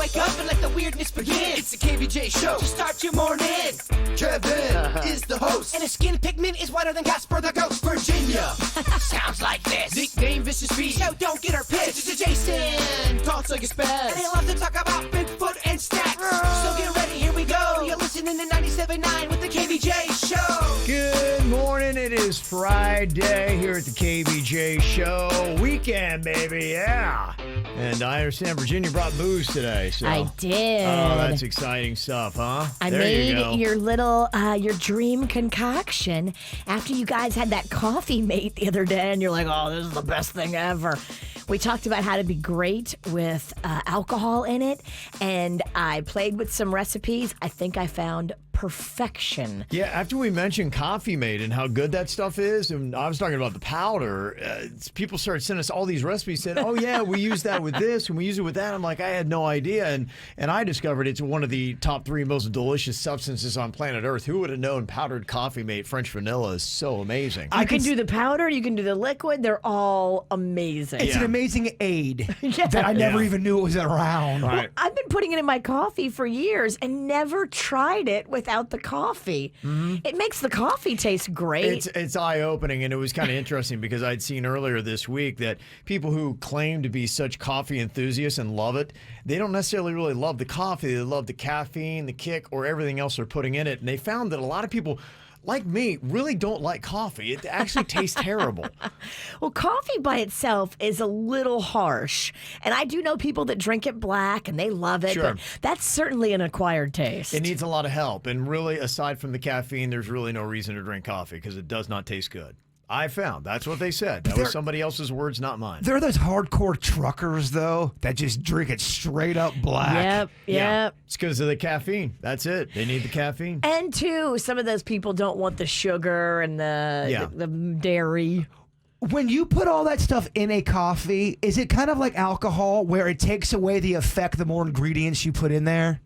wake up and let the weirdness begin. It's the KVJ show to start your morning. Kevin is the host, and his skin pigment is whiter than Casper the Ghost. Virginia sounds like this. Nickname Vicious Beast, so don't get her pissed. It's Jason, talks like a spaz, and they love to talk about Bigfoot and stats. So get ready, here we go. You're listening to 97.9 with the KVJ show. Good morning. It is Friday here at the KVJ show. Weekend, baby, yeah. And I understand Virginia brought booze today. So. I did. Oh, that's exciting stuff, huh? I there made you go. your little, your dream concoction after you guys had that coffee mate the other day, and you're like, oh, this is the best thing ever. We talked about how to be great with alcohol in it, and I played with some recipes. I think I found perfection. Yeah, after we mentioned Coffee Mate and how good that stuff is, and I was talking about the powder, people started sending us all these recipes, said, oh yeah, we use that with this and we use it with that. I'm like, I had no idea. And I discovered it's one of the top 3 most delicious substances on planet Earth. Who would have known powdered Coffee Mate French vanilla is so amazing? You can do the powder, you can do the liquid. They're all amazing. It's an amazing aid that I never even knew it was around. Right. Well, I've been putting it in my coffee for years and never tried it without the coffee. Mm-hmm. It makes the coffee taste great. It's eye-opening, and it was kind of interesting because I'd seen earlier this week that people who claim to be such coffee enthusiasts and love it, they don't necessarily really love the coffee. They love the caffeine, the kick, or everything else they're putting in it. And they found that a lot of people, like me, really don't like coffee. It actually tastes terrible. Well, coffee by itself is a little harsh. And I do know people that drink it black and they love it. Sure. But that's certainly an acquired taste. It needs a lot of help. And really, aside from the caffeine, there's really no reason to drink coffee because it does not taste good. I found. That's what they said. That was somebody else's words, not mine. There are those hardcore truckers, though, that just drink it straight up black. Yep. Yeah. It's because of the caffeine. That's it. They need the caffeine. And two, some of those people don't want the sugar and the dairy. When you put all that stuff in a coffee, is it kind of like alcohol where it takes away the effect the more ingredients you put in there?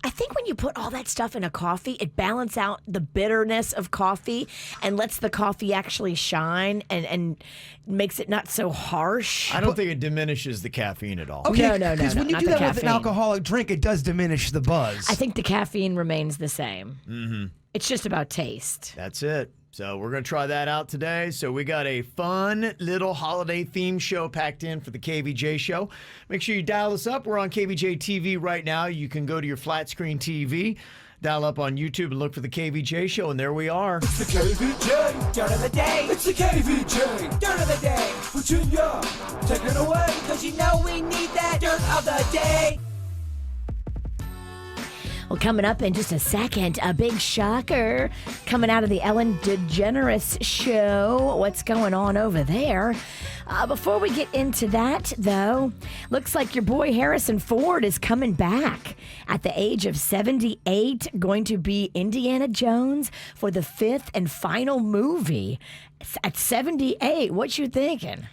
I think when you put all that stuff in a coffee, it balances out the bitterness of coffee and lets the coffee actually shine and makes it not so harsh. I don't think it diminishes the caffeine at all. Okay, No, because when you not do the that with an caffeine. alcoholic drink, it does diminish the buzz. I think the caffeine remains the same. Mm-hmm. It's just about taste. That's it. So we're going to try that out today. So we got a fun little holiday theme show packed in for the KVJ show. Make sure you dial us up. We're on KVJ TV right now. You can go to your flat screen TV, dial up on YouTube and look for the KVJ show, and there we are. It's the KVJ dirt of the day. It's the KVJ dirt of the day. Virginia, take it away, because you know we need that dirt of the day. Well, coming up in just a second, a big shocker coming out of the Ellen DeGeneres show. What's going on over there? Before we get into that, though, looks like your boy Harrison Ford is coming back at the age of 78, going to be Indiana Jones for the 5th and final movie. At 78, what you thinking?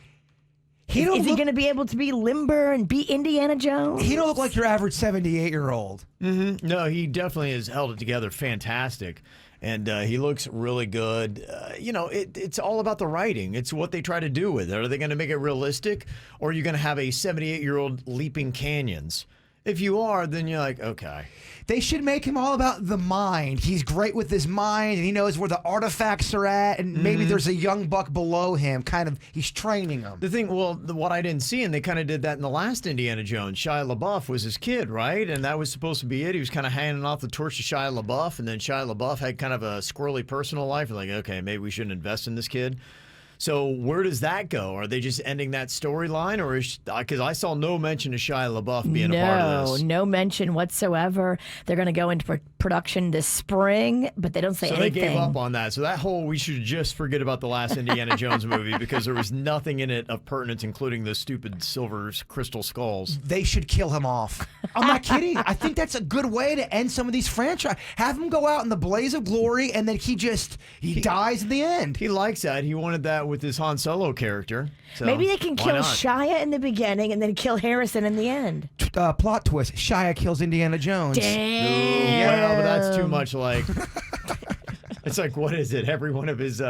Is he going to be able to be limber and be Indiana Jones? He don't look like your average 78-year-old. Mm-hmm. No, he definitely has held it together fantastic. And he looks really good. It's all about the writing. It's what they try to do with it. Are they going to make it realistic? Or are you going to have a 78-year-old leaping canyons? If you are, then you're like, okay. They should make him all about the mind. He's great with his mind, and he knows where the artifacts are at, and maybe there's a young buck below him. He's training him. The thing, what I didn't see, and they kind of did that in the last Indiana Jones, Shia LaBeouf was his kid, right? And that was supposed to be it. He was kind of handing off the torch to Shia LaBeouf, and then Shia LaBeouf had kind of a squirrely personal life. Like, okay, maybe we shouldn't invest in this kid. So where does that go? Are they just ending that storyline, or because I saw no mention of Shia LaBeouf being a part of this? No mention whatsoever. They're going to go into production this spring, but they don't say anything. So they gave up on that. So that whole, we should just forget about the last Indiana Jones movie because there was nothing in it of pertinence, including those stupid silver crystal skulls. They should kill him off. I'm not kidding. I think that's a good way to end some of these franchises. Have him go out in the blaze of glory, and then he dies in the end. He likes that. He wanted that with his Han Solo character. So maybe they can kill not? Shia in the beginning and then kill Harrison in the end. Plot twist: Shia kills Indiana Jones. Damn. Well, but that's too much like. It's like, what is it? Every one of his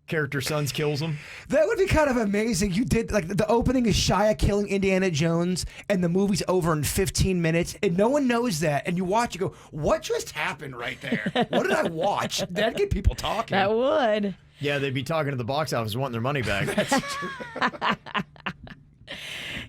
character sons kills him. That would be kind of amazing. You did like the opening is Shia killing Indiana Jones, and the movie's over in 15 minutes, and no one knows that. And you watch, you go, "What just happened right there? What did I watch?" That'd get people talking. That would. Yeah, they'd be talking to the box office wanting their money back. That's true.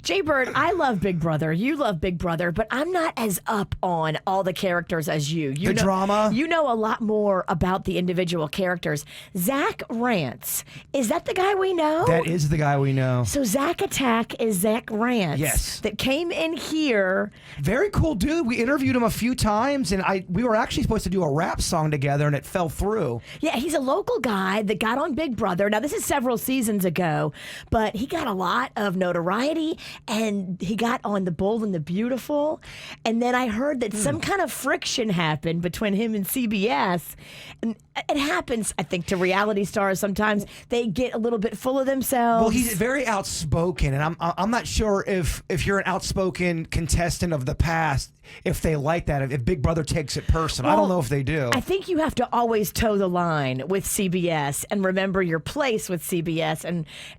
Jay Bird, I love Big Brother. You love Big Brother, but I'm not as up on all the characters as you. You The know, drama? You know a lot more about the individual characters. Zach Rance, is that the guy we know? That is the guy we know. So Zach Attack is Zach Rance. Yes. That came in here. Very cool dude. We interviewed him a few times, and we were actually supposed to do a rap song together, and it fell through. Yeah, he's a local guy that got on Big Brother. Now, this is several seasons ago, but he got a lot of notoriety, and he got on The Bold and the Beautiful. And then I heard that some kind of friction happened between him and CBS. And it happens, I think, to reality stars sometimes. They get a little bit full of themselves. Well, he's very outspoken, and I'm not sure if you're an outspoken contestant of the past, if they like that, if Big Brother takes it personal. I don't know if they do. I think you have to always toe the line with CBS and remember your place with CBS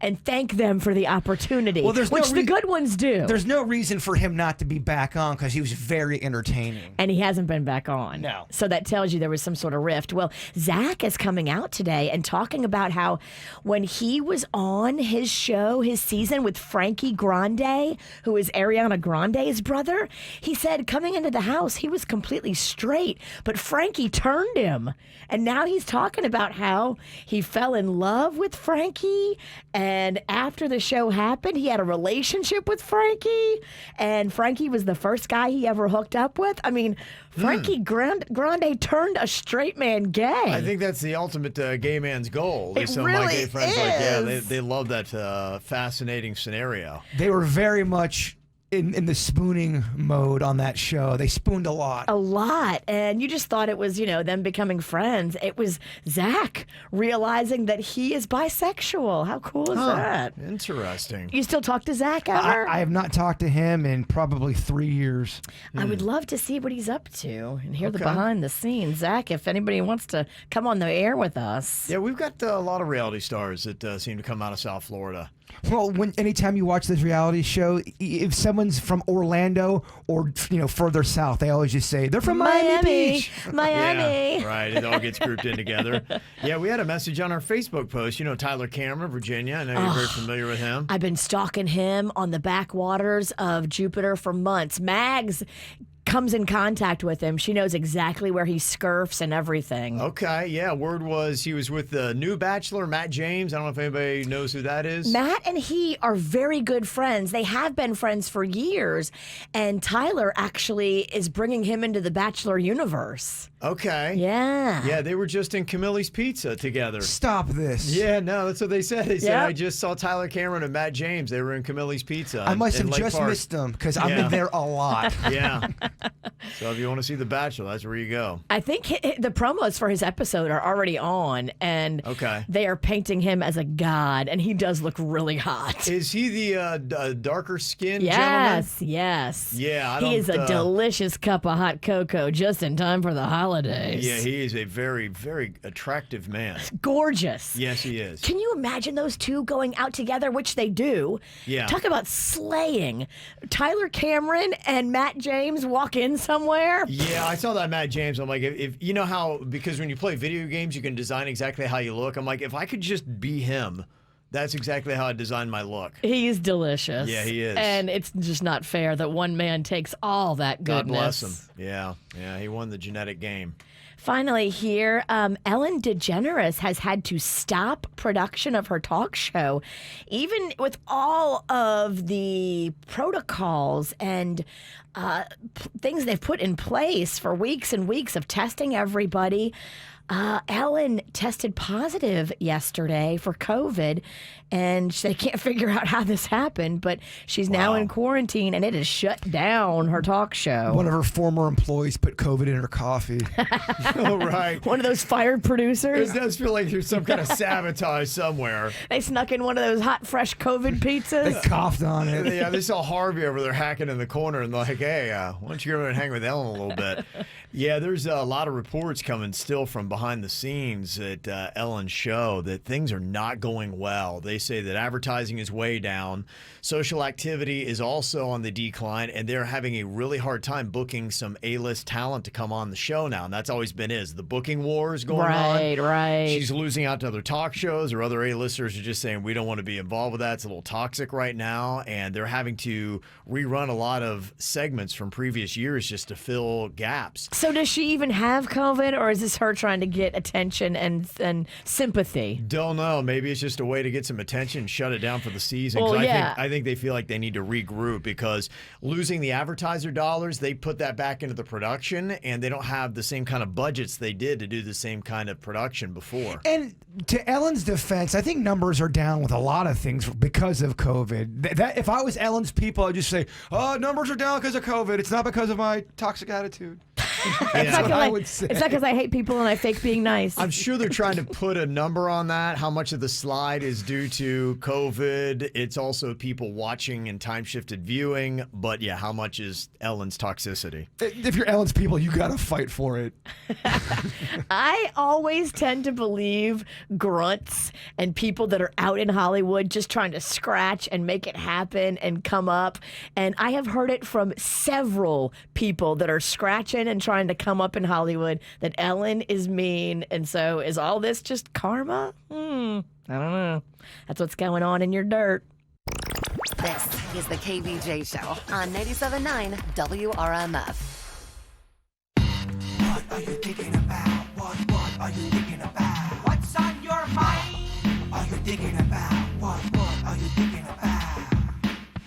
and thank them for the opportunity, Well, there's no which the good ones do. There's no reason for him not to be back on because he was very entertaining. And he hasn't been back on. No. So that tells you there was some sort of rift. Well, Zach is coming out today and talking about how when he was on his show, his season with Frankie Grande, who is Ariana Grande's brother, he said coming into the house, he was completely straight, but Frankie turned him. And now he's talking about how he fell in love with Frankie. And after the show happened, he had a relationship with Frankie. And Frankie was the first guy he ever hooked up with. I mean, Frankie Grande turned a straight man gay. I think that's the ultimate gay man's goal. At least some of my really gay friends like, yeah, is. they love that fascinating scenario. They were very much in the spooning mode on that show. They spooned a lot. A lot. And you just thought it was, them becoming friends. It was Zach realizing that he is bisexual. How cool is that? Interesting. You still talk to Zach ever? I have not talked to him in probably 3 years. I would love to see what he's up to and hear the Okay. behind the scenes. Zach, if anybody wants to come on the air with us. Yeah, we've got a lot of reality stars that seem to come out of South Florida. Well, anytime you watch this reality show, if someone's from Orlando or further south, they always just say they're from Miami Beach. Miami. Yeah, right. It all gets grouped in together. Yeah, we had a message on our Facebook post. Tyler Cameron, Virginia. I know you're very familiar with him. I've been stalking him on the backwaters of Jupiter for months. Mags comes in contact with him. She knows exactly where he scurfs and everything. Okay, yeah. Word was he was with the new bachelor, Matt James. I don't know if anybody knows who that is. Matt and he are very good friends. They have been friends for years. And Tyler actually is bringing him into the Bachelor universe. Okay. Yeah. Yeah, they were just in Camille's Pizza together. Stop this. Yeah, no, that's what they said. They said, Yep. I just saw Tyler Cameron and Matt James. They were in Camille's Pizza. I must in have Lake just Park. missed them because I'm Yeah. in there a lot. Yeah. So if you want to see The Bachelor, that's where you go. I think the promos for his episode are already on, and Okay. they are painting him as a god, and he does look really hot. Is he the darker skinned gentleman? Yes, yes. Yeah, I he is a don't, delicious cup of hot cocoa just in time for the holidays. Yeah, he is a very, very attractive man. Gorgeous. Yes, he is. Can you imagine those two going out together, which they do? Yeah. Talk about slaying. Tyler Cameron and Matt James walk in somewhere. Yeah, I saw that Matt James. I'm like, if you know how, because when you play video games, you can design exactly how you look. I'm like, if I could just be him, that's exactly how I designed my look. He's delicious. Yeah, he is. And it's just not fair that one man takes all that God goodness. bless him. Yeah, he won the genetic game. Finally, here, Ellen DeGeneres has had to stop production of her talk show, even with all of the protocols and things they've put in place for weeks and weeks of testing everybody. Ellen tested positive yesterday for COVID, and they can't figure out how this happened, but she's now in quarantine, and it has shut down her talk show. One of her former employees put COVID in her coffee. Oh, right. One of those fired producers. It does feel like there's some kind of sabotage somewhere. They snuck in one of those hot, fresh COVID They pizzas. coughed on it. Yeah, they saw Harvey over there hacking in the corner and like, hey, why don't you go over and hang with Ellen a little bit? Yeah, there's a lot of reports coming still from behind behind the scenes at Ellen's show that things are not going well. They say that advertising is way down. Social activity is also on the decline, and they're having a really hard time booking some A-list talent to come on the show now. And that's always been the booking wars going on. Right. She's losing out to other talk shows, or other A-listers are just saying, we don't want to be involved with that. It's a little toxic right now. And they're having to rerun a lot of segments from previous years just to fill gaps. So does she even have COVID, or is this her trying to get attention and sympathy? Don't know. Maybe it's just a way to get some attention, shut it down for the season. Well, 'Cause yeah. I think they feel like they need to regroup, because losing the advertiser dollars, they put that back into the production, and they don't have the same kind of budgets they did to do the same kind of production before. And to Ellen's defense, I think numbers are down with a lot of things because of COVID. That if I was Ellen's people, I'd just say, "Oh, numbers are down because of COVID. It's not because of my toxic attitude." That's what I would say. It's not because I hate people and I fake being nice. I'm sure they're trying to put a number on that, how much of the slide is due to COVID. It's also people watching and time-shifted viewing. But yeah, how much is Ellen's toxicity? If you're Ellen's people, you got to fight for it. I always tend to believe grunts and people that are out in Hollywood just trying to scratch and make it happen and come up. And I have heard it from several people that are scratching and trying to come up in Hollywood that Ellen is mean. And so is all this just karma? I don't know. That's what's going on in your dirt. This is the KVJ Show on 97.9 WRMF. What are you thinking about? What are you thinking about? What's on your mind? Are you thinking about? What are you thinking about?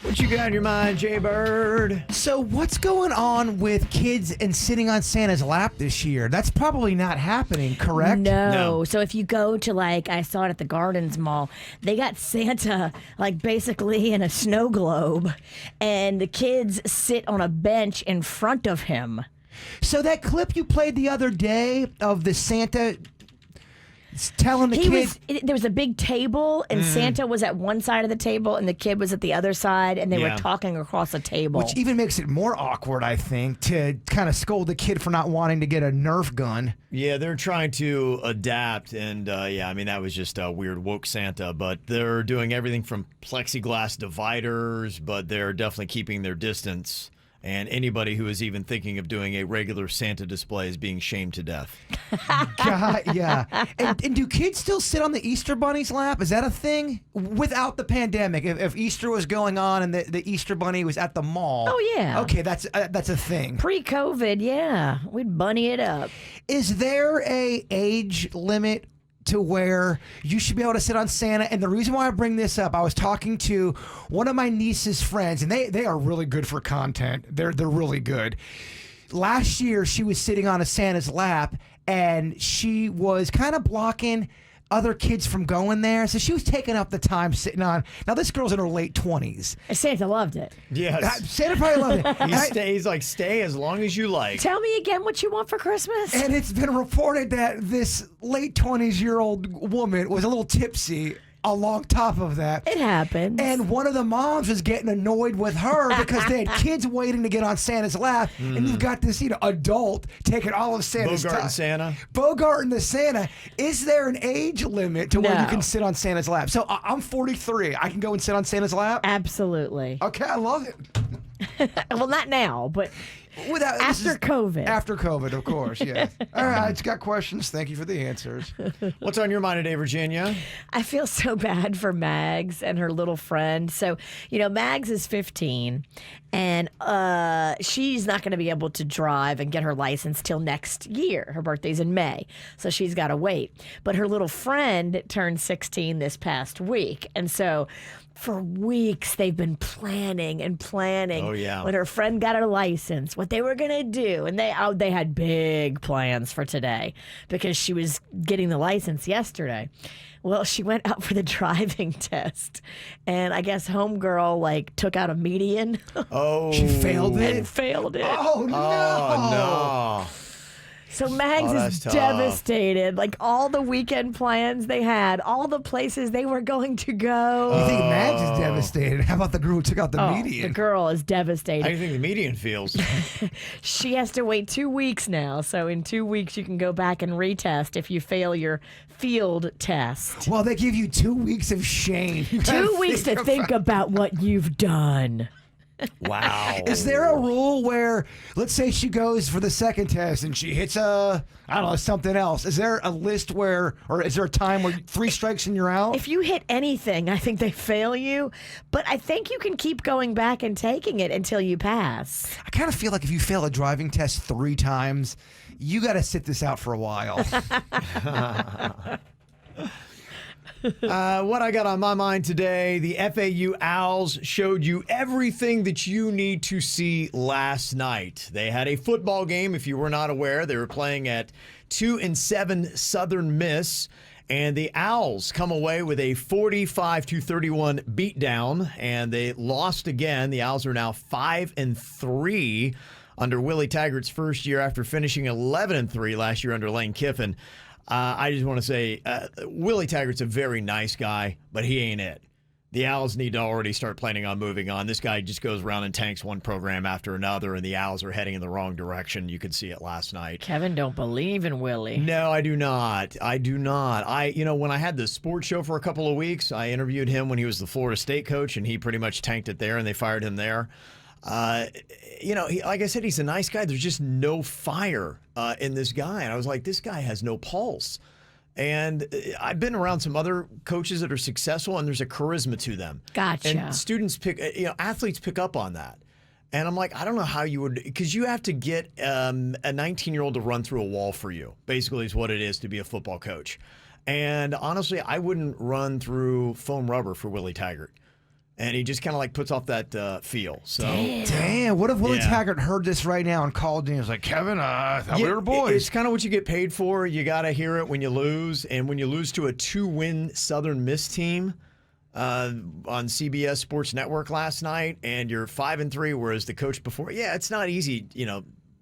What you got in your mind, Jay Bird? So what's going on with kids and sitting on Santa's lap this year? That's probably not happening, correct? No. So if you go to, like, I saw it at the Gardens Mall, they got Santa, like, basically in a snow globe, and the kids sit on a bench in front of him. So that clip you played the other day of the Santa telling the kid... There was a big table, and Santa was at one side of the table, and the kid was at the other side, and they were talking across a table. Which even makes it more awkward, I think, to kind of scold the kid for not wanting to get a Nerf gun. Yeah, they're trying to adapt, and I mean, that was just a weird woke Santa, but they're doing everything from plexiglass dividers, but they're definitely keeping their distance. And anybody who is even thinking of doing a regular Santa display is being shamed to death. God, yeah. And do kids still sit on the Easter Bunny's lap? Is that a thing? Without the pandemic, if Easter was going on and the Easter Bunny was at the mall. Oh, yeah. Okay, that's a thing. Pre-COVID, yeah. We'd bunny it up. Is there a age limit to where you should be able to sit on Santa? And the reason why I bring this up, I was talking to one of my niece's friends, and they are really good for content. They're really good. Last year, she was sitting on a Santa's lap, and she was kind of blocking other kids from going there. So she was taking up the time sitting on. Now, this girl's in her late 20s. Santa loved it. Yes. Santa probably loved it. He's like, stay as long as you like. Tell me again what you want for Christmas. And it's been reported that this late 20s-year-old woman was a little tipsy along top of that. It happens. And one of the moms was getting annoyed with her because they had kids waiting to get on Santa's lap, and you've got this adult taking all of Santa's time. Bogart and Santa. Bogart and the Santa. Is there an age limit to where you No. can sit on Santa's lap? So I'm 43. I can go and sit on Santa's lap? Absolutely. Okay, I love it. Well, not now, but after COVID. After COVID, of course, yeah. All right, it's got questions. Thank you for the answers. What's on your mind today, Virginia? I feel so bad for Mags and her little friend. So, Mags is 15, and she's not going to be able to drive and get her license till next year. Her birthday's in May, so she's got to wait. But her little friend turned 16 this past week, and so for weeks they've been planning and planning. Oh, yeah. When her friend got her license, what they were gonna do, and they had big plans for today because she was getting the license yesterday. Well, she went out for the driving test, and I guess homegirl took out a median. Oh. She failed it? And failed it. Oh, no. Oh, no. So Mags that's is tough. devastated. Like all the weekend plans they had, all the places they were going to go. You think Mags is devastated? How about the girl who took out the Oh, median? the girl is How devastated. do you think the median feels? She has to wait 2 weeks now. So in 2 weeks, you can go back and retest if you fail your field test. Well, they give you 2 weeks of shame. You gotta 2 weeks to think about what you've done. Wow. Is there a rule where, let's say she goes for the second test and she hits I don't know, something else. Is there a list where, or is there a time where 3 strikes and you're out? If you hit anything, I think they fail you. But I think you can keep going back and taking it until you pass. I kind of feel like if you fail a driving test 3 times, you got to sit this out for a while. What I got on my mind today, the FAU Owls showed you everything that you need to see last night. They had a football game, if you were not aware. They were playing at 2-7 Southern Miss, and the Owls come away with a 45-31 beatdown, and they lost again. The Owls are now 5-3 under Willie Taggart's first year after finishing 11-3 last year under Lane Kiffin. I just want to say, Willie Taggart's a very nice guy, but he ain't it. The Owls need to already start planning on moving on. This guy just goes around and tanks one program after another, and the Owls are heading in the wrong direction. You could see it last night. Kevin don't believe in Willie. No, I do not. I do not. When I had the sports show for a couple of weeks, I interviewed him when he was the Florida State coach, and he pretty much tanked it there, and they fired him there. Like I said, he's a nice guy. There's just no fire in this guy. And I was like, this guy has no pulse. And I've been around some other coaches that are successful, and there's a charisma to them. Gotcha. And students athletes pick up on that. And I'm like, I don't know how you would, because you have to get a 19-year-old to run through a wall for you, basically is what it is to be a football coach. And honestly, I wouldn't run through foam rubber for Willie Taggart. And he just kind of like puts off that feel. So Damn, what if Willie Taggart heard this right now and called in and was like, Kevin, I thought we were boys. It's kind of what you get paid for. You got to hear it when you lose. And when you lose to a 2-win Southern Miss team on CBS Sports Network last night, and you're 5-3, whereas the coach before, it's not easy,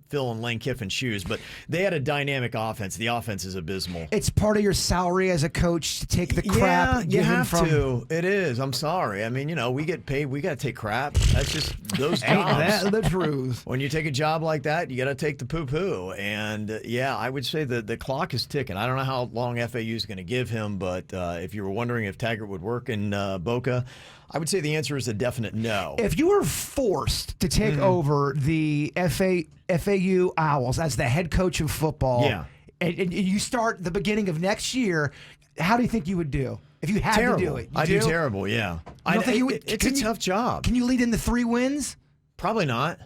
filling Lane Kiffin's shoes, but they had a dynamic offense. The offense is abysmal. It's part of your salary as a coach to take the crap you given have from. to. It is. I'm sorry. I mean, we get paid. We got to take crap. That's just those Ain't jobs. that the truth? When you take a job like that, you got to take the poo-poo. And, I would say that the clock is ticking. I don't know how long FAU is going to give him, but if you were wondering if Taggart would work in Boca, I would say the answer is a definite no. If you were forced to take over the FAU Owls as the head coach of football, and you start the beginning of next year, how do you think you would do? If you had terrible. to do it. I do terrible, yeah. It's a tough job. Can you lead in the 3 wins? Probably not.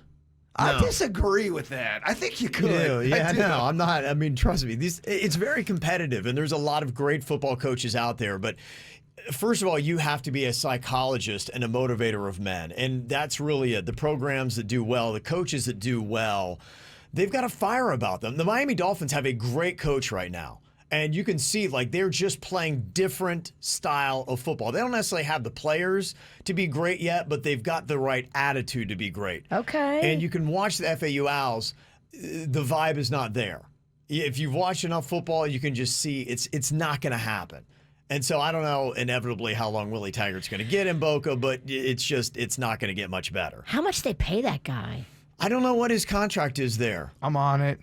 I No. disagree with that. I think you could. Yeah, I do. no, I'm not. I mean, trust me, it's very competitive, and there's a lot of great football coaches out there, but first of all, you have to be a psychologist and a motivator of men. And that's really it. The programs that do well, the coaches that do well, they've got a fire about them. The Miami Dolphins have a great coach right now. And you can see, they're just playing different style of football. They don't necessarily have the players to be great yet, but they've got the right attitude to be great. Okay. And you can watch the FAU Owls. The vibe is not there. If you've watched enough football, you can just see it's not going to happen. And so I don't know inevitably how long Willie Taggart's going to get in Boca, but it's not going to get much better. How much they pay that guy? I don't know what his contract is there. I'm on it.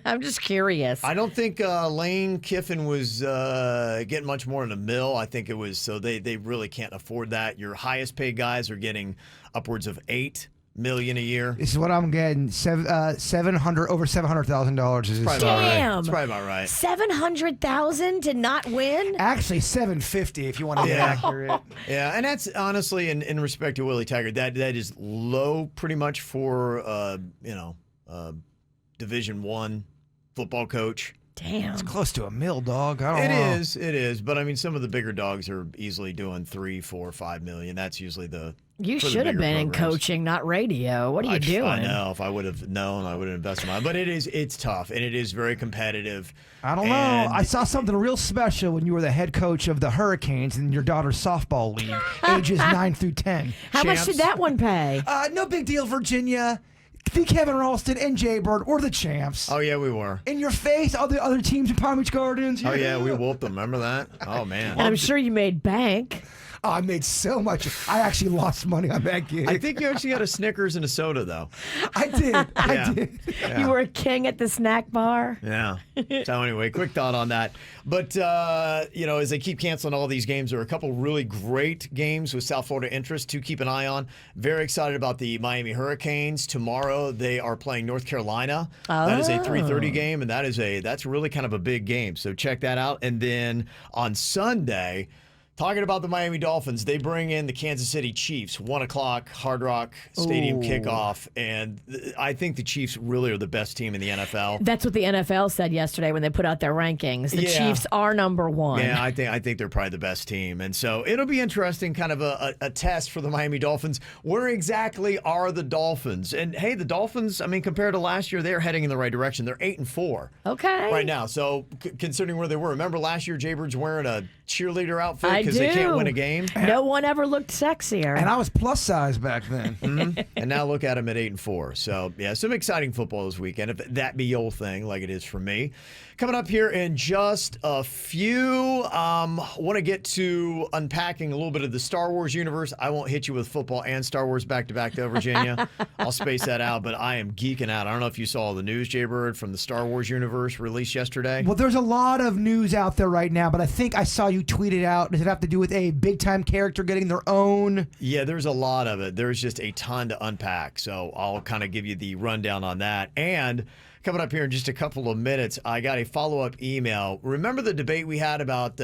I'm just curious. I don't think Lane Kiffin was getting much more than $1 million. I think it was, so they really can't afford that. Your highest paid guys are getting upwards of $8 million a year. This is what I'm getting. over $700,000 is Probably his about right. Damn. It's probably about right. $700,000 to not win? Actually, $750 if you want to be accurate. Yeah, and that's honestly, in respect to Willie Taggart, that is low pretty much for Division I football coach. Damn. It's close to $1 million, dog. I don't know. It is. But I mean, some of the bigger dogs are easily doing $3, $4, $5 million. That's usually You for the should have bigger been in programs. coaching, not radio. What are you doing? I know. If I would have known, I would have invested mine. But it's tough, and it is very competitive. I don't know. I saw something real special when you were the head coach of the Hurricanes in your daughter's softball league, ages 9 through 10. How much Champs. did that one pay? No big deal, Virginia. the Kevin Ralston and Jaybird were the champs. Oh, yeah, we were. In your face, all the other teams in Palm Beach Gardens. Oh, yeah, we whooped them. Remember that? Oh, man. And I'm sure you made bank. Oh, I made so much. I actually lost money on that gig. I think you actually got a Snickers and a soda, though. I did. I did. Yeah. You were a king at the snack bar. Yeah. So anyway, quick thought on that. But, as they keep canceling all these games, there are a couple really great games with South Florida interest to keep an eye on. Very excited about the Miami Hurricanes. Tomorrow they are playing North Carolina. That is a 3:30 game, and that's really kind of a big game. So check that out. And then on Sunday, talking about the Miami Dolphins, they bring in the Kansas City Chiefs, 1 o'clock Hard Rock Stadium kickoff, and I think the Chiefs really are the best team in the NFL. That's what the NFL said yesterday when they put out their rankings. The Chiefs are number one. Yeah, I think they're probably the best team, and so it'll be interesting, kind of a test for the Miami Dolphins. Where exactly are the Dolphins? And hey, the Dolphins, I mean, compared to last year, they're heading in the right direction. They're 8-4 right now. So considering where they were, remember last year Jaybird's wearing a cheerleader outfit because they can't win a game. No one ever looked sexier. And I was plus size back then. And now look at them at 8-4. So yeah, some exciting football this weekend, if that be your thing, like it is for me. Coming up here in just a few, want to get to unpacking a little bit of the Star Wars universe. I won't hit you with football and Star Wars back to back, though, Virginia. I'll space that out, but I am geeking out. I don't know if you saw the news, Jaybird, from the Star Wars universe released yesterday. Well, there's a lot of news out there right now, but I think I saw you tweet it out. Does it have to do with a big-time character getting their own? Yeah, there's a lot of it. There's just a ton to unpack, so I'll kind of give you the rundown on that. And coming up here in just a couple of minutes, I got a follow-up email. Remember the debate we had about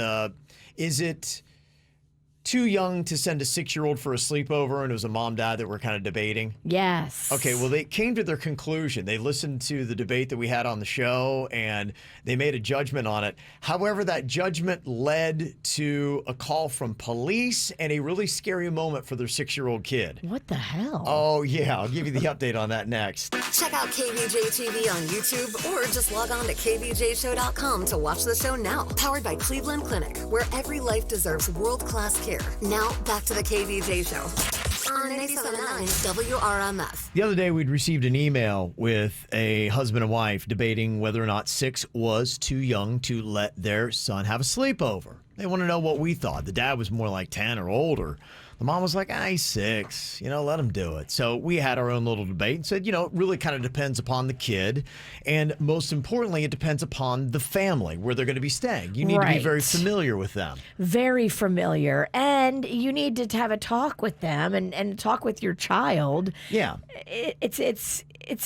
is it too young to send a 6-year-old for a sleepover, and it was a mom-dad that were kind of debating? Yes. Okay, well, they came to their conclusion. They listened to the debate that we had on the show, and they made a judgment on it. However, that judgment led to a call from police and a really scary moment for their 6-year-old kid. What the hell? Oh, yeah. I'll give you the update on that next. Check out KVJ TV on YouTube or just log on to kvjshow.com to watch the show now. Powered by Cleveland Clinic, where every life deserves world-class care. Now, back to the KVJ Show on 97.9 WRMF. The other day, we'd received an email with a husband and wife debating whether or not 6 was too young to let their son have a sleepover. They want to know what we thought. The dad was more like 10 or older. The mom was like, he's 6, let him do it. So we had our own little debate and said, it really kind of depends upon the kid. And most importantly, it depends upon the family where they're going to be staying. You need to be very familiar with them. Very familiar. And you need to have a talk with them and talk with your child. Yeah. It's a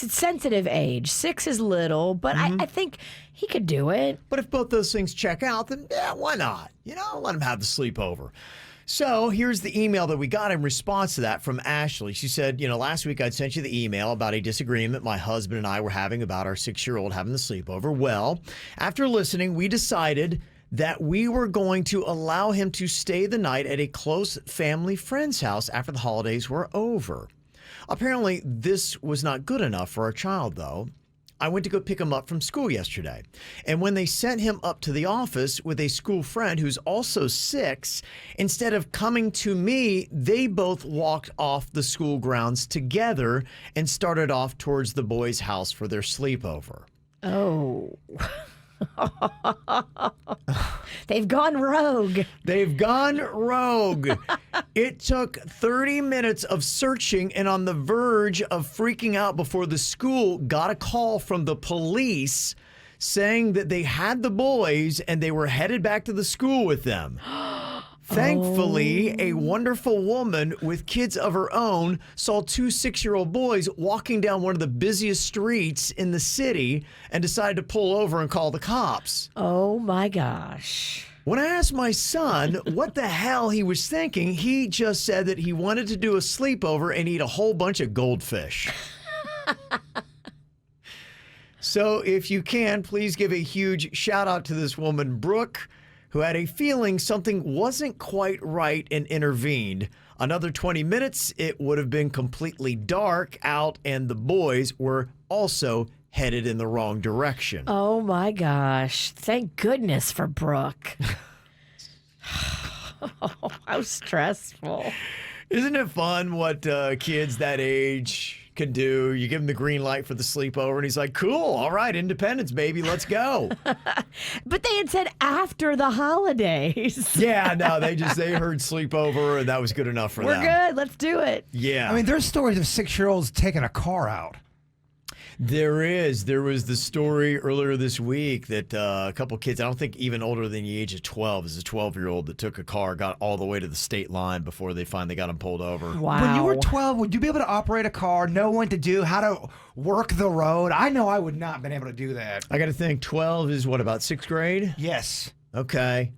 sensitive age. 6 is little, but I think he could do it. But if both those things check out, then why not? Let him have the sleepover. So here's the email that we got in response to that from Ashley. She said, last week I'd sent you the email about a disagreement my husband and I were having about our 6-year-old having the sleepover. Well, after listening, we decided that we were going to allow him to stay the night at a close family friend's house after the holidays were over. Apparently, this was not good enough for our child, though. I went to go pick him up from school yesterday. And when they sent him up to the office with a school friend who's also 6, instead of coming to me, they both walked off the school grounds together and started off towards the boys' house for their sleepover. Oh. They've gone rogue. They've gone rogue. It took 30 minutes of searching and on the verge of freaking out before the school got a call from the police saying that they had the boys and they were headed back to the school with them. Thankfully, a wonderful woman with kids of her own saw 2 6-year-old boys walking down one of the busiest streets in the city and decided to pull over and call the cops. Oh, my gosh. When I asked my son what the hell he was thinking, he just said that he wanted to do a sleepover and eat a whole bunch of goldfish. So if you can, please give a huge shout out to this woman, Brooke, who had a feeling something wasn't quite right and intervened. Another 20 minutes, it would have been completely dark out, and the boys were also headed in the wrong direction. Oh, my gosh. Thank goodness for Brooke. Oh, how stressful. Isn't it fun what kids that age can do. You give him the green light for the sleepover, and he's like, cool, all right, independence, baby, let's go. But they had said after the holidays. Yeah, no, they heard sleepover, and that was good enough for We're them. good. Let's do it. Yeah. I mean, there's stories of 6-year-olds taking a car out. There is. There was the story earlier this week that a couple kids, I don't think even older than the age of 12, is a 12-year-old that took a car, got all the way to the state line before they finally got him pulled over. Wow. When you were 12, would you be able to operate a car, know when to do, how to work the road? I know I would not have been able to do that. I got to think, 12 is what, about 6th grade? Yes. Okay.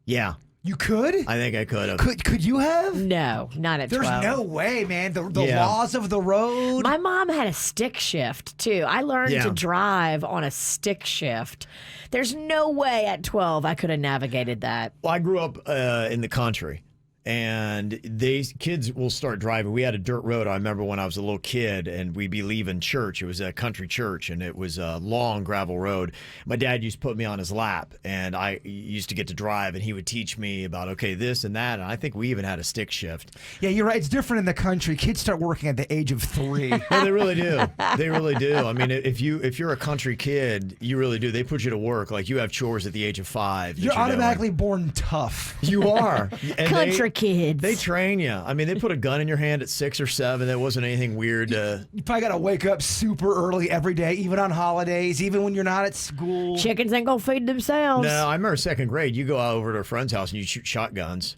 Yeah, You could? I think I could have. Could you have? No, not at There's 12. no way, man. The Yeah. laws of the road. My mom had a stick shift, too. I learned Yeah. to drive on a stick shift. There's no way at 12 I could have navigated that. Well, I grew up in the country, and these kids will start driving. We had a dirt road. I remember when I was a little kid, and we'd be leaving church. It was a country church, and it was a long gravel road. My dad used to put me on his lap, and I used to get to drive, and he would teach me about, okay, this and that. And I think we even had a stick shift. Yeah, you're right. It's different in the country. Kids start working at the age of 3. Well, they really do. They really do. I mean, if you're a country kid, you really do. They put you to work. Like, you have chores at the age of 5. that You're doing. automatically born tough. You are. And Country kids. They train you. I mean, they put a gun in your hand at 6 or 7. That wasn't anything weird. You probably got to wake up super early every day, even on holidays, even when you're not at school. Chickens ain't gonna feed themselves. No, I remember 2nd grade. You go over to a friend's house and you shoot shotguns.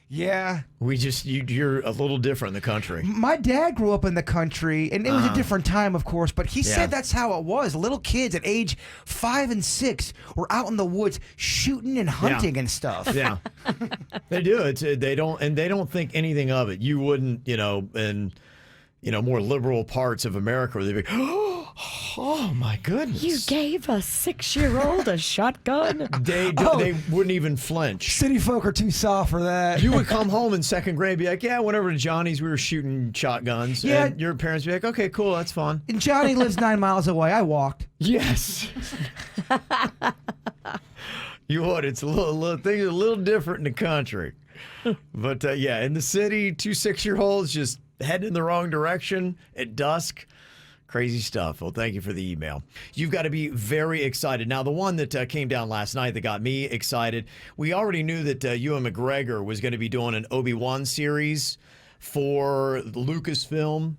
Yeah. You're a little different in the country. My dad grew up in the country, and it was a different time, of course, but he Yeah. said that's how it was. Little kids at age 5 and 6 were out in the woods shooting and hunting and stuff. Yeah, they do. They don't think anything of it. You wouldn't, in more liberal parts of America, where they'd be, oh my goodness, You gave a 6-year-old a shotgun? They wouldn't even flinch. City folk are too soft for that. You would come home in 2nd grade, be like, yeah, went over to Johnny's, we were shooting shotguns. Yeah. And your parents would be like, okay, cool, that's fun. And Johnny lives 9 miles away. I walked. Yes. You would. It's a little things are a little different in the country. But yeah, in the city, 2 6-year-olds just heading in the wrong direction at dusk. Crazy stuff. Well, thank you for the email. You've got to be very excited. Now, the one that came down last night that got me excited, we already knew that Ewan McGregor was going to be doing an Obi-Wan series for Lucasfilm.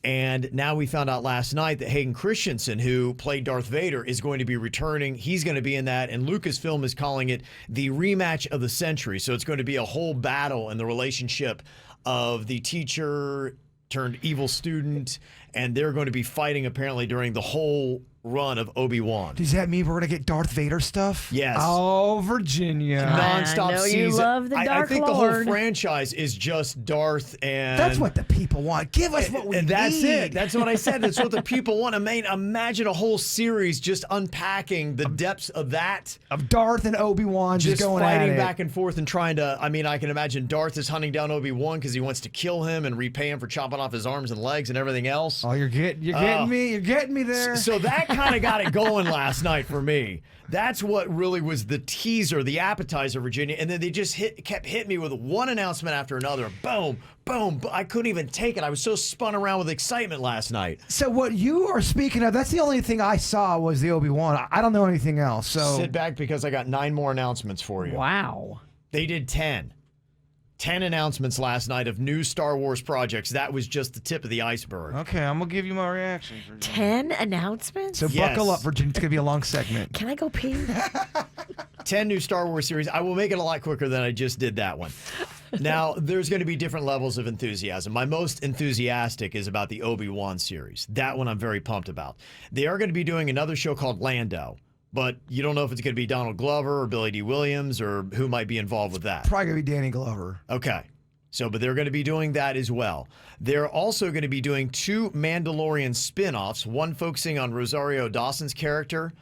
And now we found out last night that Hayden Christensen, who played Darth Vader, is going to be returning. He's going to be in that. And Lucasfilm is calling it the rematch of the century. So it's going to be a whole battle in the relationship of the teacher turned evil student. And they're going to be fighting apparently during the whole run of Obi-Wan. Does that mean we're going to get Darth Vader stuff? Yes. Oh, Virginia. Non-stop I know season. you love the I Dark think Lord. the whole franchise is just Darth and... That's what the people want. Give us what we And that's need. it. That's what I said. That's what the people want. Imagine a whole series just unpacking the depths of that. Of Darth and Obi-Wan just going at fighting it. back and forth and trying to. I mean, I can imagine Darth is hunting down Obi-Wan because he wants to kill him and repay him for chopping off his arms and legs and everything else. Oh, you're getting me. You're getting me there. So that kind of got it going last night for me. That's what really was the teaser, the appetizer, Virginia. And then they just kept hitting me with one announcement after another. Boom, boom. I couldn't even take it. I was so spun around with excitement last night. So what you are speaking of, that's the only thing I saw was the Obi-Wan. I don't know anything else. So Sit back because I got 9 more announcements for you. Wow. They did 10. 10 announcements last night of new Star Wars projects. That was just the tip of the iceberg. Okay, I'm going to give you my reaction. 10 announcements? So Yes. buckle up, Virginia. It's going to be a long segment. Can I go pee? 10 new Star Wars series. I will make it a lot quicker than I just did that one. Now, there's going to be different levels of enthusiasm. My most enthusiastic is about the Obi-Wan series. That one I'm very pumped about. They are going to be doing another show called Lando, but you don't know if it's going to be Donald Glover or Billy D. Williams or who might be involved with that. Probably going to be Danny Glover. Okay. So, but they're going to be doing that as well. They're also going to be doing 2 Mandalorian spin-offs, one focusing on Rosario Dawson's character,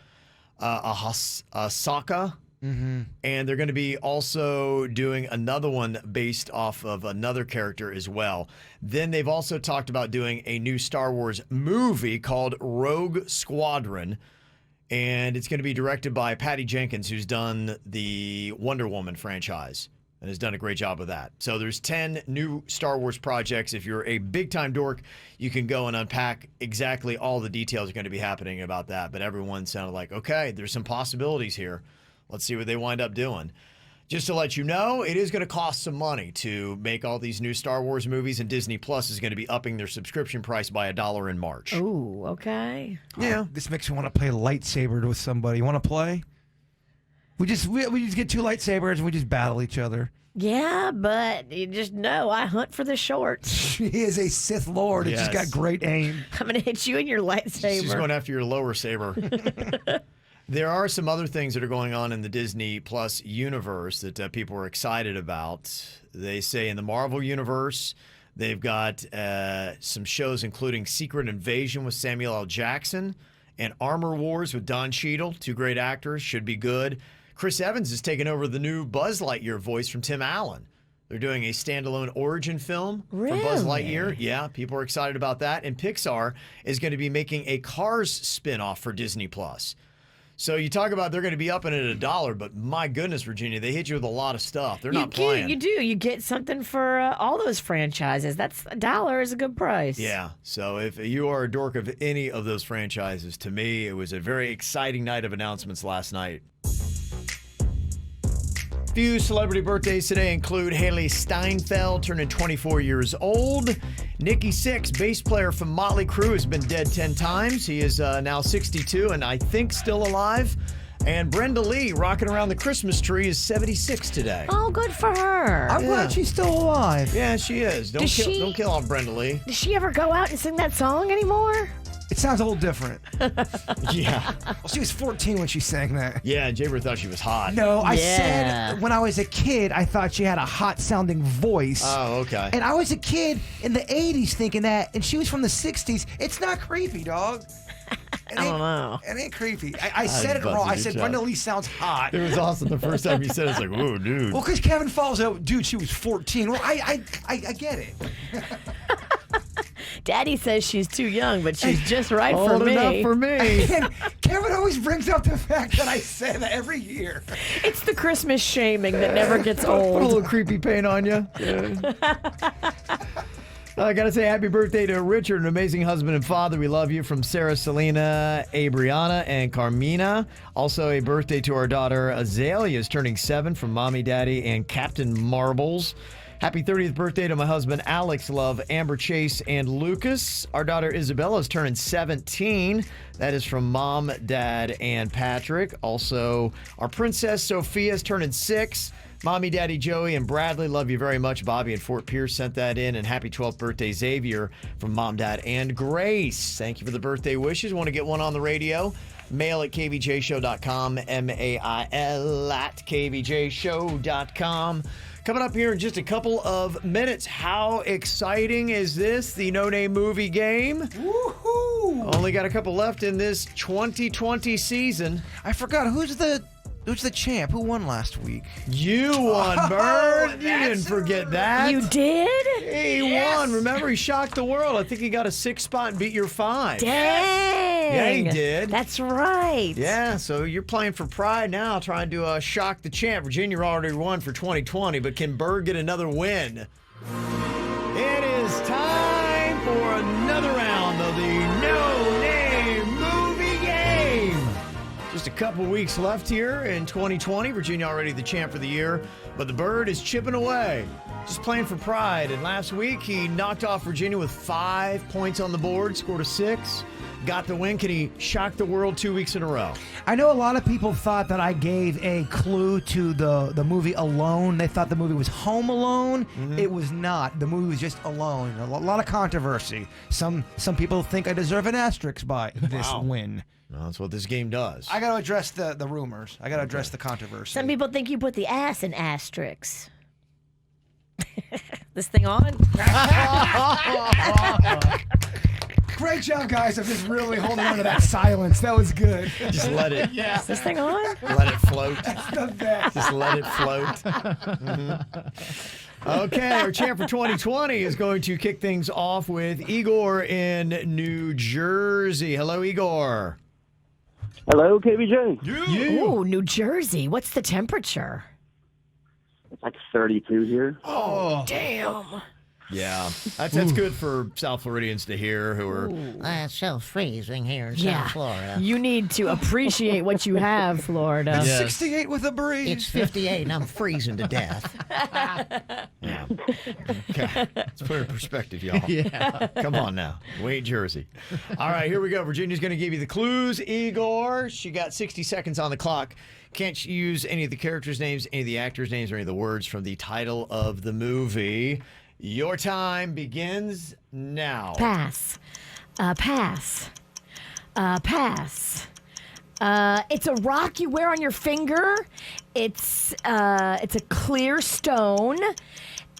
Ahsoka, and they're going to be also doing another one based off of another character as well. Then they've also talked about doing a new Star Wars movie called Rogue Squadron, and it's going to be directed by Patty Jenkins, who's done the Wonder Woman franchise. and has done a great job of that. So there's 10 new Star Wars projects. If you're a big-time dork, you can go and unpack exactly all the details are going to be happening about that. But everyone sounded like, okay, there's some possibilities here. Let's see what they wind up doing. Just to let you know, it is going to cost some money to make all these new Star Wars movies, and Disney Plus is going to be upping their subscription price by $1 in March. Ooh, okay. Yeah. This makes me want to play lightsaber with somebody. You want to play? We just get 2 lightsabers and we just battle each other. Yeah, but you just know I hunt for the shorts. She is a Sith Lord. It's just got great aim. I'm going to hit you in your lightsaber. She's going after your lower saber. There are some other things that are going on in the Disney Plus universe that people are excited about. They say in the Marvel universe, they've got some shows including Secret Invasion with Samuel L. Jackson and Armor Wars with Don Cheadle, 2 great actors, should be good. Chris Evans is taking over the new Buzz Lightyear voice from Tim Allen. They're doing a standalone origin film for Buzz Lightyear. Yeah, people are excited about that. And Pixar is going to be making a Cars spinoff for Disney Plus. So you talk about they're going to be upping it at $1, but my goodness, Virginia, they hit you with a lot of stuff. They're not playing. You do. You get something for all those franchises. That's $1 is a good price. Yeah. So if you are a dork of any of those franchises, to me, it was a very exciting night of announcements last night. Few celebrity birthdays today include Haley Steinfeld, turning 24 years old. Nikki Sixx, bass player from Motley Crue, has been dead 10 times. He is now 62 and I think still alive. And Brenda Lee, rocking around the Christmas tree, is 76 today. Oh, good for her. I'm glad she's still alive. Yeah, she is. Don't kill off Brenda Lee. Does she ever go out and sing that song anymore? It sounds a little different. Yeah. Well, she was 14 when she sang that. Yeah, Jaber thought she was hot. No, I said when I was a kid, I thought she had a hot-sounding voice. Oh, okay. And I was a kid in the 80s thinking that, and she was from the 60s. It's not creepy, dog. I don't know. It ain't creepy. I said it wrong. I said Brenda Lee sounds hot. It was awesome the first time you said it. It's like, whoa, dude. Well, because Kevin Falls out, dude, she was 14. Well, I get it. Daddy says she's too young, but she's just right for Old me. enough for me. And Kevin always brings up the fact that I say that every year. It's the Christmas shaming that never gets Put a old. little creepy paint on you. I got to say happy birthday to Richard, an amazing husband and father. We love you, from Sarah, Selena, Abriana, and Carmina. Also a birthday to our daughter Azalea, is turning 7, from Mommy, Daddy, and Captain Marbles. Happy 30th birthday to my husband Alex, love Amber, Chase, and Lucas. Our daughter Isabella is turning 17. That is from Mom, Dad, and Patrick. Also, our princess Sophia is turning 6. Mommy, Daddy, Joey, and Bradley, love you very much. Bobby and Fort Pierce sent that in. And happy 12th birthday, Xavier, from Mom, Dad, and Grace. Thank you for the birthday wishes. Want to get one on the radio? Mail at kvjshow.com, mail at kvjshow.com. Coming up here in just a couple of minutes. How exciting is this? The No Name Movie Game. Woohoo! Only got a couple left in this 2020 season. I forgot, who's the champ? Who won last week? You won, Bird. You didn't forget that. You did? He won. Remember, he shocked the world. I think he got a 6 spot and beat your 5. Dang. Yeah, he did. That's right. Yeah, so you're playing for pride now, trying to shock the champ. Virginia already won for 2020, but can Bird get another win? It is time for another round of the No Name Movie Game. Just a couple weeks left here in 2020. Virginia already the champ for the year, but the Bird is chipping away, just playing for pride. And last week, he knocked off Virginia with 5 points on the board, scored a 6. Got the win. Can he shock the world 2 weeks in a row? I know a lot of people thought that I gave a clue to the movie Alone. They thought the movie was Home Alone. Mm-hmm. It was not. The movie was just Alone. A lot of controversy. Some people think I deserve an asterisk by this win. No, that's what this game does. I got to address the rumors. I got to address the controversy. Some people think you put the ass in asterisks. This thing on? Great job, guys. I'm just really holding on to that silence. That was good. Just let it. Yeah. Is this thing on? Let it float. That's the best. Just let it float. Mm-hmm. Okay, our champ for 2020 is going to kick things off with Igor in New Jersey. Hello, Igor. Hello, KVJ. Ooh, New Jersey. What's the temperature? It's like 32 here. Oh, damn. Yeah, that's good for South Floridians to hear who are. It's so freezing here in Yeah. South Florida. You need to appreciate what you have, Florida. Yes. 68 with a breeze. It's 58 and I'm freezing to death. Yeah. Okay. Let's put it in perspective, y'all. Yeah. Come on now. We ain't Jersey. All right, here we go. Virginia's going to give you the clues. Igor, she got 60 seconds on the clock. Can't use any of the characters' names, any of the actors' names, or any of the words from the title of the movie. Your time begins now. Pass. Pass. Pass. It's a rock you wear on your finger. It's a clear stone,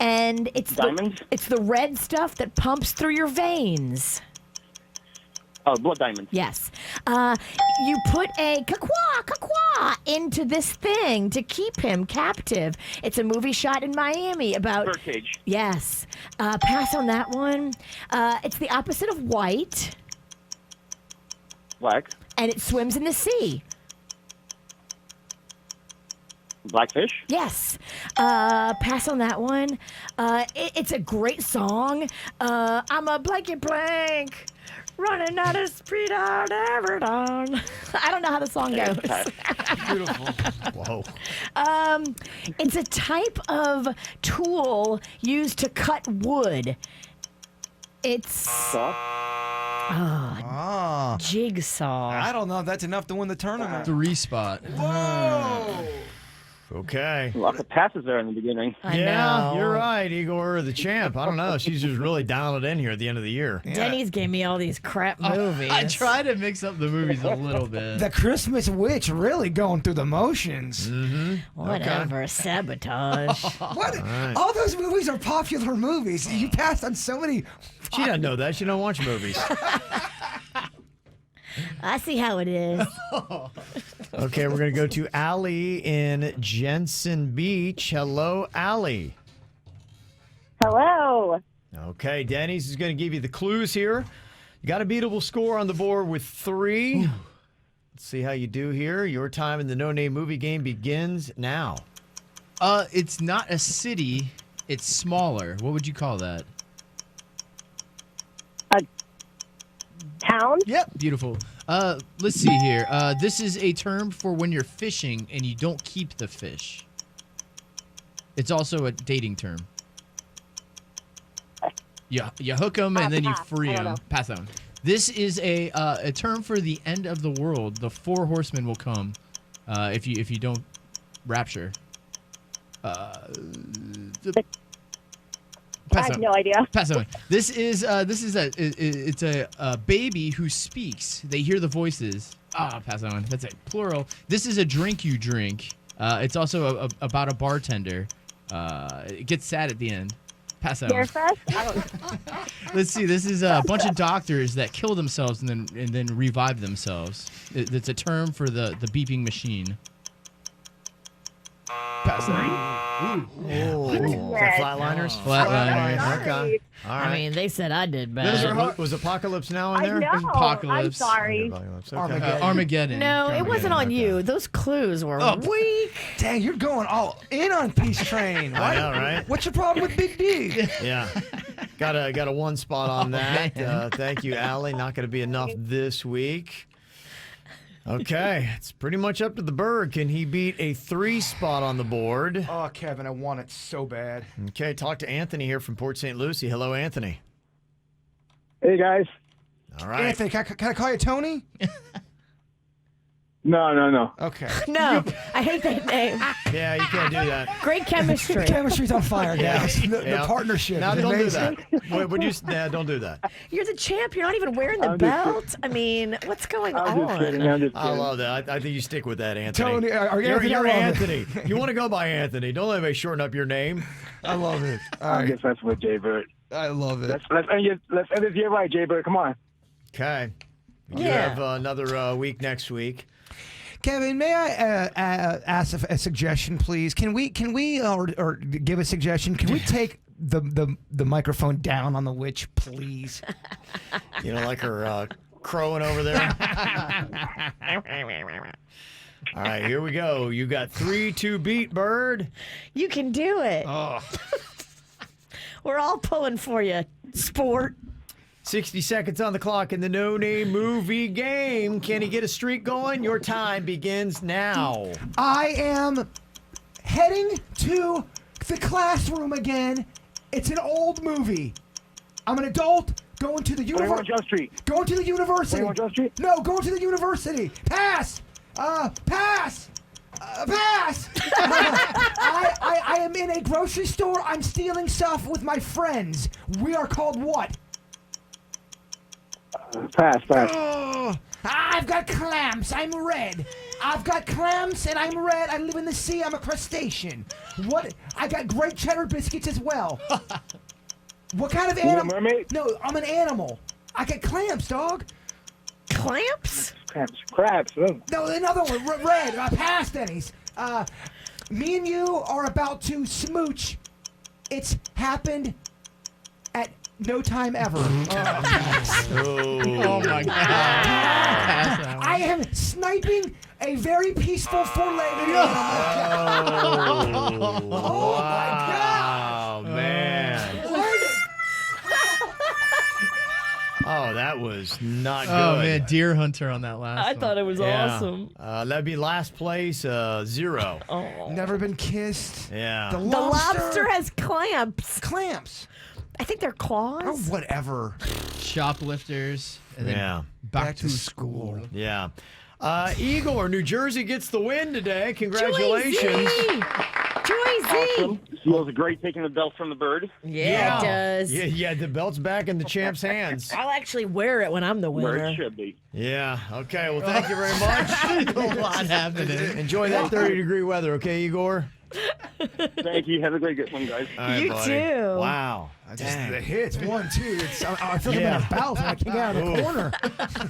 and Diamonds? it's the red stuff that pumps through your veins. Oh, blood diamonds. Yes. You put a kakwa into this thing to keep him captive. It's a movie shot in Miami about. Birdcage. Yes. Pass on that one. It's the opposite of white, Black. and it swims in the sea. Blackfish. Yes. Pass on that one. It's a great song. I'm a blanket blank. Running out of speed out every dawn. I don't know how the song goes. Whoa. It's a type of tool used to cut wood. It's Saw. jigsaw. I don't know if that's enough to win the tournament. 3-spot. Whoa! Okay. Lots of passes there in the beginning. I Yeah, know. you're right, Igor, the champ. I don't know. She's just really dialing it in here at the end of the year. Denny's gave me all these crap movies. I try to mix up the movies a little bit. The Christmas Witch really going through the motions. Whatever, sabotage. What? All those movies are popular movies. You passed on so many. She doesn't know that. She don't watch movies. I see how it is. Okay, we're going to go to Allie in Jensen Beach. Hello, Allie. Hello. Okay, Dennys is going to give you the clues here. You got a beatable score on the board with 3. Let's see how you do here. Your time in the No Name Movie Game begins now. It's not a city. It's smaller. What would you call that? Town? Yep. Beautiful. Let's see here. This is a term for when you're fishing and you don't keep the fish. It's also a dating term. You hook them and then you free I don't them. know. Pass on. This is a term for the end of the world. The 4 horsemen will come if you don't rapture. I have no idea. Pass on. This is a baby who speaks. They hear the voices. Pass on. That's it. Plural. This is a drink you drink. It's also about a bartender. It gets sad at the end. Pass on. Beerfest? I don't know. Let's see. This is a bunch of doctors that kill themselves and then revive themselves. It's a term for the beeping machine. Pass on. Flatliners? Flatliners. Okay. All right. I mean, they said I did bad. Was Apocalypse Now in I there? know. I'm Apocalypse. sorry. Apocalypse, okay. Armageddon. No, it wasn't on you. Those clues were weak. Dang, you're going all in on Peace Train. I know, right? What's your problem with Big D? Yeah. Got a 1 spot on that. Thank you, Allie. Not going to be enough this week. Okay, it's pretty much up to the bird. Can he beat a 3 spot on the board? Oh, Kevin, I want it so bad. Okay, talk to Anthony here from Port St. Lucie. Hello, Anthony. Hey, guys. All right. Anthony, can I call you Tony? No. Okay. No, I hate that name. Yeah, you can't do that. Great chemistry. Chemistry's on fire, guys. The partnership. No, is don't do amazing. that. Don't do that. You're the champ. You're not even wearing the I'm just belt. I mean, what's going I'm just kidding. on? I'm just I kidding. love that. I think you stick with that, Anthony. Tony, are you You're Anthony? Anthony. You want to go by Anthony. Don't let anybody shorten up your name. I love it. All I right. guess that's with Jay Bird. I love it. Let's end this year right, Jay Bird. Come on. Okay. We do Yeah. have another week next week. Kevin, may I ask a suggestion, please? Can we or give a suggestion? Can we take the microphone down on the witch, please? You know, like her crowing over there. All right, here we go. You got 3 to beat, Bird. You can do it. Oh. We're all pulling for you, sport. 60 seconds on the clock in the no-name movie game. Can he get a streak going? Your time begins now. I am heading to the classroom again. It's an old movie. I'm an adult going to the 21 university. Jump Street. Going to the university. 21 Jump Street? No, going to the university. Pass. Pass. Pass. I am in a grocery store. I'm stealing stuff with my friends. We are called what? Pass. Oh, I've got clamps. I'm red. I've got clamps and I'm red. I live in the sea. I'm a crustacean. What? I got great cheddar biscuits as well. What kind of You a animal? mermaid? No, I'm an animal. I got clamps, dog. Clamps? Crabs. Oh. No, another one. Red. Pass, Denny's. Me and you are about to smooch. It's happened at no time ever. Oh my God. Pass that one. I am sniping a very peaceful four-legged animal. Oh my God! Oh, man. Oh, that was not good. Oh man, deer hunter on that last. I one. thought it was Yeah. awesome. That'd be last place, 0. Never been kissed. Yeah. The The lobster, lobster has clamps. clamps. I think they're claws. Oh, whatever. Shoplifters. And then Yeah. Back to school. Yeah. Igor, New Jersey gets the win today. Congratulations. Joy Feels great taking the belt from the bird. Yeah, it does. Yeah, the belt's back in the champ's hands. I'll actually wear it when I'm the Where winner. it should be. Yeah. Okay. Well, thank you very much. A lot happening. Enjoy that 30-degree weather, okay, Igor? Thank you. Have a great one, guys. All right, You buddy. too. Wow. Just Dang. the hits. 1, 2. I feel like Yeah. I'm in a bout when I kick out of the corner.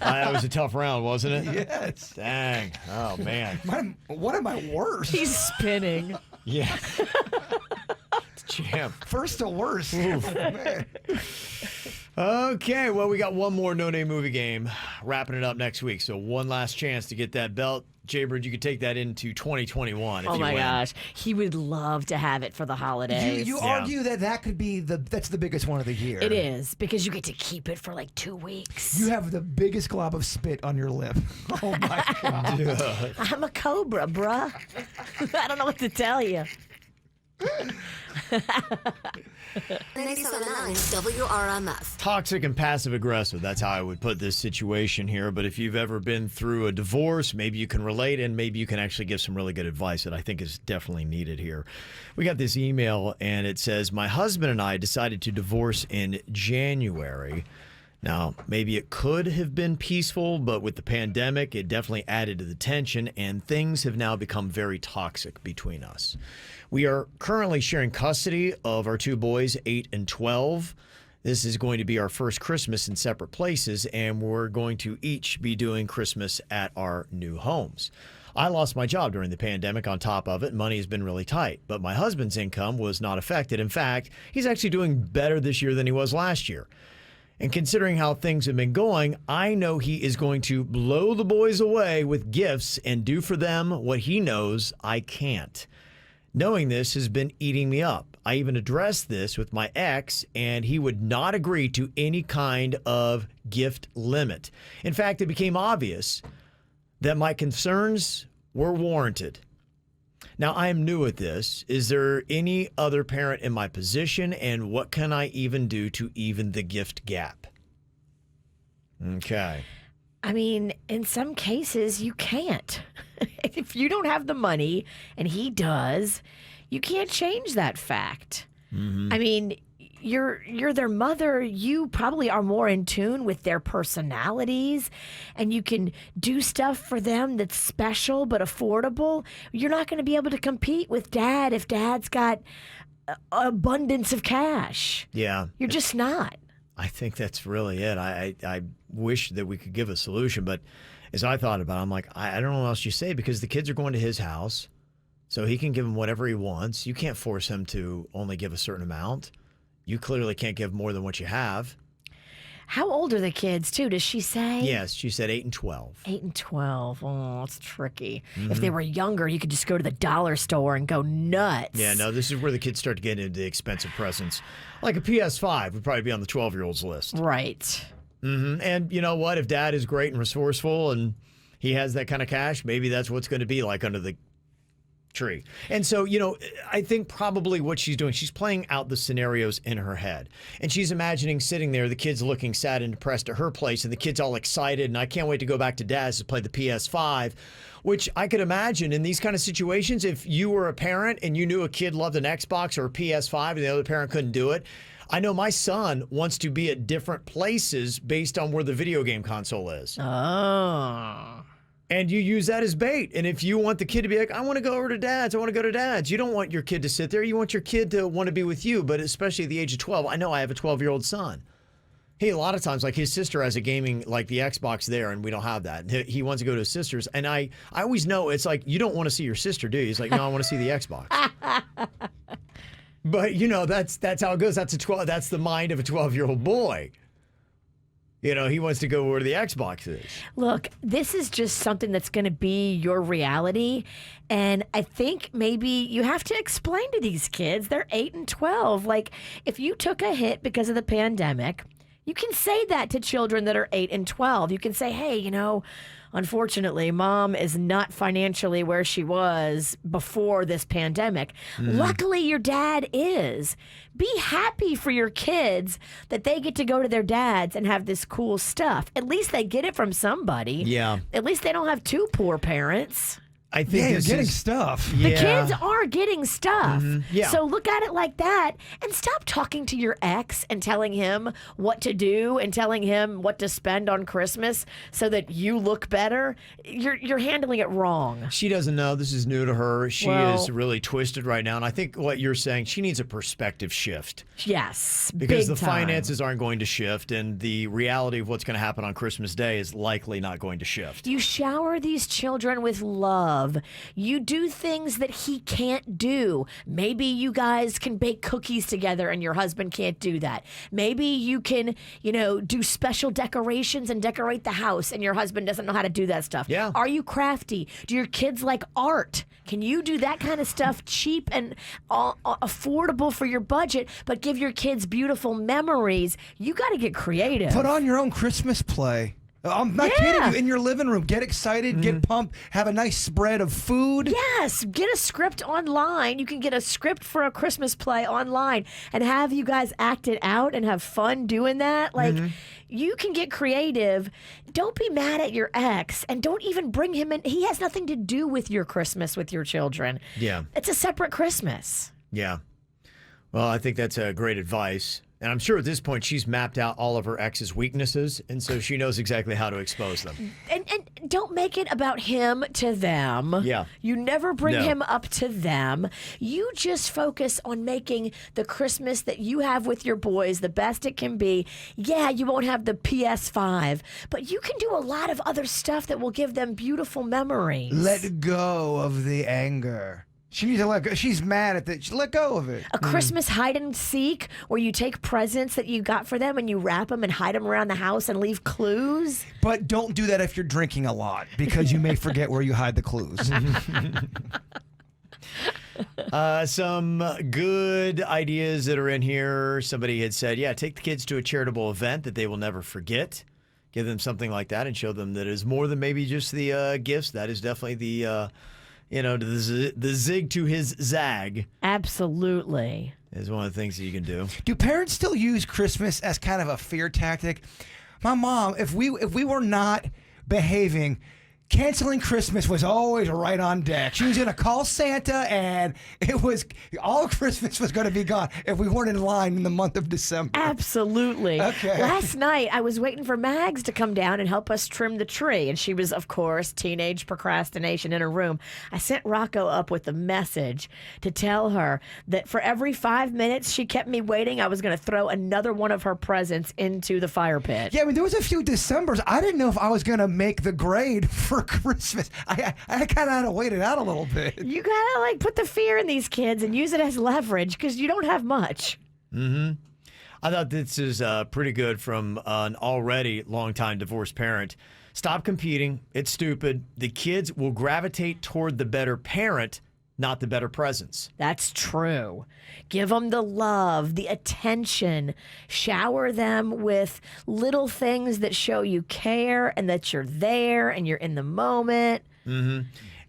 That was a tough round, wasn't it? Yes. Dang. Oh, man. What am I worse? He's spinning. Yeah. Champ. First to worst. Oh, man. Okay, well, we got one more no-name movie game wrapping it up next week. So one last chance to get that belt. Jaybird, you could take that into 2021 if Oh you my win. gosh. He would love to have it for the holidays. You Yeah. argue that could be that's the biggest one of the year. It is, because you get to keep it for like 2 weeks. You have the biggest glob of spit on your lip. Oh my God. I'm a cobra, bruh. I don't know what to tell you. 97.9 WRMF. Toxic and passive aggressive. That's how I would put this situation here. But if you've ever been through a divorce, maybe you can relate and maybe you can actually give some really good advice that I think is definitely needed here. We got this email and it says, my husband and I decided to divorce in January. Now, maybe it could have been peaceful, but with the pandemic, it definitely added to the tension, and things have now become very toxic between us. We are currently sharing custody of our 2 boys, 8 and 12. This is going to be our first Christmas in separate places, and we're going to each be doing Christmas at our new homes. I lost my job during the pandemic on top of it. Money has been really tight, but my husband's income was not affected. In fact, he's actually doing better this year than he was last year. And considering how things have been going, I know he is going to blow the boys away with gifts and do for them what he knows I can't. Knowing this has been eating me up. I even addressed this with my ex, and he would not agree to any kind of gift limit. In fact, it became obvious that my concerns were warranted. Now, I am new at this. Is there any other parent in my position, and what can I even do to even the gift gap? Okay. I mean, in some cases, you can't. If you don't have the money and he does, you can't change that fact. I mean, you're their mother. You probably are more in tune with their personalities, and you can do stuff for them that's special but affordable. You're not going to be able to compete with dad if dad's got abundance of cash. Yeah. You're just not. I think that's really it. I wish that we could give a solution, but as I thought about it, I'm like, I don't know what else you say, because the kids are going to his house, so he can give him whatever he wants. You can't force him to only give a certain amount. You clearly can't give more than what you have. How old are the kids, too? Does she say? Yes, she said 8 and 12. 8 and 12. Oh, it's tricky. Mm-hmm. If they were younger, you could just go to the dollar store and go nuts. Yeah, no, this is where the kids start to get into the expensive presents. Like a PS5 would probably be on the 12-year-olds list. Right. And you know what? If dad is great and resourceful and he has that kind of cash, maybe that's what's going to be like under the tree. And so, you know, I think probably what she's doing, she's playing out the scenarios in her head. And she's imagining sitting there, the kids looking sad and depressed at her place, and the kids all excited, and I can't wait to go back to dad's to play the PS5, which I could imagine in these kind of situations, if you were a parent and you knew a kid loved an Xbox or a PS5 and the other parent couldn't do it. I know my son wants to be at different places based on where the video game console is. Oh. And you use that as bait. And if you want the kid to be like, I want to go over to dad's, I want to go to dad's. You don't want your kid to sit there. You want your kid to want to be with you. But especially at the age of 12, I know I have a 12-year-old son. He, a lot of times, like his sister has a gaming, like the Xbox there, and we don't have that. He wants to go to his sister's. And I always know it's like, you don't want to see your sister, do you? He's like, no, I want to see the Xbox. But, you know, that's how it goes. That's the mind of a 12-year-old boy. You know, he wants to go where the Xbox is. Look, this is just something that's going to be your reality. And I think maybe you have to explain to these kids, they're 8 and 12. Like, if you took a hit because of the pandemic, you can say that to children that are 8 and 12. You can say, hey, you know, unfortunately, mom is not financially where she was before this pandemic. Luckily, your dad is. Be happy for your kids that they get to go to their dads and have this cool stuff. At least they get it from somebody. Yeah. At least they don't have two poor parents. I think you're getting stuff. The kids are getting stuff. Yeah. So look at it like that and stop talking to your ex and telling him what to do and telling him what to spend on Christmas so that you look better. You're handling it wrong. She doesn't know. This is new to her. She is really twisted right now. And I think what you're saying, she needs a perspective shift. Yes. Because big the time. finances aren't going to shift, and the reality of what's going to happen on Christmas Day is likely not going to shift. You shower these children with love. You do things that he can't do. Maybe you guys can bake cookies together and your husband can't do that. Maybe you can, you know, do special decorations and decorate the house and your husband doesn't know how to do that stuff. Yeah. Are you crafty? Do your kids like art? Can you do that kind of stuff cheap and affordable for your budget, but give your kids beautiful memories? You got to get creative. Put on your own Christmas play. I'm not kidding you. In your living room, get excited, get pumped, have a nice spread of food. Yes, get a script online. You can get a script for a Christmas play online and have you guys act it out and have fun doing that. Like, you can get creative. Don't be mad at your ex and don't even bring him in. He has nothing to do with your Christmas with your children. Yeah. It's a separate Christmas. Yeah. Well, I think that's great advice. And I'm sure at this point she's mapped out all of her ex's weaknesses, and so she knows exactly how to expose them. And don't make it about him to them. Yeah. You never bring him up to them. You just focus on making the Christmas that you have with your boys the best it can be. Yeah, you won't have the PS5, but you can do a lot of other stuff that will give them beautiful memories. Let go of the anger. She needs to let go. She's mad at it. Let go of it. A Christmas hide and seek where you take presents that you got for them and you wrap them and hide them around the house and leave clues. But don't do that if you're drinking a lot because you may forget where you hide the clues. Some good ideas that are in here. Somebody had said, take the kids to a charitable event that they will never forget. Give them something like that and show them that is more than maybe just the gifts. That is definitely the zig to his zag. Absolutely. Is one of the things that you can do. Do parents still use Christmas as kind of a fear tactic? My mom, if we were not behaving, canceling Christmas was always right on deck. She was going to call Santa, and it was all Christmas was going to be gone if we weren't in line in the month of December. Absolutely. Okay. Last night, I was waiting for Mags to come down and help us trim the tree, and she was, of course, teenage procrastination in her room. I sent Rocco up with a message to tell her that for every 5 minutes she kept me waiting, I was going to throw another one of her presents into the fire pit. Yeah, I mean, there was a few Decembers. I didn't know if I was going to make the grade for Christmas. I kind of had to wait it out a little bit. You got to put the fear in these kids and use it as leverage because you don't have much. I thought this is pretty good from an already longtime divorced parent. Stop competing. It's stupid. The kids will gravitate toward the better parent, not the better presence. That's true. Give them the love, the attention. Shower them with little things that show you care and that you're there and you're in the moment. Mm-hmm.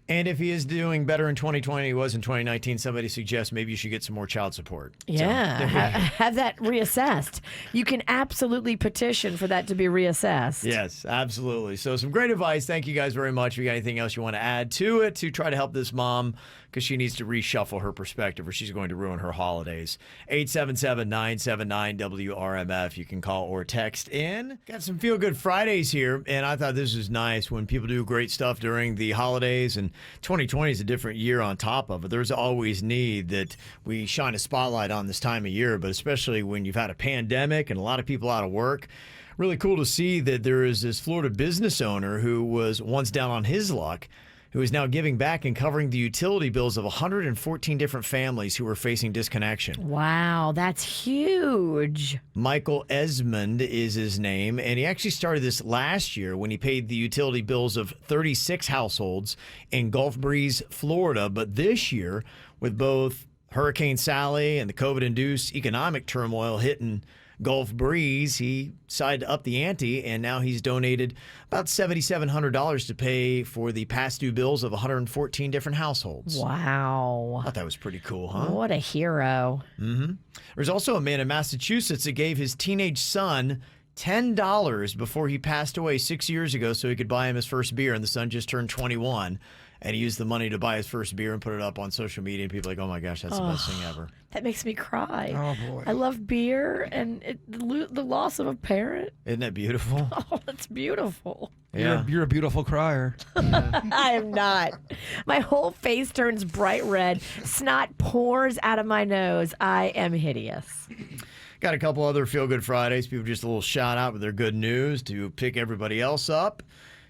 And if he is doing better in 2020 than he was in 2019, somebody suggests maybe you should get some more child support. Yeah, So, have that reassessed. You can absolutely petition for that to be reassessed. yes, absolutely. So some great advice. Thank you guys very much. If you got anything else you want to add to it to try to help this mom, because she needs to reshuffle her perspective or she's going to ruin her holidays. 877-979-WRMF. You can call or text in. Got some Feel Good Fridays here, and I thought this was nice when people do great stuff during the holidays, and 2020 is a different year on top of it. There's always need that we shine a spotlight on this time of year, but especially when you've had a pandemic and a lot of people out of work. Really cool to see that there is this Florida business owner who was once down on his luck, who is now giving back and covering the utility bills of 114 different families who were facing disconnection. Wow, that's huge. Michael Esmond is his name, and he actually started this last year when he paid the utility bills of 36 households in Gulf Breeze, Florida. But this year, with both Hurricane Sally and the COVID-induced economic turmoil hitting Gulf Breeze, he decided to up the ante, and now he's donated about $7,700 to pay for the past due bills of 114 different households. Wow. I thought that was pretty cool, huh? What a hero. Mm-hmm. There's also a man in Massachusetts that gave his teenage son $10 before he passed away 6 years ago so he could buy him his first beer, and the son just turned 21. And he used the money to buy his first beer and put it up on social media, and people are like, oh my gosh, that's the best thing ever. That makes me cry. Oh, boy. I love beer and the loss of a parent. Isn't that beautiful? Oh, that's beautiful. Yeah. You're a beautiful crier. I am not. My whole face turns bright red. Snot pours out of my nose. I am hideous. Got a couple other Feel Good Fridays. People just a little shout out with their good news to pick everybody else up.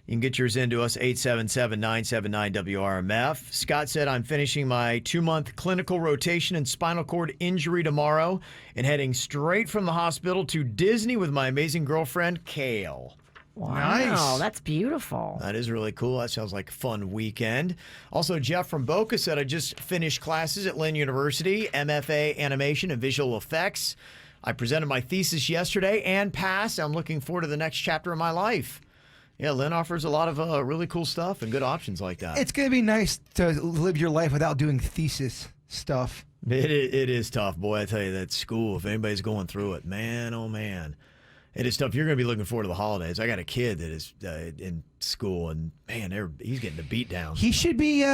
You can get yours into us, 877-979-WRMF. Scott said, I'm finishing my 2-month clinical rotation in spinal cord injury tomorrow and heading straight from the hospital to Disney with my amazing girlfriend, Kale. Wow, Nice. that's beautiful. That is really cool. That sounds like a fun weekend. Also, Jeff from Boca said, I just finished classes at Lynn University, MFA Animation and Visual Effects. I presented my thesis yesterday and passed. I'm looking forward to the next chapter of my life. Yeah, Lynn offers a lot of really cool stuff and good options like that. It's going to be nice to live your life without doing thesis stuff. It is tough, boy. I tell you, that school, if anybody's going through it, man, oh man. It is tough. You're going to be looking forward to the holidays. I got a kid that is in school, and man, he's getting the beat down. He should be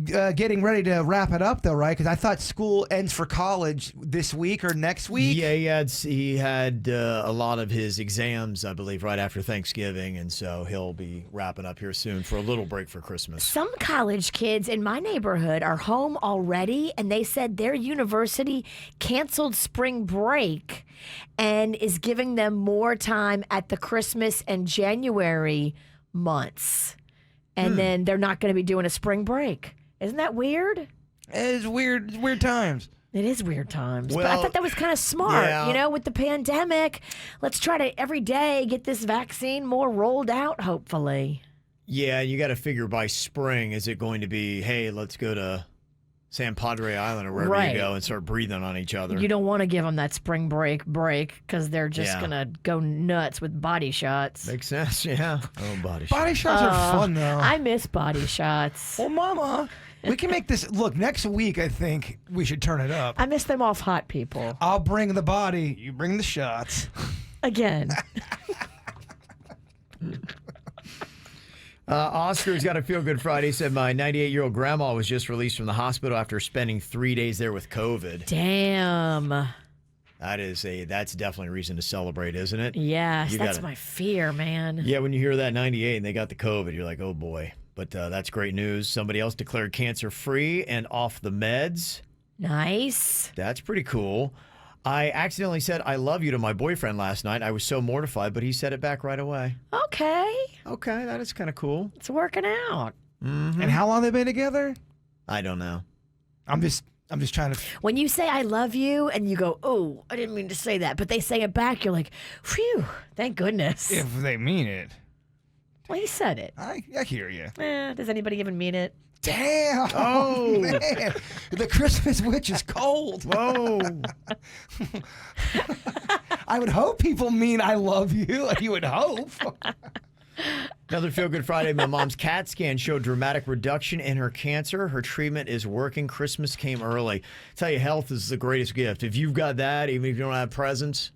getting ready to wrap it up, though, right? Because I thought school ends for college this week or next week. Yeah, he had a lot of his exams, I believe, right after Thanksgiving, and so he'll be wrapping up here soon for a little break for Christmas. Some college kids in my neighborhood are home already, and they said their university canceled spring break and is giving them more time at the Christmas and January months. And then they're not going to be doing a spring break. Isn't that weird? It's weird. It's weird times. It is weird times. But I Well, thought that was kind of smart, yeah. with the pandemic. Let's try to every day get this vaccine more rolled out, hopefully. Yeah, you got to figure by spring, is it going to be, hey, let's go to San Padre Island or wherever Right. you go and start breathing on each other? You don't want to give them that spring break because they're just Yeah. going to go nuts with body shots. Makes sense, yeah. Oh, body shot. Body shots are fun, though. I miss body shots. Well, Mama, we can make this. Look, next week, I think we should turn it up. I miss them off hot people. I'll bring the body. You bring the shots. Again. Oscar's got a Feel Good Friday. Said my 98-year-old grandma was just released from the hospital after spending 3 days there with COVID. Damn. That's definitely a reason to celebrate, isn't it? Yes, You that's gotta- my fear, man. Yeah, when you hear that 98 and they got the COVID, you're like, oh boy. But that's great news. Somebody else declared cancer-free and off the meds. Nice. That's pretty cool. I accidentally said I love you to my boyfriend last night. I was so mortified, but he said it back right away. Okay. Okay, that is kind of cool. It's working out. And how long they been together? I don't know. I'm just I'm just trying to. When you say I love you and you go, oh, I didn't mean to say that, but they say it back, you're like, phew, thank goodness. If they mean it. Well, he said it. I hear you. Does anybody even mean it? Damn. Oh, man. The Christmas witch is cold. Whoa. I would hope people mean I love you. You would hope. Another Feel Good Friday. My mom's CAT scan showed dramatic reduction in her cancer. Her treatment is working. Christmas came early. Tell you, health is the greatest gift. If you've got that, even if you don't have presents,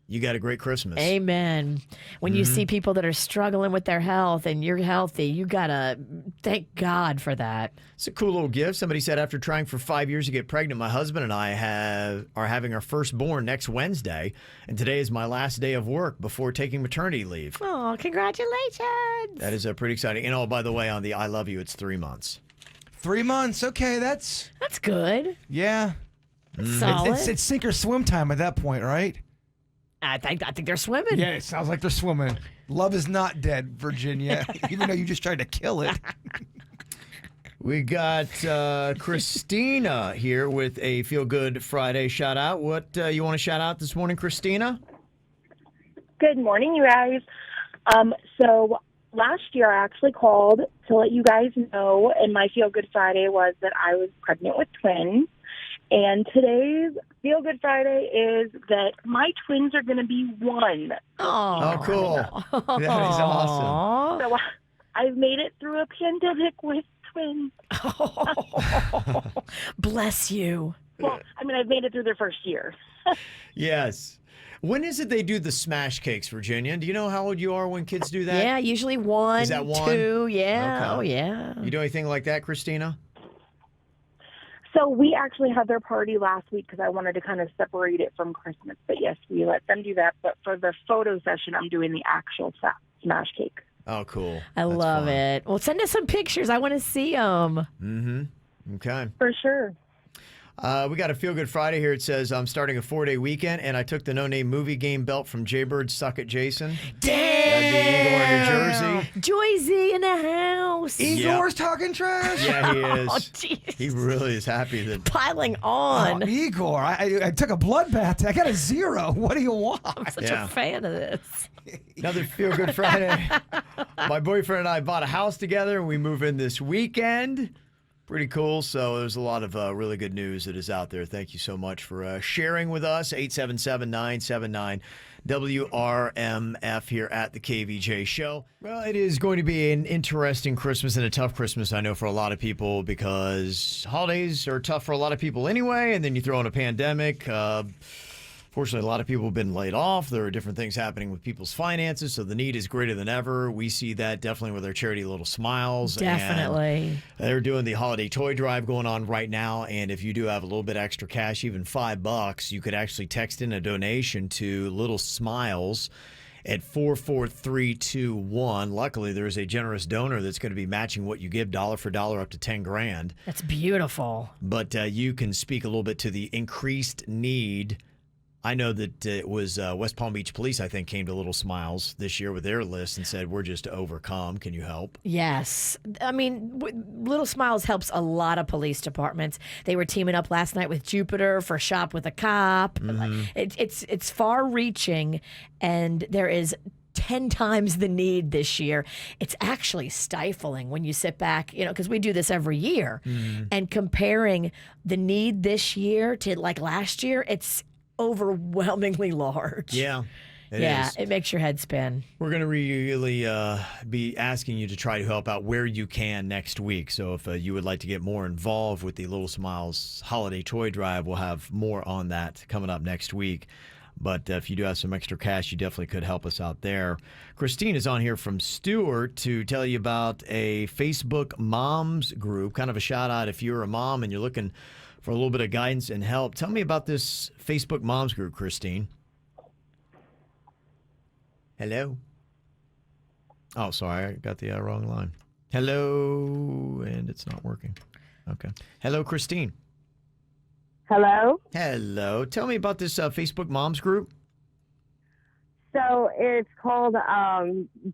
you got a great Christmas. Amen. When you see people that are struggling with their health and you're healthy, you got to thank God for that. It's a cool little gift. Somebody said, after trying for 5 years to get pregnant, my husband and I are having our firstborn next Wednesday, and today is my last day of work before taking maternity leave. Oh, congratulations. That is pretty exciting. And oh, by the way, on the I love you, it's 3 months. 3 months. Okay, that's good. Yeah. Solid. It's sink or swim time at that point, right? I think they're swimming. Yeah, it sounds like they're swimming. Love is not dead, Virginia, even though you just tried to kill it. We got Christina here with a Feel Good Friday shout out. What you want to shout out this morning, Christina? Good morning, you guys. So last year I actually called to let you guys know, and my Feel Good Friday was that I was pregnant with twins. And today's Feel Good Friday is that my twins are going to be 1. Oh, cool. That is awesome. So I've made it through a pandemic with twins. Bless you. Well, I mean, I've made it through their first year. Yes. When is it they do the smash cakes, Virginia? Do you know how old you are when kids do that? Yeah, usually 1, Is that 1? 2. Yeah. Okay. Oh, yeah. You do anything like that, Christina? So we actually had their party last week because I wanted to kind of separate it from Christmas. But yes, we let them do that. But for the photo session, I'm doing the actual smash cake. Oh, cool. I love it. Well, send us some pictures. I want to see them. Mm-hmm. Okay. For sure. We got a Feel Good Friday here. It says, I'm starting a 4-day weekend, and I took the no-name movie game belt from Jaybird Suck It Jason. Damn! That'd be Igor in New Jersey. Joyzy in the house. Igor's talking trash? Yeah, he is. Oh, jeez. He really is happy that... Piling on. Oh, Igor, I took a bloodbath. I got a 0. What do you want? I'm such a fan of this. Another Feel Good Friday. My boyfriend and I bought a house together, and we move in this weekend. Pretty cool. So there's a lot of really good news that is out there. Thank you so much for sharing with us. 877-979-WRMF here at the KVJ Show. Well, it is going to be an interesting Christmas and a tough Christmas, I know, for a lot of people, because holidays are tough for a lot of people anyway, and then you throw in a pandemic. Fortunately, a lot of people have been laid off. There are different things happening with people's finances, so the need is greater than ever. We see that definitely with our charity Little Smiles. Definitely. And they're doing the holiday toy drive going on right now, and if you do have a little bit extra cash, even $5, you could actually text in a donation to Little Smiles at 44321. Luckily, there's a generous donor that's going to be matching what you give dollar for dollar up to $10,000. That's beautiful. But you can speak a little bit to the increased need. I know that it was West Palm Beach Police, I think, came to Little Smiles this year with their list and said, we're just overcome. Can you help? Yes. I mean, Little Smiles helps a lot of police departments. They were teaming up last night with Jupiter for Shop with a Cop. It's far-reaching, and there is 10 times the need this year. It's actually stifling when you sit back, because we do this every year, and comparing the need this year to like last year, it's overwhelmingly large. Yeah. It makes your head spin. We're going to really be asking you to try to help out where you can next week. So if you would like to get more involved with the Little Smiles Holiday Toy Drive, we'll have more on that coming up next week. But if you do have some extra cash, you definitely could help us out there. Christine is on here from Stewart to tell you about a Facebook moms group, kind of a shout out if you're a mom and you're looking for a little bit of guidance and help. Tell me about this Facebook moms group, Christine. Hello? Oh, sorry. I got the wrong line. Hello, and it's not working. Okay. Hello, Christine. Hello? Hello. Tell me about this Facebook moms group. So it's called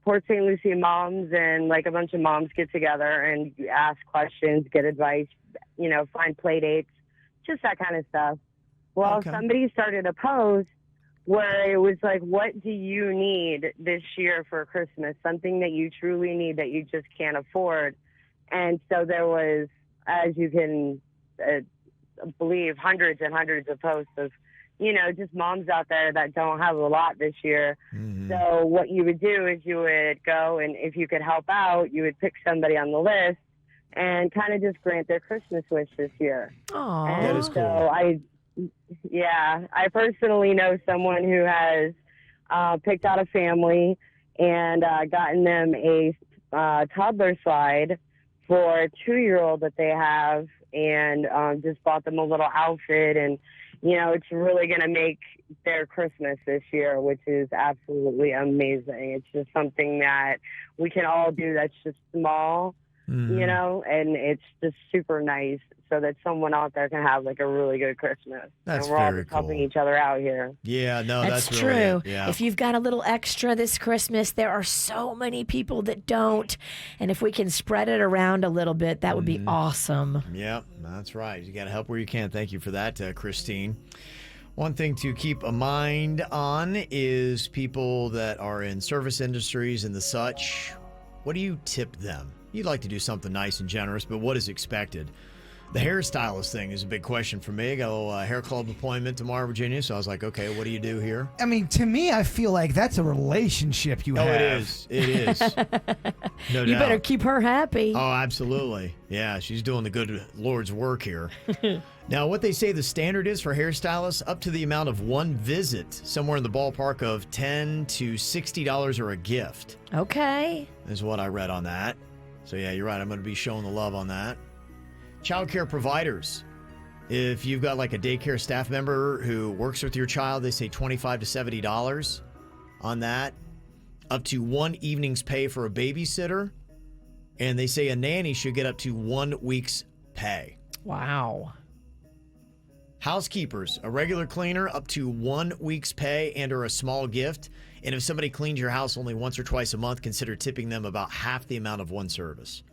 Port St. Lucie Moms, and like a bunch of moms get together and ask questions, get advice, find play dates, just that kind of stuff. Well, Okay. somebody started a post where it was like, what do you need this year for Christmas? Something that you truly need that you just can't afford. And so there was, as you can believe, hundreds and hundreds of posts of, just moms out there that don't have a lot this year. Mm-hmm. So what you would do is you would go, and if you could help out, you would pick somebody on the list and kind of just grant their Christmas wish this year. Aw. That is cool. So I personally know someone who has picked out a family and gotten them a toddler slide for a 2-year-old that they have, and just bought them a little outfit. And, it's really going to make their Christmas this year, which is absolutely amazing. It's just something that we can all do that's just small, Mm-hmm. and it's just super nice so that someone out there can have like a really good Christmas. That's and we're all very just helping cool. each other out here. Yeah, no, That's that's true. really it. Yeah. If you've got a little extra this Christmas, there are so many people that don't. And if we can spread it around a little bit, that would be awesome. Yep, that's right. You got to help where you can. Thank you for that, Christine. One thing to keep a mind on is people that are in service industries and the such. What do you tip them? You'd like to do something nice and generous, but what is expected? The hairstylist thing is a big question for me. I got a little hair club appointment tomorrow, Virginia, so I was like, okay, what do you do here? I mean, to me, I feel like that's a relationship you have. Oh, it is. It is. No You doubt. better keep her happy. Oh, absolutely. Yeah, she's doing the good Lord's work here. Now, what they say the standard is for hairstylists, up to the amount of one visit, somewhere in the ballpark of $10 to $60 or a gift, Okay. is what I read on that. So, yeah, you're right. I'm going to be showing the love on that. Child care providers. If you've got like a daycare staff member who works with your child, they say $25 to $70 on that. Up to one evening's pay for a babysitter. And they say a nanny should get up to 1 week's pay. Wow. Housekeepers, a regular cleaner, up to 1 week's pay and or a small gift. And if somebody cleans your house only once or twice a month, consider tipping them about half the amount of one service.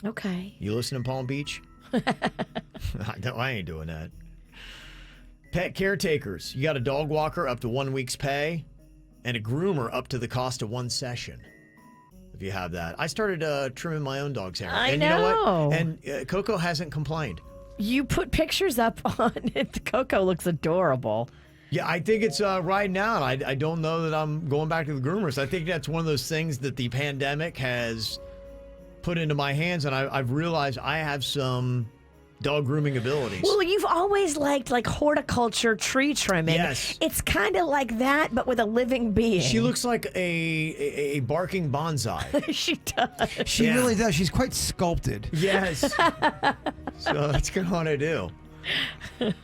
Okay. You listen in Palm Beach? No, I ain't doing that. Pet caretakers, you got a dog walker, up to 1 week's pay, and a groomer up to the cost of one session. If you have that. I started trimming my own dog's hair. I and you know know. what? And Coco hasn't complained. You put pictures up on it. Coco looks adorable. Yeah, I think it's right now. And I don't know that I'm going back to the groomers. I think that's one of those things that the pandemic has put into my hands, and I've realized I have some dog grooming abilities. Well, you've always liked like horticulture, tree trimming. Yes. It's kind of like that, but with a living being. She looks like a barking bonsai. She does. She Yeah. really does. She's quite sculpted. Yes. So that's kind of what I do.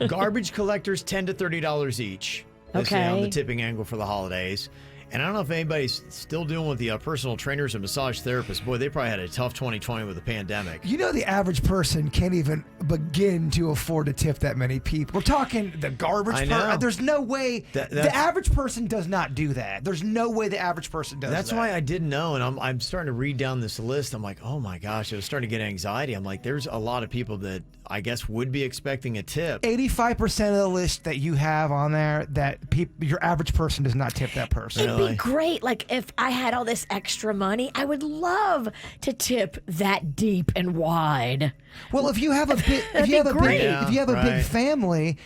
Garbage collectors, $10 to $30 each. They say on the Okay. tipping angle for the holidays. And I don't know if anybody's still doing with the personal trainers and massage therapists. Boy, they probably had a tough 2020 with the pandemic. You know, the average person can't even begin to afford to tip that many people. We're talking the garbage. I know. There's no way the that's- average person does not do that. There's no way the average person does That's that. why I didn't know, and I'm starting to read down this list. I'm like, oh my gosh, I was starting to get anxiety. I'm like, there's a lot of people that I guess would be expecting a tip. 85% of the list that you have on there, that your average person does not tip that person. It'd be great. Like if I had all this extra money, I would love to tip that deep and wide. Well, if you have a big, That'd be great. Yeah, if you have a right. big family,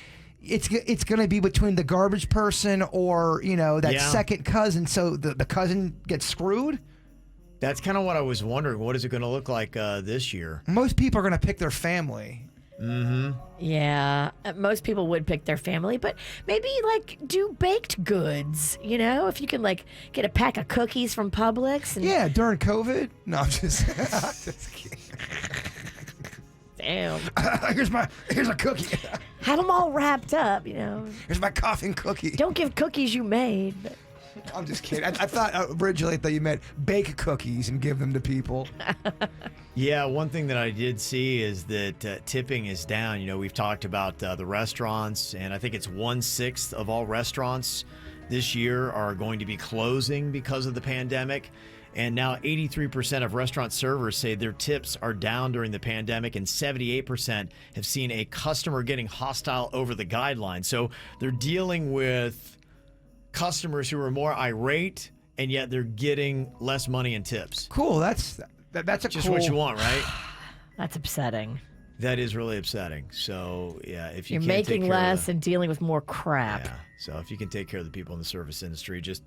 it's going to be between the garbage person or that Yeah. second cousin. So the cousin gets screwed. That's kind of what I was wondering. What is it going to look like this year? Most people are going to pick their family. Yeah, most people would pick their family, but maybe like do baked goods. If you can like get a pack of cookies from Publix. And, Yeah, during COVID. No, I'm just, I'm just kidding. Damn. Here's a cookie. Have them all wrapped up. Here's my coughing cookie. Don't give cookies you made. But I'm just kidding. I thought originally you meant bake cookies and give them to people. Yeah, one thing that I did see is that tipping is down. We've talked about the restaurants, and I think it's 1/6 of all restaurants this year are going to be closing because of the pandemic. And now 83% of restaurant servers say their tips are down during the pandemic, and 78% have seen a customer getting hostile over the guidelines. So they're dealing with customers who are more irate, and yet they're getting less money in tips. Cool. That's just what you want, right? That's upsetting. That is really upsetting. So, yeah, if you You're can't making take care less of and dealing with more crap. Yeah. So if you can take care of the people in the service industry, just,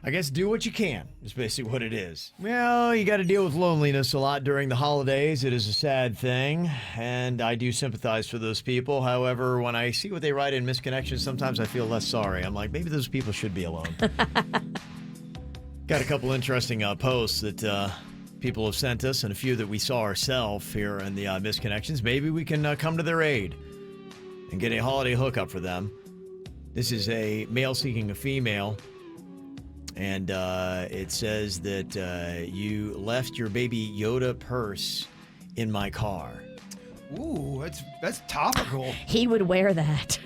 I guess, do what you can. Is basically what it is. Well, you got to deal with loneliness a lot during the holidays. It is a sad thing, and I do sympathize for those people. However, when I see what they write in Misconnections, sometimes I feel less sorry. I'm like, maybe those people should be alone. Got a couple interesting posts that people have sent us, and a few that we saw ourselves here in the Misconnections. Maybe we can come to their aid and get a holiday hookup for them. This is a male seeking a female, and it says that you left your baby Yoda purse in my car. Ooh, that's topical. He would wear that.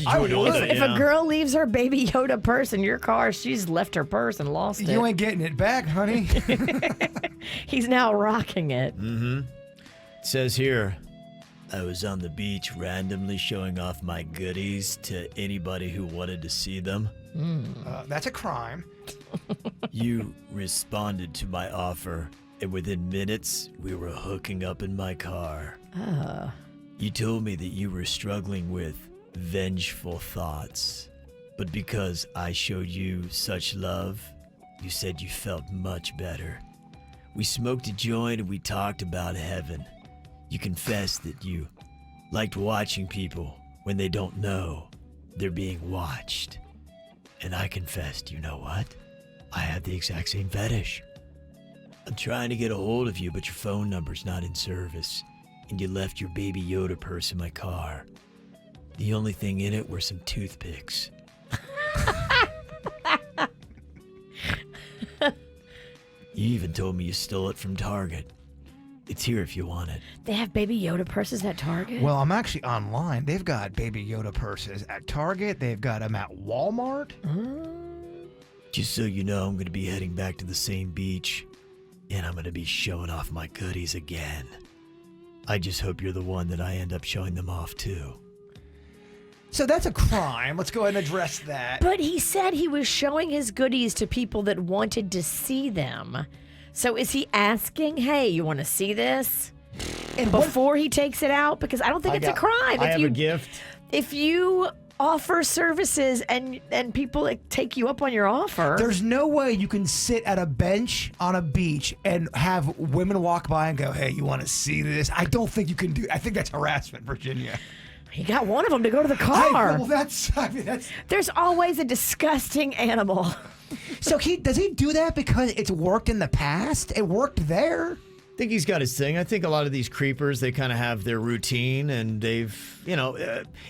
I would. If a girl leaves her baby Yoda purse in your car, she's left her purse and lost it. You ain't getting it back, honey. He's now rocking it. Mm-hmm. It says here, I was on the beach randomly showing off my goodies to anybody who wanted to see them. That's a crime. You responded to my offer, and within minutes, we were hooking up in my car. You told me that you were struggling with vengeful thoughts, but because I showed you such love, you said you felt much better. We smoked a joint and we talked about heaven. You confessed that you liked watching people when they don't know they're being watched. And I confessed, you know what? I have the exact same fetish. I'm trying to get a hold of you, but your phone number's not in service, and you left your baby Yoda purse in my car. The only thing in it were some toothpicks. You even told me you stole it from Target. It's here if you want it. They have baby Yoda purses at Target? Well, I'm actually online. They've got baby Yoda purses at Target. They've got them at Walmart. Just so you know, I'm going to be heading back to the same beach, and I'm going to be showing off my goodies again. I just hope you're the one that I end up showing them off to. So that's a crime. Let's go ahead and address that. But he said he was showing his goodies to people that wanted to see them. So is he asking, hey, you want to see this? And before he takes it out? Because I don't think it's a crime. I have a gift. If you offer services and people take you up on your offer. There's no way you can sit at a bench on a beach and have women walk by and go, hey, you want to see this? I don't think you can do. I think that's harassment, Virginia. He got one of them to go to the car. That's. There's always a disgusting animal. So does he do that because it's worked in the past? It worked there. I think he's got his thing. I think a lot of these creepers, they kind of have their routine, and they've,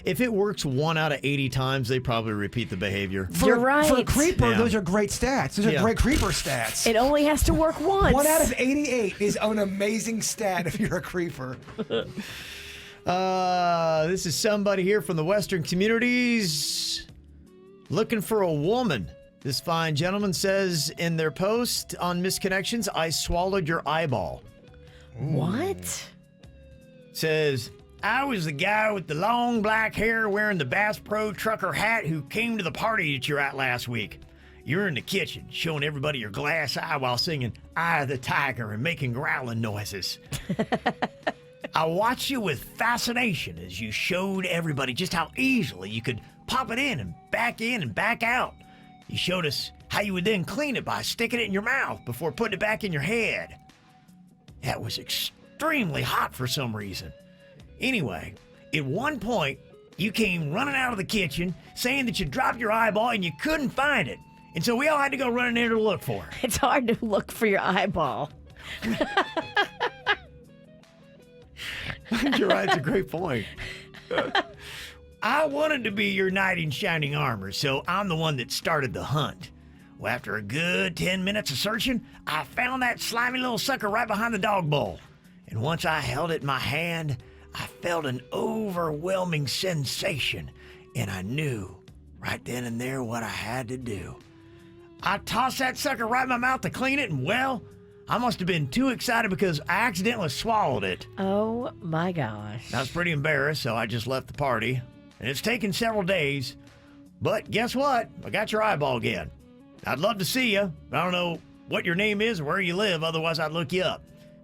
if it works 1 out of 80 times, they probably repeat the behavior. You're right. For a creeper, those are great stats. Those are great creeper stats. It only has to work once. 1 out of 88 is an amazing stat if you're a creeper. This is somebody here from the Western communities looking for a woman. This fine gentleman says in their post on Misconnections, I swallowed your eyeball. What? Says, I was the guy with the long black hair wearing the Bass Pro trucker hat who came to the party that you're at last week. You're in the kitchen showing everybody your glass eye while singing Eye of the Tiger and making growling noises. I watched you with fascination as you showed everybody just how easily you could pop it in and back out. You showed us how you would then clean it by sticking it in your mouth before putting it back in your head. That was extremely hot for some reason. Anyway, at one point, you came running out of the kitchen saying that you dropped your eyeball and you couldn't find it. And so we all had to go running there to look for it. It's hard to look for your eyeball. You're right, it's a great point. I wanted to be your knight in shining armor, so I'm the one that started the hunt. Well, after a good 10 minutes of searching, I found that slimy little sucker right behind the dog bowl. And once I held it in my hand, I felt an overwhelming sensation, and I knew right then and there what I had to do. I tossed that sucker right in my mouth to clean it, and well, I must have been too excited because I accidentally swallowed it. Oh my gosh. I was pretty embarrassed, so I just left the party. And it's taken several days. But guess what? I got your eyeball again. I'd love to see you. I don't know what your name is or where you live, otherwise I'd look you up.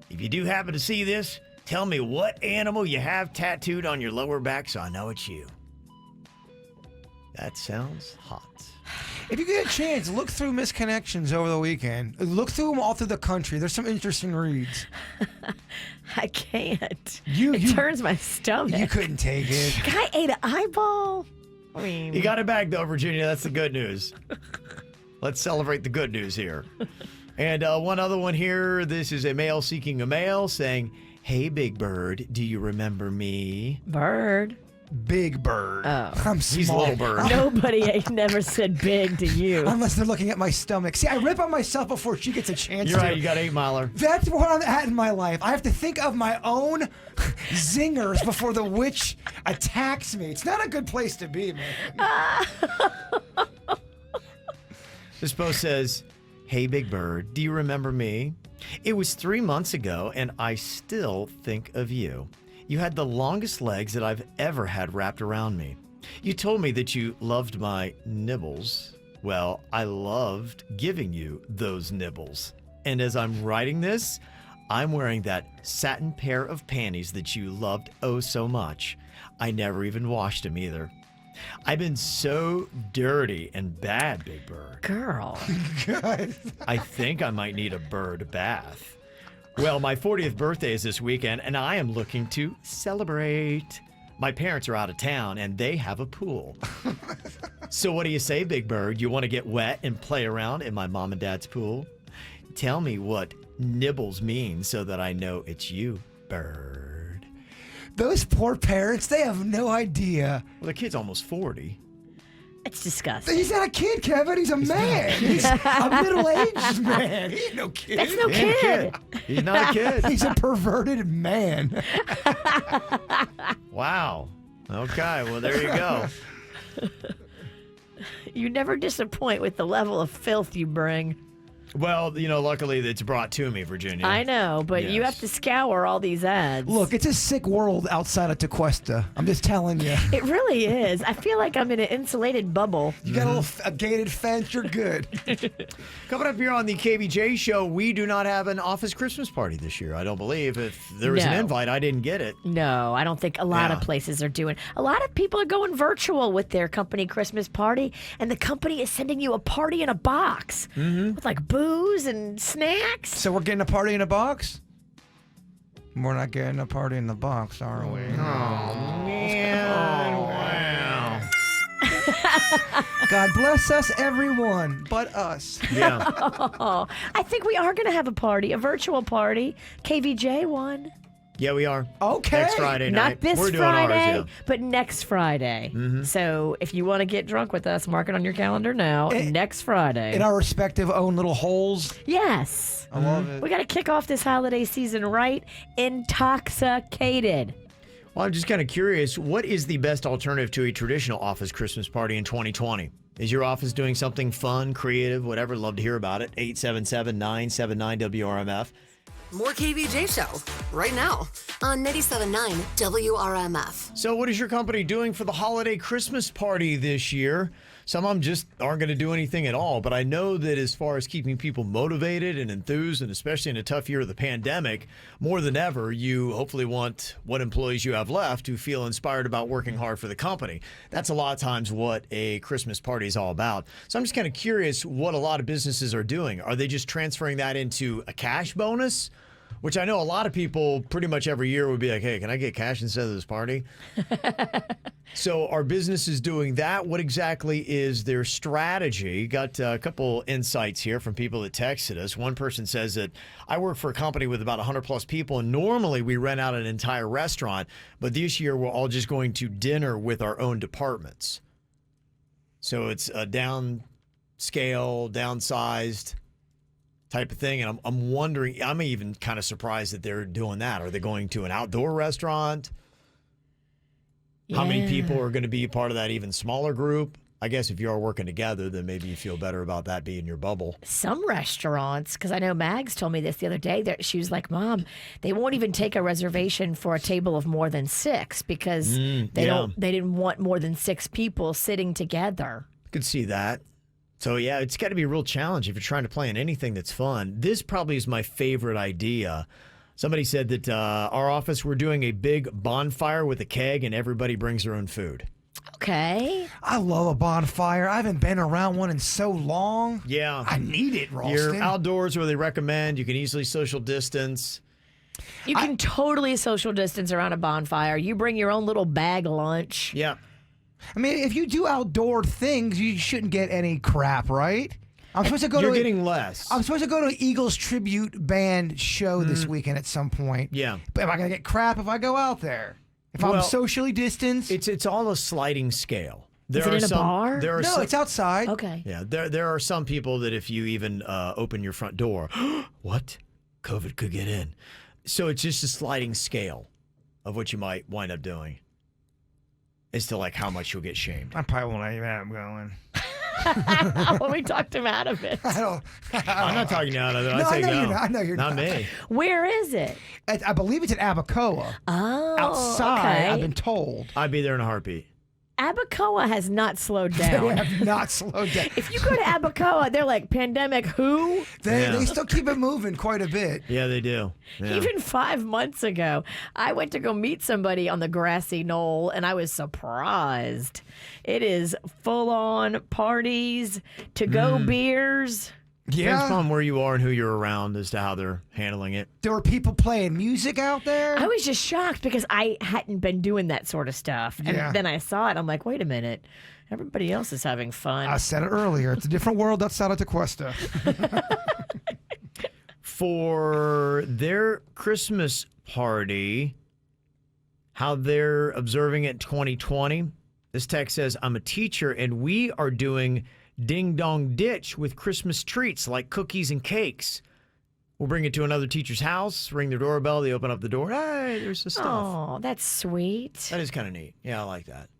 If you do happen to see this, tell me what animal you have tattooed on your lower back so I know it's you. That sounds hot. If you get a chance, look through Misconnections over the weekend. Look through them all through the country. There's some interesting reads. I can't. You turns my stomach. You couldn't take it. Guy ate an eyeball. I mean, You got it back though, Virginia. That's the good news. Let's celebrate the good news here. And one other one here. This is a male seeking a male saying, "Hey, Big Bird, do you remember me?" Bird. Big Bird. Oh. I'm He's small. Little Bird. Nobody ain't never said big to you. Unless they're looking at my stomach. See, I rip on myself before she gets a chance You're to. right. You got 8 miler. That's where I'm at in my life. I have to think of my own zingers before the witch attacks me. It's not a good place to be, man. This post says, "Hey, Big Bird, do you remember me? It was 3 months ago, and I still think of you. You had the longest legs that I've ever had wrapped around me. You told me that you loved my nibbles. Well, I loved giving you those nibbles. And as I'm writing this, I'm wearing that satin pair of panties that you loved oh so much. I never even washed them either. I've been so dirty and bad, Big Bird. Girl. I think I might need a bird bath. Well, my 40th birthday is this weekend, and I am looking to celebrate. My parents are out of town, and they have a pool. So what do you say, Big Bird? You want to get wet and play around in my mom and dad's pool? Tell me what nibbles mean so that I know it's you, Bird." Those poor parents, they have no idea. Well, the kid's almost 40. It's disgusting. He's not a kid, Kevin. He's a man. He's a middle-aged man. He ain't no kid. That's no He ain't a kid. He's not a kid. He's a perverted man. Wow. Okay, well, there you go. You never disappoint with the level of filth you bring. Well, you know, luckily it's brought to me, Virginia. I know, but you Yes. have to scour all these ads. Look, it's a sick world outside of Tequesta. I'm just telling you. It really is. I feel like I'm in an insulated bubble. You got a gated fence, you're good. Coming up here on the KVJ show, we do not have an office Christmas party this year. I don't believe. If there was an No. invite, I didn't get it. No, I don't think a lot of Yeah. places are doing. A lot of people are going virtual with their company Christmas party, and the company is sending you a party in a box with like booze and snacks. So we're getting a party in a box? We're not getting a party in the box, are we? Man, wow. God bless us, everyone, but us. Yeah. Oh, I think we are going to have a party, a virtual party. KVJ one. Yeah, we are. Okay. Next Friday night. Not this We're doing Friday, ours, but next Friday. So if you want to get drunk with us, mark it on your calendar now. Next Friday. In our respective own little holes. Yes. I love it. We got to kick off this holiday season right intoxicated. Well, I'm just kind of curious, what is the best alternative to a traditional office Christmas party in 2020? Is your office doing something fun, creative, whatever? Love to hear about it. 877-979-WRMF. More KVJ Show right now on 97.9 WRMF. So what is your company doing for the holiday Christmas party this year? Some of them just aren't going to do anything at all, but I know that as far as keeping people motivated and enthused, and especially in a tough year of the pandemic, more than ever, you hopefully want what employees you have left to feel inspired about working hard for the company. That's a lot of times what a Christmas party is all about. So I'm just kind of curious what a lot of businesses are doing. Are they just transferring that into a cash bonus? Which I know a lot of people pretty much every year would be like, hey, can I get cash instead of this party? So are businesses doing that? What exactly is their strategy? Got a couple insights here from people that texted us. One person says that I work for a company with about 100 plus people, and normally we rent out an entire restaurant, but this year we're all just going to dinner with our own departments. So it's a downscale, downsized type of thing. And I'm wondering, I'm even kind of surprised that they're doing that. Are they going to an outdoor restaurant? How many people are going to be part of that even smaller group? I guess if you are working together, then maybe you feel better about that being your bubble. Some restaurants, because I know Mags told me this the other day, that she was like, Mom, they won't even take a reservation for a table of more than 6 because they didn't want more than 6 people sitting together. I could see that. So, yeah, it's got to be a real challenge if you're trying to plan anything that's fun. This probably is my favorite idea. Somebody said that our office, we're doing a big bonfire with a keg and everybody brings their own food. Okay. I love a bonfire. I haven't been around one in so long. Yeah. I need it, Ralston. You're outdoors where they recommend. You can easily social distance. You can totally social distance around a bonfire. You bring your own little bag lunch. Yeah. I mean, if you do outdoor things, you shouldn't get any crap, right? I'm supposed to go You're to getting less. I'm supposed to go to an Eagles tribute band show this weekend at some point. Yeah. But am I going to get crap if I go out there? If I'm socially distanced? It's all a sliding scale. Is it in a bar? No, it's outside. Okay. Yeah, there are some people that if you even open your front door, what? COVID could get in. So it's just a sliding scale of what you might wind up doing as to like how much you'll get shamed. I probably won't even have going. Well, we talked him out of it. I'm not talking you out of it. No, I say know go. I know you're not not. me. Where is it? I believe it's at Abacoa. Oh, Outside, okay. I've been told. I'd be there in a heartbeat. Abacoa has not slowed They down. have not slowed down. If you go to Abacoa, they're like, pandemic who? They still keep it moving quite a bit. Yeah, they do. Yeah. Even 5 months ago, I went to go meet somebody on the grassy knoll, and I was surprised. It is full-on parties, to-go beers. Depends upon where you are and who you're around as to how they're handling it. There were people playing music out there. I was just shocked because I hadn't been doing that sort of stuff. And then I saw it. I'm like, wait a minute. Everybody else is having fun. I said it earlier. It's a different world outside of Tequesta. For their Christmas party, how they're observing it in 2020, this text says, I'm a teacher and we are doing Ding Dong Ditch with Christmas treats like cookies and cakes. We'll bring it to another teacher's house, ring their doorbell, they open up the door. Hey, there's the stuff. Oh, that's sweet. That is kind of neat. Yeah, I like that.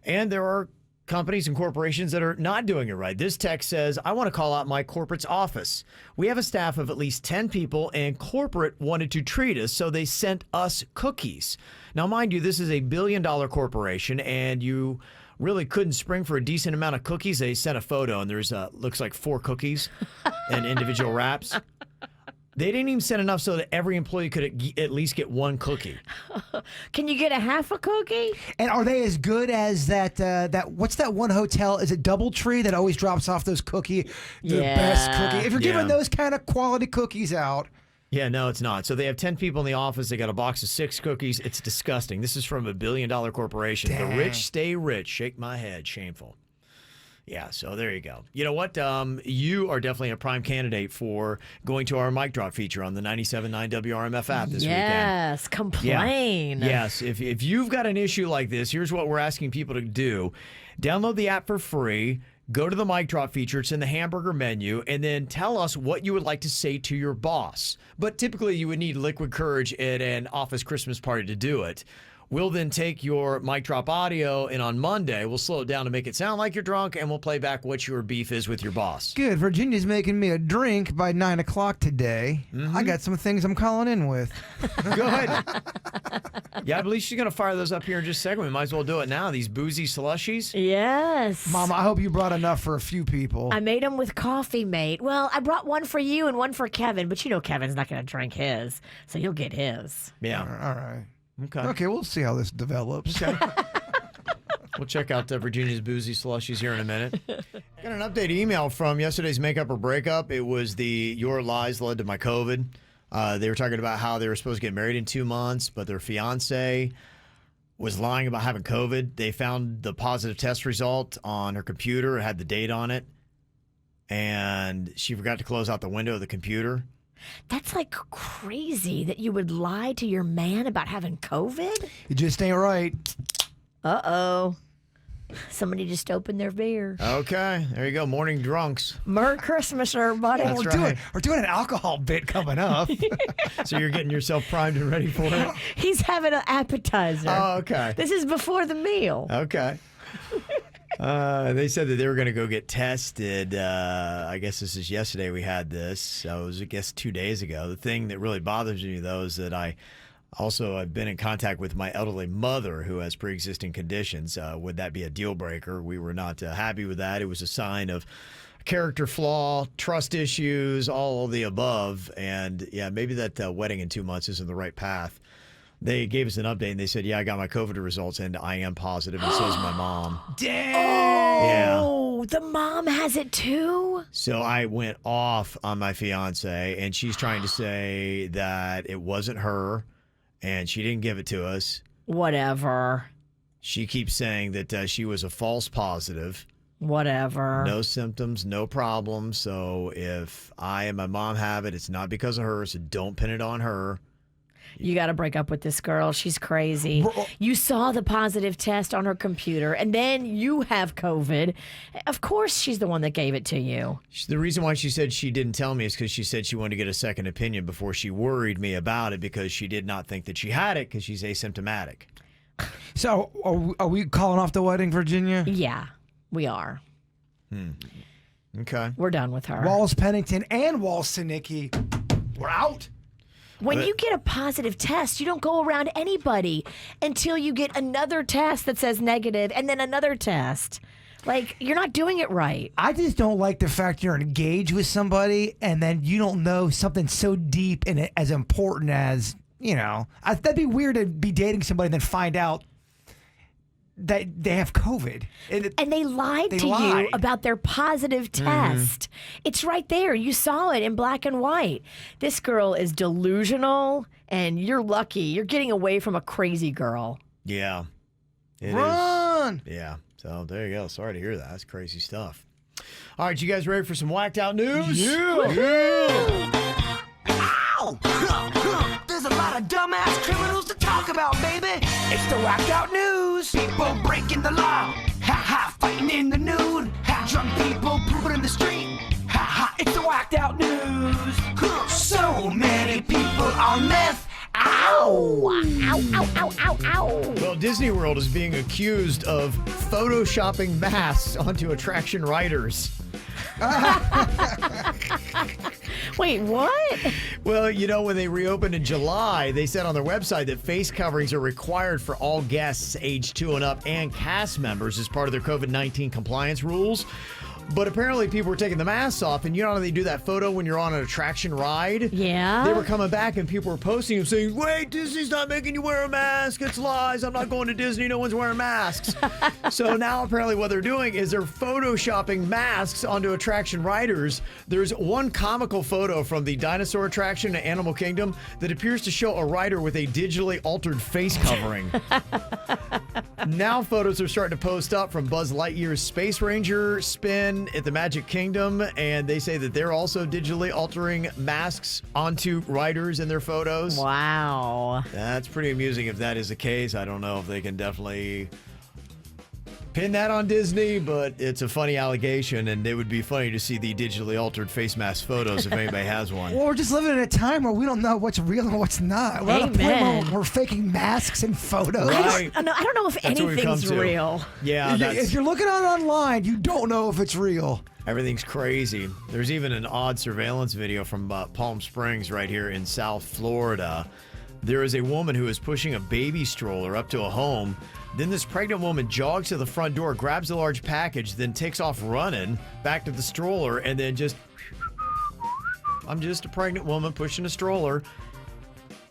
And there are companies and corporations that are not doing it right. This text says, I want to call out my corporate's office. We have a staff of at least 10 people, and corporate wanted to treat us, so they sent us cookies. Now, mind you, this is a billion-dollar corporation, and you really couldn't spring for a decent amount of cookies. They sent a photo, and there's looks like 4 cookies and individual wraps. They didn't even send enough so that every employee could at least get 1 cookie. Can you get a half a cookie? And are they as good as that what's that one hotel? Is it Doubletree that always drops off those the best cookie? If you're giving those kind of quality cookies out. Yeah, no, it's not. So they have 10 people in the office. They got a box of 6 cookies. It's disgusting. This is from a billion-dollar corporation. Dang. The rich stay rich. Shake my head. Shameful. Yeah, so there you go. You know what? You are definitely a prime candidate for going to our mic drop feature on the 97.9 WRMF app this weekend. Yes, complain. Yeah. Yes, if you've got an issue like this, here's what we're asking people to do. Download the app for free. Go to the mic drop feature. It's in the hamburger menu. And then tell us what you would like to say to your boss. But typically you would need liquid courage at an office Christmas party to do it. We'll then take your mic drop audio, and on Monday, we'll slow it down to make it sound like you're drunk, and we'll play back what your beef is with your boss. Good. Virginia's making me a drink by 9 o'clock today. I got some things I'm calling in with. Go ahead. Yeah, I believe she's going to fire those up here in just a second. We might as well do it now. These boozy slushies. Yes. Mama, I hope you brought enough for a few people. I made them with coffee, mate. Well, I brought one for you and one for Kevin, but you know Kevin's not going to drink his, so you'll get his. Yeah. All right. Okay, we'll see how this develops. Okay. We'll check out Virginia's boozy slushies here in a minute. Got an update email from yesterday's Makeup or Breakup. It was the Your Lies Led to My COVID. They were talking about how they were supposed to get married in 2 months, but their fiance was lying about having COVID. They found the positive test result on her computer. It had the date on it, and she forgot to close out the window of the computer. That's like crazy that you would lie to your man about having COVID. You just ain't right. Uh-oh. Somebody just opened their beer. Okay, there you go. Morning drunks. Merry Christmas, everybody. That's right. We're doing an alcohol bit coming up. So you're getting yourself primed and ready for it? He's having an appetizer. Oh, okay. This is before the meal. Okay. They said that they were going to go get tested. I guess this is yesterday we had this. So it was, I guess, 2 days ago. The thing that really bothers me, though, is that I've been in contact with my elderly mother who has pre-existing conditions. Would that be a deal breaker? We were not happy with that. It was a sign of character flaw, trust issues, all of the above. And yeah, maybe that wedding in 2 months isn't the right path. They gave us an update and they said, yeah, I got my COVID results and I am positive, and so is my mom. Oh, the mom has it too? So I went off on my fiance, and she's trying to say that it wasn't her and she didn't give it to us. Whatever. She keeps saying that she was a false positive. Whatever. No symptoms, no problems. So if I and my mom have it, it's not because of her, so don't pin it on her. You got to break up with this girl. She's crazy. You saw the positive test on her computer, and then you have COVID. Of course, she's the one that gave it to you. The reason why she said she didn't tell me is because she said she wanted to get a second opinion before she worried me about it, because she did not think that she had it because she's asymptomatic. So are we calling off the wedding, Virginia? Yeah, we are. Okay. We're done with her. Walls Pennington and Walls Sinicki, we're out. When you get a positive test, you don't go around anybody until you get another test that says negative and then another test. Like, you're not doing it right. I just don't like the fact you're engaged with somebody and then you don't know something so deep and as important as, that'd be weird to be dating somebody and then find out that they have COVID. And they lied to you about their positive test. It's right there. You saw it in black and white. This girl is delusional, and you're lucky. You're getting away from a crazy girl. Yeah. It Run! is. Yeah. So there you go. Sorry to hear that. That's crazy stuff. All right, you guys ready for some whacked out news? Yeah. Ow! There's a lot of dumbass criminals to talk about, baby. It's the whacked out news. People breaking the law. Ha ha, fighting in the nude. Ha, drunk people pooping in the street. Ha ha, it's the whacked out news. So many people on meth. Ow! Ow, ow, ow, ow, ow. Well, Disney World is being accused of photoshopping masks onto attraction riders. Wait, what? Well, when they reopened in July, they said on their website that face coverings are required for all guests age 2 and up and cast members as part of their COVID-19 compliance rules. But apparently people were taking the masks off, and you know how they do that photo when you're on an attraction ride? Yeah. They were coming back and people were posting them saying, wait, Disney's not making you wear a mask. It's lies. I'm not going to Disney. No one's wearing masks. So now apparently what they're doing is they're photoshopping masks onto attraction riders. There's one comical photo from the dinosaur attraction at Animal Kingdom that appears to show a rider with a digitally altered face covering. Now photos are starting to post up from Buzz Lightyear's Space Ranger spin at the Magic Kingdom, and they say that they're also digitally altering masks onto riders in their photos. Wow. That's pretty amusing if that is the case. I don't know if they can definitely pin that on Disney, but it's a funny allegation, and it would be funny to see the digitally altered face mask photos if anybody has one. Well, we're just living in a time where we don't know what's real and what's not. We're at a point where we're faking masks and photos. Right. I don't know if That's what we've come anything's to. real. Yeah, If you're looking on online, you don't know if it's real. everything's crazy. There's even an odd surveillance video from Palm Springs right here in South Florida. There is a woman who is pushing a baby stroller up to a home. Then this pregnant woman jogs to the front door, grabs a large package, then takes off running back to the stroller, and then I'm just a pregnant woman pushing a stroller.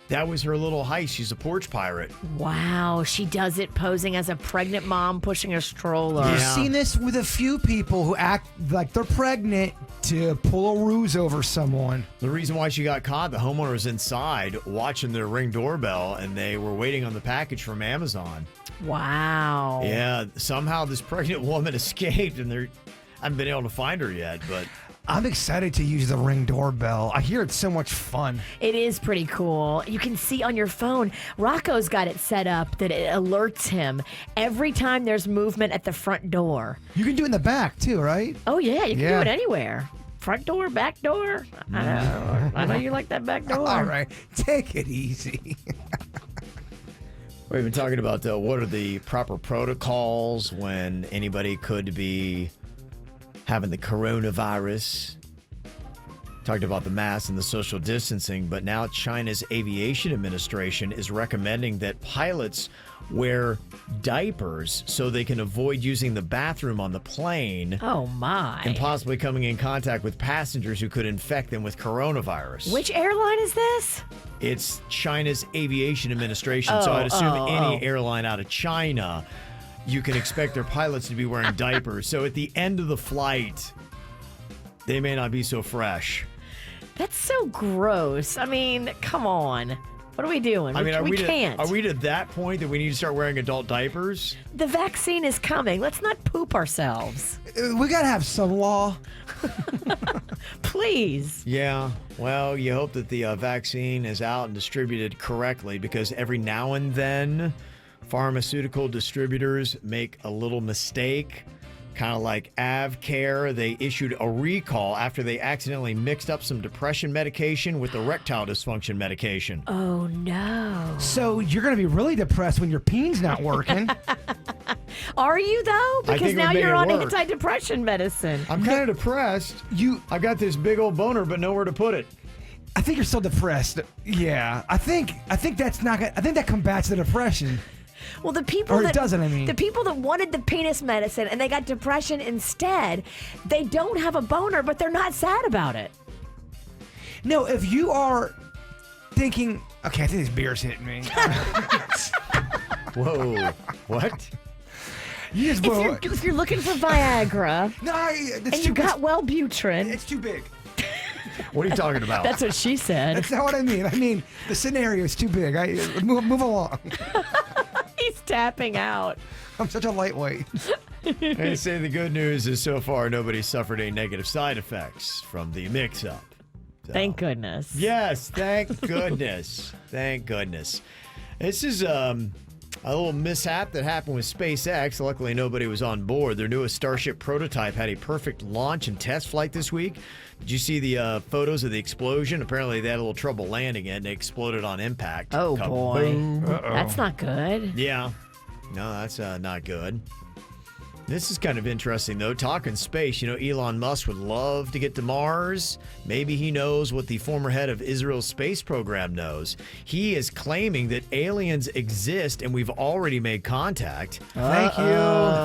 That was her little heist. She's a porch pirate. Wow, she does it posing as a pregnant mom pushing a stroller. I've seen this with a few people who act like they're pregnant to pull a ruse over someone. The reason why she got caught, the homeowner was inside watching their Ring doorbell, and they were waiting on the package from Amazon. Wow. Yeah, somehow this pregnant woman escaped, and I haven't been able to find her yet, but I'm excited to use the Ring doorbell. I hear it's so much fun. It is pretty cool. You can see on your phone, Rocco's got it set up that it alerts him every time there's movement at the front door. You can do it in the back too, right? Oh, yeah, you can do it anywhere. Front door, back door. I know you like that back door. All right, take it easy. We've been talking about what are the proper protocols when anybody could be having the coronavirus. Talked about the masks and the social distancing, but now China's Aviation Administration is recommending that pilots wear diapers so they can avoid using the bathroom on the plane. Oh, my. And possibly coming in contact with passengers who could infect them with coronavirus. Which airline is this? It's China's Aviation Administration, so I'd assume any airline out of China, you can expect their pilots to be wearing diapers. So at the end of the flight, they may not be so fresh. That's so gross. I mean, come on. What are we doing? We can't. Are we to that point that we need to start wearing adult diapers? The vaccine is coming. Let's not poop ourselves. We got to have some law. Please. Yeah. Well, you hope that the vaccine is out and distributed correctly, because every now and then pharmaceutical distributors make a little mistake. Kind of like AvCare, they issued a recall after they accidentally mixed up some depression medication with erectile dysfunction medication. Oh, no. So you're going to be really depressed when your peen's not working. Are you, though? Because think now we're you're on making it work. antidepressant medicine. I'm kind of depressed. I've got this big old boner, but nowhere to put it. I think you're still depressed. Yeah. I think that's not I think that combats the depression. Well, the people the people that wanted the penis medicine and they got depression instead, they don't have a boner, but they're not sad about it. No, if you are thinking, okay, I think this beer's hitting me. Whoa. What? If you're looking for Viagra and you got Wellbutrin. It's too big. What are you talking about? That's what she said. That's not what I mean. I mean, the scenario is too big. Move along. He's tapping out. I'm such a lightweight. They say the good news is so far nobody suffered any negative side effects from the mix-up. So, thank goodness. Yes, thank goodness. Thank goodness. This is a little mishap that happened with SpaceX. Luckily, nobody was on board. Their newest Starship prototype had a perfect launch and test flight this week. Did you see the photos of the explosion? Apparently, they had a little trouble landing it, and it exploded on impact. Oh, boy. Kaboom. That's not good. Yeah. No, that's not good. This is kind of interesting, though. Talking space, Elon Musk would love to get to Mars. Maybe he knows what the former head of Israel's space program knows. He is claiming that aliens exist and we've already made contact. Thank you.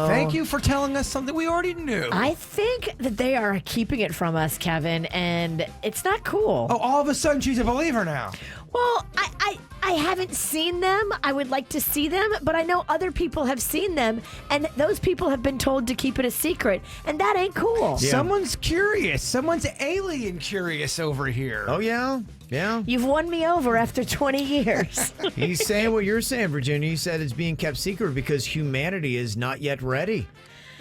Thank you for telling us something we already knew. I think that they are keeping it from us, Kevin, and it's not cool. Oh, all of a sudden she's a believer now. Well, I haven't seen them. I would like to see them, but I know other people have seen them, and those people have been told to keep it a secret, and that ain't cool. Yeah. Someone's curious. Someone's alien curious over here. Oh, yeah? Yeah. You've won me over after 20 years. He's saying what you're saying, Virginia. He said it's being kept secret because humanity is not yet ready.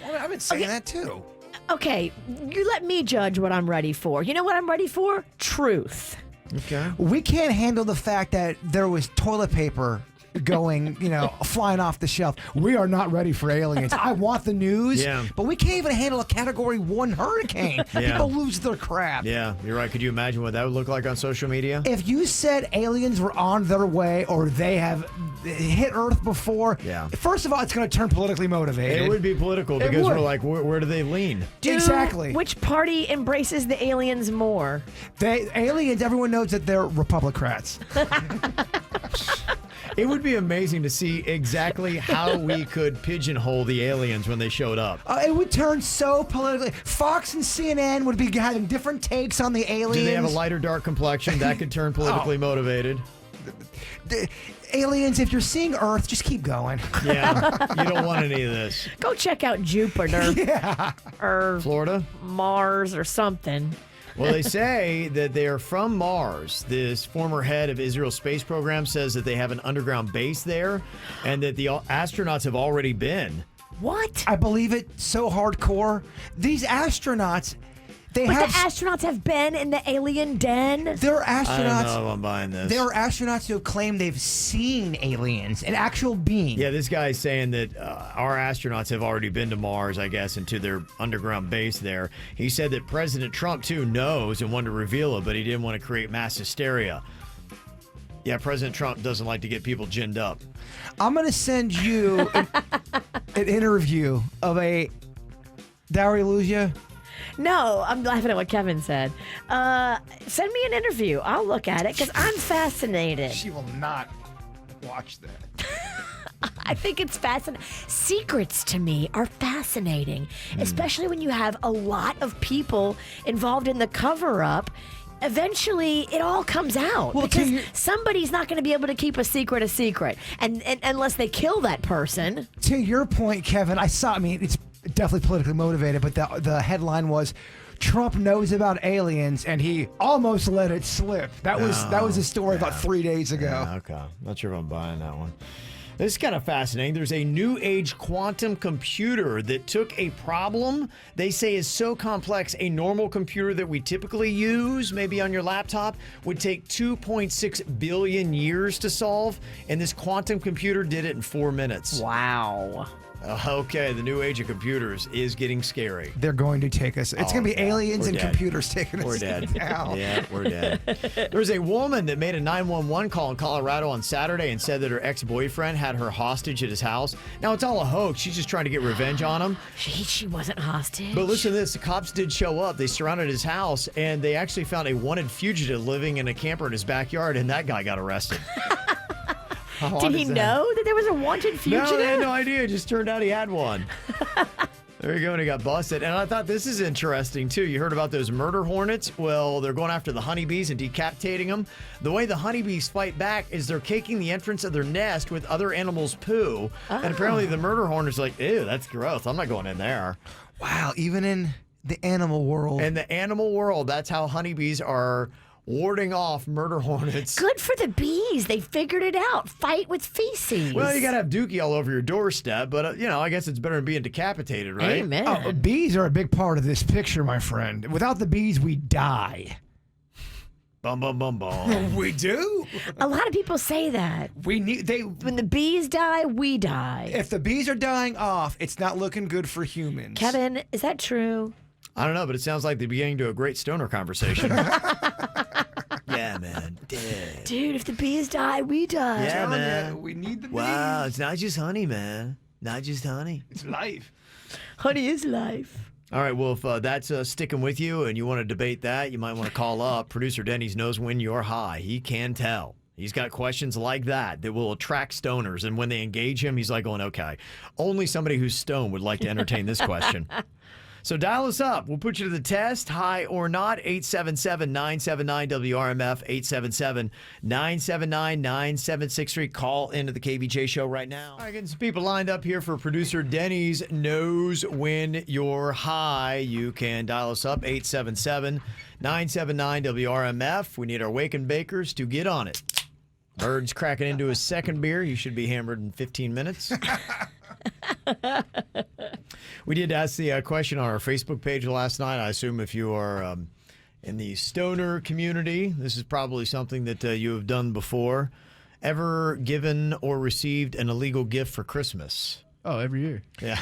Well, I've been saying that too. Okay, you let me judge what I'm ready for. You know what I'm ready for? Truth. Okay. We can't handle the fact that there was toilet paper going, flying off the shelf. We are not ready for aliens. I want the news, but we can't even handle a Category 1 hurricane. Yeah. People lose their crap. Yeah, you're right. Could you imagine what that would look like on social media? If you said aliens were on their way or they have hit Earth before, first of all, it's going to turn politically motivated. It would be political because we're like, where do they lean? Exactly. Which party embraces the aliens more? Aliens, everyone knows that they're Republicrats. It would be amazing to see exactly how we could pigeonhole the aliens when they showed up. It would turn so politically. Fox and CNN would be having different takes on the aliens. Do they have a light or dark complexion? That could turn politically motivated. The aliens, if you're seeing Earth, just keep going. Yeah, you don't want any of this. Go check out Jupiter. Or Florida? Mars or something. Well, they say that they are from Mars. This former head of Israel's space program says that they have an underground base there and that the astronauts have already been. What? I believe it so hardcore. These astronauts, the astronauts have been in the alien den? They're astronauts. I don't know if I'm buying this. There are astronauts who have claimed they've seen aliens, an actual being. Yeah, this guy's saying that our astronauts have already been to Mars, I guess, and to their underground base there. He said that President Trump, too, knows and wanted to reveal it, but he didn't want to create mass hysteria. Yeah, President Trump doesn't like to get people ginned up. I'm going to send you an interview of a... Dowry lose you? No, I'm laughing at what Kevin said. Send me an interview. I'll look at it because I'm fascinated. She will not watch that. I think it's fascinating. Secrets to me are fascinating, especially when you have a lot of people involved in the cover-up. Eventually, it all comes out because somebody's not going to be able to keep a secret, and unless they kill that person. To your point, Kevin, I mean, it's definitely politically motivated, but the headline was, Trump knows about aliens and he almost let it slip. That was a story about 3 days ago. Yeah, okay. Not sure if I'm buying that one. This is kind of fascinating. There's a new age quantum computer that took a problem they say is so complex a normal computer that we typically use, maybe on your laptop, would take 2.6 billion years to solve, and this quantum computer did it in 4 minutes. Wow. Okay, the new age of computers is getting scary. They're going to take us. It's going to be aliens and computers taking us. We're dead. Now. Yeah, we're dead. There's a woman that made a 911 call in Colorado on Saturday and said that her ex-boyfriend had her hostage at his house. Now, it's all a hoax. She's just trying to get revenge on him. She wasn't hostage. But listen to this. The cops did show up. They surrounded his house, and they actually found a wanted fugitive living in a camper in his backyard, and that guy got arrested. Did he know that there was a wanted fugitive? No, they had no idea. It just turned out he had one. There you go, and he got busted. And I thought this is interesting, too. You heard about those murder hornets? Well, they're going after the honeybees and decapitating them. The way the honeybees fight back is they're caking the entrance of their nest with other animals' poo. And apparently the murder hornet's like, ew, that's gross. I'm not going in there. Wow, even in the animal world. In the animal world, that's how honeybees are warding off murder hornets. Good for the bees. They figured it out. Fight with feces. Well, you got to have Dookie all over your doorstep, but, I guess it's better than being decapitated, right? Amen. Oh, bees are a big part of this picture, my friend. Without the bees, we die. Bum, bum, bum, bum. We do. A lot of people say that. When the bees die, we die. If the bees are dying off, it's not looking good for humans. Kevin, is that true? I don't know, but it sounds like they're beginning to a great stoner conversation. Yeah, man. Dead. Dude, if the bees die, we die. Yeah, man. We need the bees. Wow, it's not just honey, man. Not just honey. It's life. Honey is life. All right, well, if that's sticking with you and you want to debate that, you might want to call up. Producer Dennys knows when you're high. He can tell. He's got questions like that will attract stoners. And when they engage him, he's like going, okay, only somebody who's stoned would like to entertain this question. So dial us up. We'll put you to the test, high or not, 877-979-WRMF, 877-979-9763. Call into the KVJ show right now. All right, getting some people lined up here for producer Denny's Knows When You're High. You can dial us up, 877-979-WRMF. We need our wake and bakers to get on it. Bird's cracking into his second beer. You should be hammered in 15 minutes. We did ask the question on our Facebook page last night. I assume if you are in the stoner community, this is probably something that you have done before. Ever given or received an illegal gift for Christmas? Oh, every year. Yeah.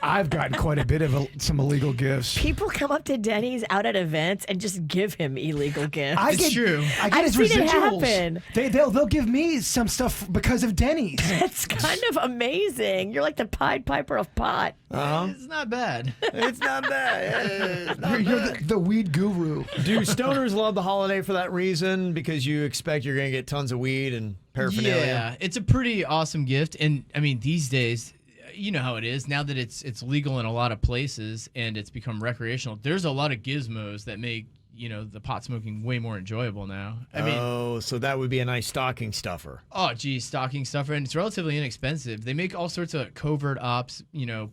I've gotten quite a bit of some illegal gifts. People come up to Denny's out at events and just give him illegal gifts. It's true. I get I've his seen it residuals. happen. They'll give me some stuff because of Denny's. It's kind of amazing. You're like the Pied Piper of pot. It's not bad. It's not bad. It's not You're bad. the weed guru. Do stoners love the holiday for that reason? Because you expect you're going to get tons of weed and paraphernalia? Yeah, it's a pretty awesome gift. And, I mean, these days, you know how it is. Now that it's legal in a lot of places and it's become recreational, there's a lot of gizmos that make, the pot smoking way more enjoyable now. I mean, so that would be a nice stocking stuffer. oh, geez, stocking stuffer. And it's relatively inexpensive. They make all sorts of covert ops,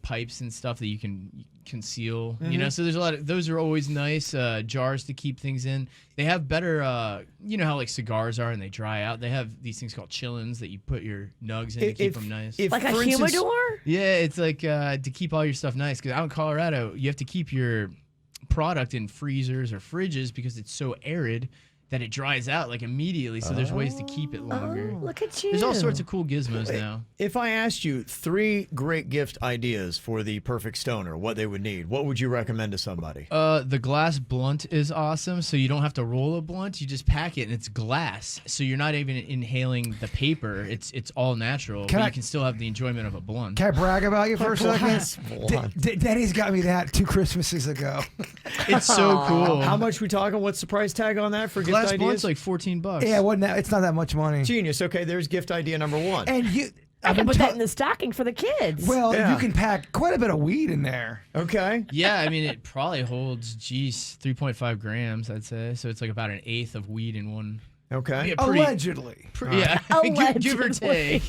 pipes and stuff that you can conceal, so there's a lot of, those are always nice, jars to keep things in. They have better, how like cigars are and they dry out. They have these things called chillins that you put your nugs in to keep them nice. Like a for instance, humidor? Yeah, it's like to keep all your stuff nice. Because out in Colorado, you have to keep your product in freezers or fridges because it's so arid that it dries out like immediately. So there's ways to keep it longer. Look at you. There's all sorts of cool gizmos now. If I asked you 3 great gift ideas for the perfect stoner, what they would need, what would you recommend to somebody? The glass blunt is awesome. So you don't have to roll a blunt. You just pack it and it's glass. So you're not even inhaling the paper. It's all natural. But you can still have the enjoyment of a blunt. Can I brag about you for a Glass second? blunt. Denny's got me that 2 Christmases ago. It's so cool. How much we talking? What's the price tag on that for Glass gift blunt's ideas? like $14. Yeah, it's not that much money. Genius. Okay, there's gift idea number 1. And you, I can put that in the stocking for the kids. well, Yeah. you can pack quite a bit of weed in there. Okay. Yeah, I mean, it probably holds, 3.5 grams, I'd say. So it's like about an eighth of weed in one. Okay. Yeah, pretty- Allegedly. Yeah, give or take.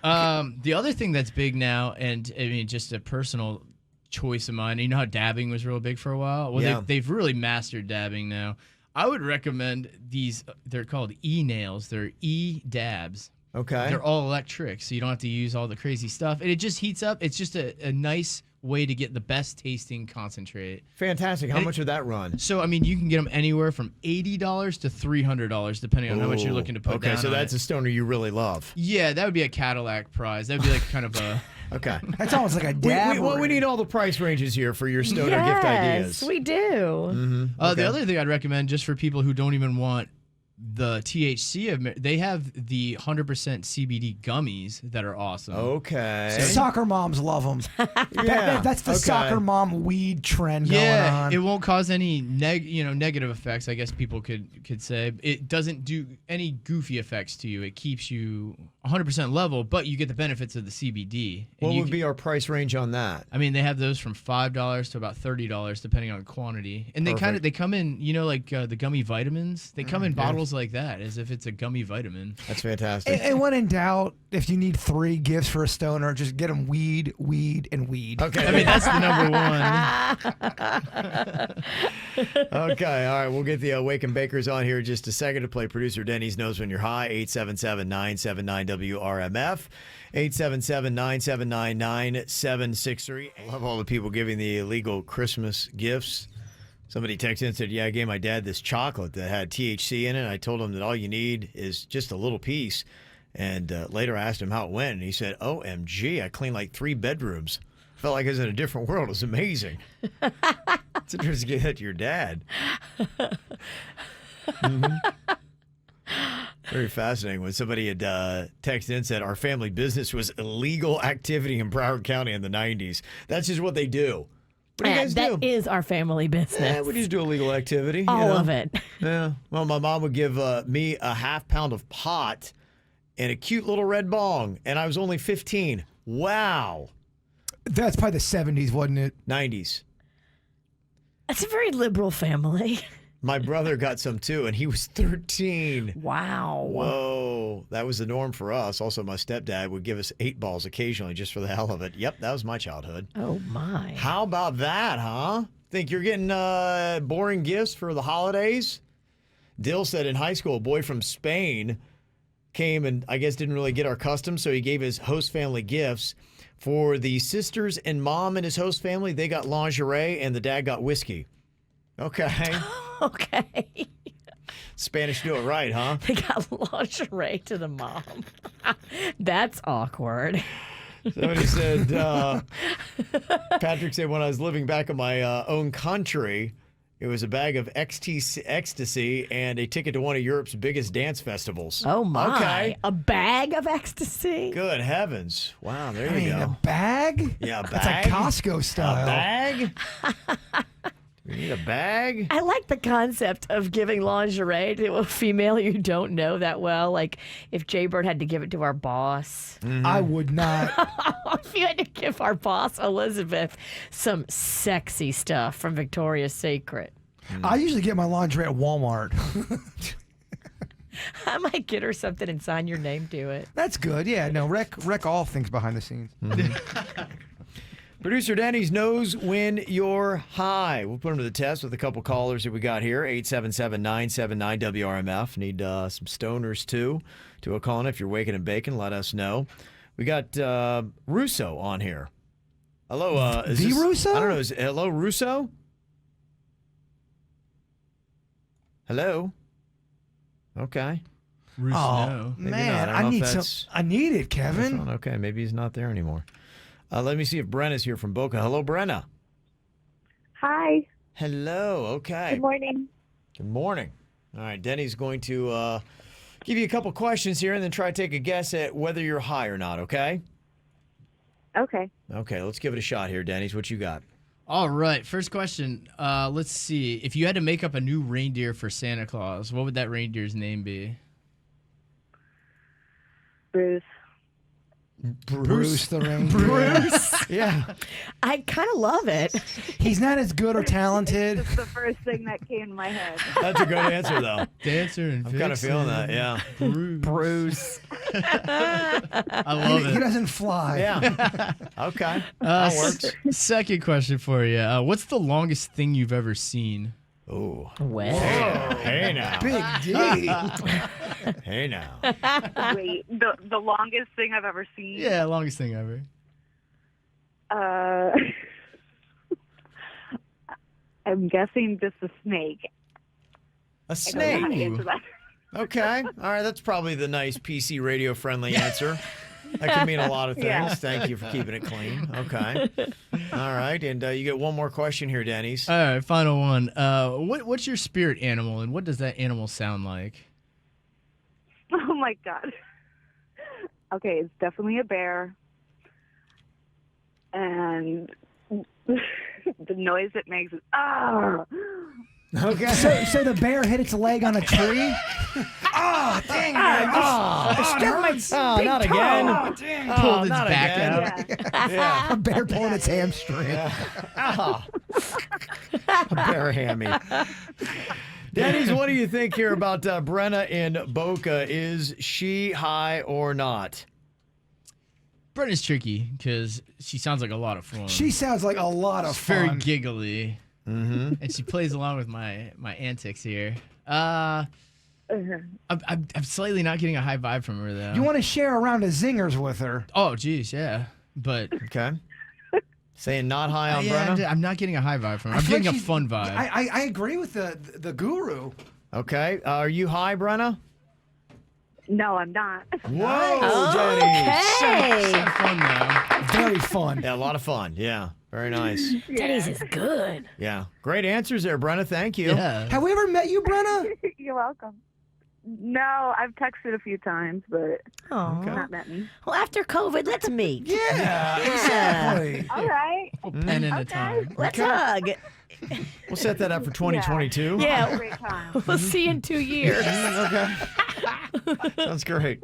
The other thing that's big now, and I mean, just a personal choice of mine. You know how dabbing was real big for a while? Well, Yeah. they've really mastered dabbing now. I would recommend these. They're called e-nails. They're e-dabs. Okay. They're all electric, so you don't have to use all the crazy stuff. And it just heats up. It's just a nice way to get the best tasting concentrate. Fantastic. How And much would that run? So, I mean, you can get them anywhere from $80 to $300, depending on how much you're looking to put down. Okay, so on that's it. a stoner you really love. Yeah, that would be a Cadillac prize. That would be like kind of a... Okay. That's almost like a dab. we need all the price ranges here for your stoner gift ideas. Yes, we do. The other thing I'd recommend, just for people who don't even want the THC of they have the 100% CBD gummies that are awesome. Okay. Soccer moms love them. Yeah. That's the Okay. soccer mom weed trend Yeah, going on. it won't cause any negative effects, I guess people could say. It doesn't do any goofy effects to you. It keeps you 100% level, but you get the benefits of the CBD. And What you would be our price range on that? I mean, they have those from $5 to about $30, depending on quantity. And Perfect. they come in, like the gummy vitamins. They come in bottles like that, as if it's a gummy vitamin. That's fantastic. And when in doubt, if you need 3 gifts for a stoner, just get them weed, and weed. Okay. I mean, that's the number one. Okay, all right. We'll get the Wake and Bakers on here in just a second to play producer Denny's Knows When You're High, 877-979-WRMF, 877-979-9763. I love all the people giving the illegal Christmas gifts. Somebody texted in and said, yeah, I gave my dad this chocolate that had THC in it. I told him that all you need is just a little piece. And later I asked him how it went, and he said, OMG, I cleaned like 3 bedrooms. Felt like I was in a different world. It was amazing. It's interesting to get that to your dad. Very fascinating. When somebody had texted in and said, our family business was illegal activity in Broward County in the 90s. That's just what they do. What do you guys do? That is our family business. Yeah, we just do illegal activity. All of it. Yeah. Well, my mom would give me a ½ pound of pot and a cute little red bong, and I was only 15. Wow. That's probably the 70s, wasn't it? 90s. That's a very liberal family. My brother got some too, and he was 13. Wow. Whoa. That was the norm for us. Also, my stepdad would give us 8 balls occasionally just for the hell of it. Yep, that was my childhood. Oh, my. How about that, huh? Think you're getting boring gifts for the holidays? Dill said in high school, a boy from Spain came and I guess didn't really get our customs, so he gave his host family gifts. For the sisters and mom in his host family, they got lingerie and the dad got whiskey. Okay. Okay. Spanish do it right, huh? They got lingerie to the mom. That's awkward. Somebody said, Patrick said, when I was living back in my own country, it was a bag of ecstasy and a ticket to one of Europe's biggest dance festivals. Oh, my. Okay. A bag of ecstasy? Good heavens. Wow, there you go. A bag? Yeah, a bag. That's like Costco style. A bag? We need a bag? I like the concept of giving lingerie to a female you don't know that well. Like if Jay Bird had to give it to our boss. I would not. If you had to give our boss, Elizabeth, some sexy stuff from Victoria's Secret. I usually get my lingerie at Walmart. I might get her something and sign your name to it. That's good. Yeah, no, wreck all things behind the scenes. Producer Denny's knows when you're high. We'll put him to the test with a couple callers that we got here. 877-979-WRMF. Need some stoners, too, to a call in. If you're waking and baking, let us know. We got Russo on here. Hello. Russo? I don't know. Hello, Russo? Hello? Okay. Russo. Oh Maybe man, not. I I don't know need if some. that's- I need it, Kevin. Okay, maybe he's not there anymore. Let me see if Brenna's here from Boca. Hello, Brenna. Hi. Hello. Okay. Good morning. Good morning. All right, Denny's going to give you a couple questions here and then try to take a guess at whether you're high or not, okay? Okay. Okay, let's give it a shot here, Denny's. What you got? All right, first question. Let's see. If you had to make up a new reindeer for Santa Claus, what would that reindeer's name be? Bruce. Bruce the reindeer. Bruce. Yeah. I kind of love it. He's not as good or talented. That's the first thing that came to my head. That's a good answer, though. Dancer and I'm kind of feeling that, yeah. Bruce. I love He it. doesn't fly. Yeah. Okay. That works. Second question for you. What's the longest thing you've ever seen? Oh. Well. Hey now. Big D. Hey now. Wait, the longest thing I've ever seen? Yeah, longest thing ever. I'm guessing just a snake. A I don't know snake. how to answer that. Okay. All right. That's probably the nice PC radio friendly answer. That could mean a lot of things. Yeah. Thank you for keeping it clean. Okay. All right. And you get one more question here, Denny's. All right, final one. What's your spirit animal, and what does that animal sound like? Oh my god. Okay, it's definitely a bear. And the noise it makes is Okay. So the bear hit its leg on a tree. Oh, dang it. Oh, not again. Oh, dang. Pulled its not back again. out. Yeah. A bear pulling its hamstring. Oh. A bear hammy. Denny's, what do you think here about Brenna in Boca? Is she high or not? Brenna's tricky because she sounds like a lot of fun. She sounds like a lot of She's very fun. giggly, and she plays along with my antics here. I'm slightly not getting a high vibe from her though. You want to share a round of zingers with her? Oh, geez, yeah, but Okay. Saying not high on yeah, Brenna? I'm not getting a high vibe from her. I I'm feel getting like a fun vibe. I agree with the guru. Okay. Are you high, Brenna? No, I'm not. Whoa, Denny's. Okay. Fun though. Very fun. Yeah, a lot of fun. Yeah. Very nice. Denny's is good. Yeah. Great answers there, Brenna. Thank you. Yeah. Have we ever met you, Brenna? You're welcome. No, I've texted a few times, but Oh. not met me. Well, after COVID, let's meet. Yeah, exactly. All right. Pen in a time. Let's hug. We'll set that up for 2022. Yeah. Great time. We'll see you in 2 years. Okay. Sounds great.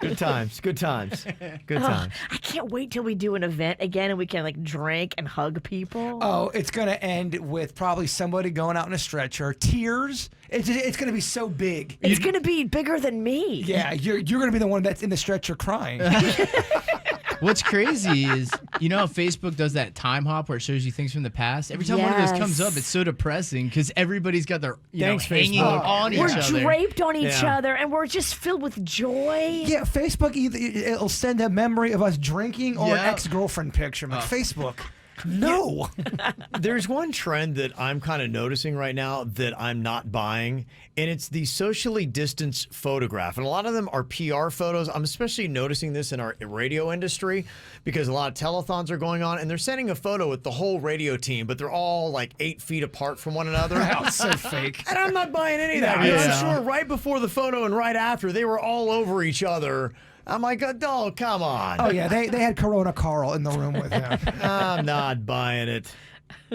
Good times. Good times. Good times. I can't wait till we do an event again and we can like drink and hug people. Oh, it's gonna end with probably somebody going out in a stretcher, tears. It's gonna be so big. It's going to be bigger than me. Yeah, you're gonna be the one that's in the stretcher crying. What's crazy is, you know how Facebook does that time hop where it shows you things from the past? Every time one of those comes up, it's so depressing because everybody's got their, Thanks, hanging Facebook. on We're each other. draped on each Yeah. other and we're just filled with joy. Yeah, Facebook it'll send a memory of us drinking or an Yeah. ex-girlfriend picture. I'm like, Facebook. No. There's one trend that I'm kind of noticing right now that I'm not buying, and it's the socially distanced photograph. And a lot of them are PR photos. I'm especially noticing this in our radio industry because a lot of telethons are going on, and they're sending a photo with the whole radio team, but they're all like 8 feet apart from one another. That's so fake. And I'm not buying any of that. Yeah. I'm sure right before the photo and right after, they were all over each other. I'm like, oh, come on. Oh yeah, they had Corona Carl in the room with him. I'm not buying it.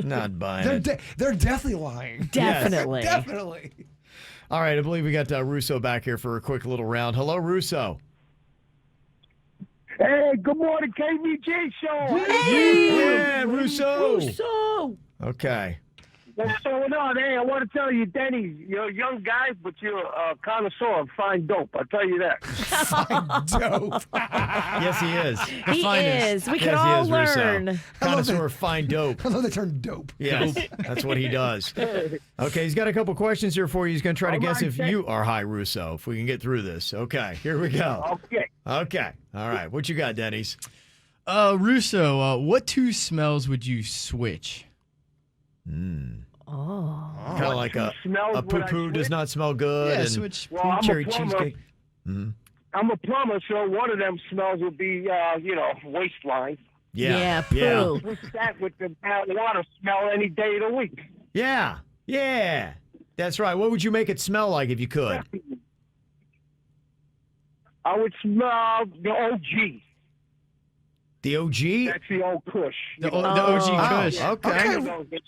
Not buying it. They're definitely lying. Definitely. Definitely. All right, I believe we got Russo back here for a quick little round. Hello, Russo. Hey, good morning, KVJ show. Yeah, Russo. So, Okay. What's going on? Hey, I want to tell you, Denny, you're a young guy, but you're a connoisseur of fine dope. I'll tell you that. Dope. Yes, he is. he finest. is. We can Yes, all he is, learn. Russo. Connoisseur of fine dope. I love the term dope. Yes, that's what he does. Okay, he's got a couple questions here for you. He's going to try to All guess right, if thank- you are high, Russo, if we can get through this. Okay, here we go. Okay. Okay. All right. What you got, Denny's? Russo, what two smells would you switch? Oh. Kind of like a Smells when I poo-poo does switch? not smell good. Yeah, and switch. Well, I'm a cherry plumber. cheesecake. I'm a plumber, so one of them smells would be, waistline. Yeah. poo. Switch that with the bad water smell any day of the week. Yeah. Yeah. That's right. What would you make it smell like if you could? I would smell the OG. The OG? That's the old Kush. The OG Kush. Okay.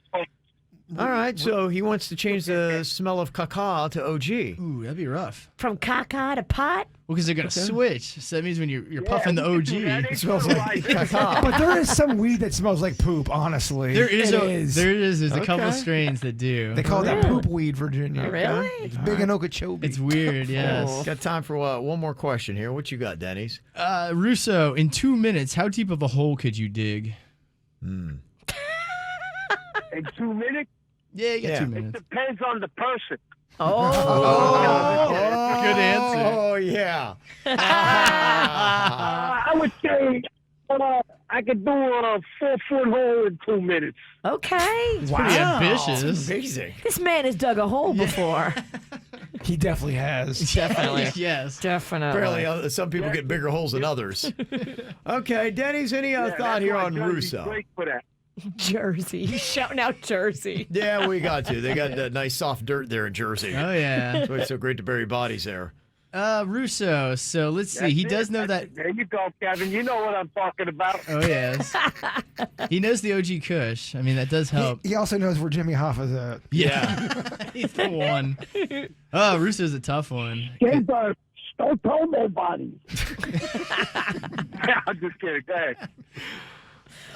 All right. So he wants to change the smell of caca to OG. Ooh, that'd be rough. From caca to pot? Well, because they're gonna switch. So that means when you're puffing the OG, It smells like Caca. But there is some weed that smells like poop, honestly. There's Okay. a couple strains that do. They call that poop weed, Virginia. Really? It's big in Okeechobee. It's weird, yes. Got time for one more question here. What you got, Denny's? Russo, in 2 minutes, how deep of a hole could you dig? In 2 minutes? Yeah, you got Yeah. 2 It minutes. depends on the person. Oh, Good answer. Oh, yeah. I would say I could do a 4-foot hole in 2 minutes. Okay. Pretty ambitious. Amazing. This man has dug a hole before. He definitely has. Definitely. Yes. Definitely. Apparently, some people get bigger holes than others. Okay, Denny's, any thought That's here why on Jersey's Russo? great for that. Jersey. He's shouting out Jersey. Yeah, we got to. They got that nice soft dirt there in Jersey. Oh, yeah. That's why it's so great to bury bodies there. Russo, so let's see. That's He it. does know that. There you go, Kevin. You know what I'm talking about. Oh, yes. He knows the OG Kush. I mean, that does help. He also knows where Jimmy Hoffa's at. Yeah. He's the one. Oh, Russo's a tough one. Kimber, don't tell nobody. I'm just kidding. Go ahead.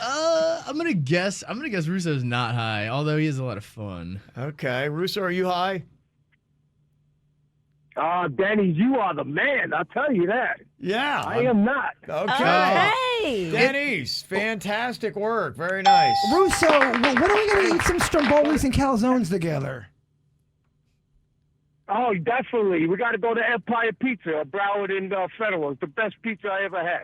I'm gonna guess Russo's not high, although he has a lot of fun. Okay, Russo, are you high? Denny, you are the man. I'll tell you that. Yeah. I am not. Okay. Hey. Denny's, fantastic work. Very nice. Russo, when are we going to eat some strombolis and calzones together? Oh, definitely. We got to go to Empire Pizza, Broward and Federal. It's the best pizza I ever had.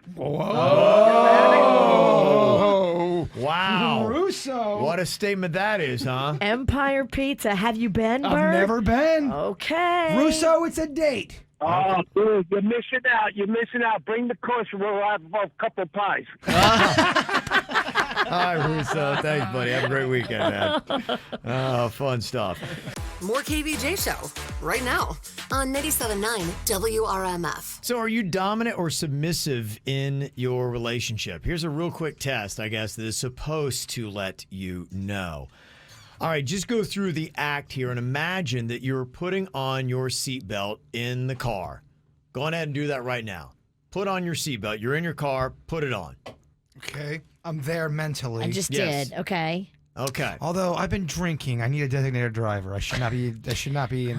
Oh, wow. Russo. What a statement that is, huh? Empire Pizza. Have you been, Bert? I've never been. Okay. Russo, it's a date. Oh, dude, you're missing out. You're missing out. Bring the cushion. We'll have a couple of pies. All right, Russo. Thanks, buddy. Have a great weekend, man. Oh, fun stuff. More KVJ Show right now on 97.9 WRMF. So, are you dominant or submissive in your relationship? Here's a real quick test, I guess, that is supposed to let you know. All right, just go through the act here and imagine that you're putting on your seatbelt in the car. Go ahead and do that right now. Put on your seatbelt. You're in your car. Put it on. Okay. I'm there mentally. I just Yes. did. Okay. Okay. Although I've been drinking, I need a designated driver. I should not be in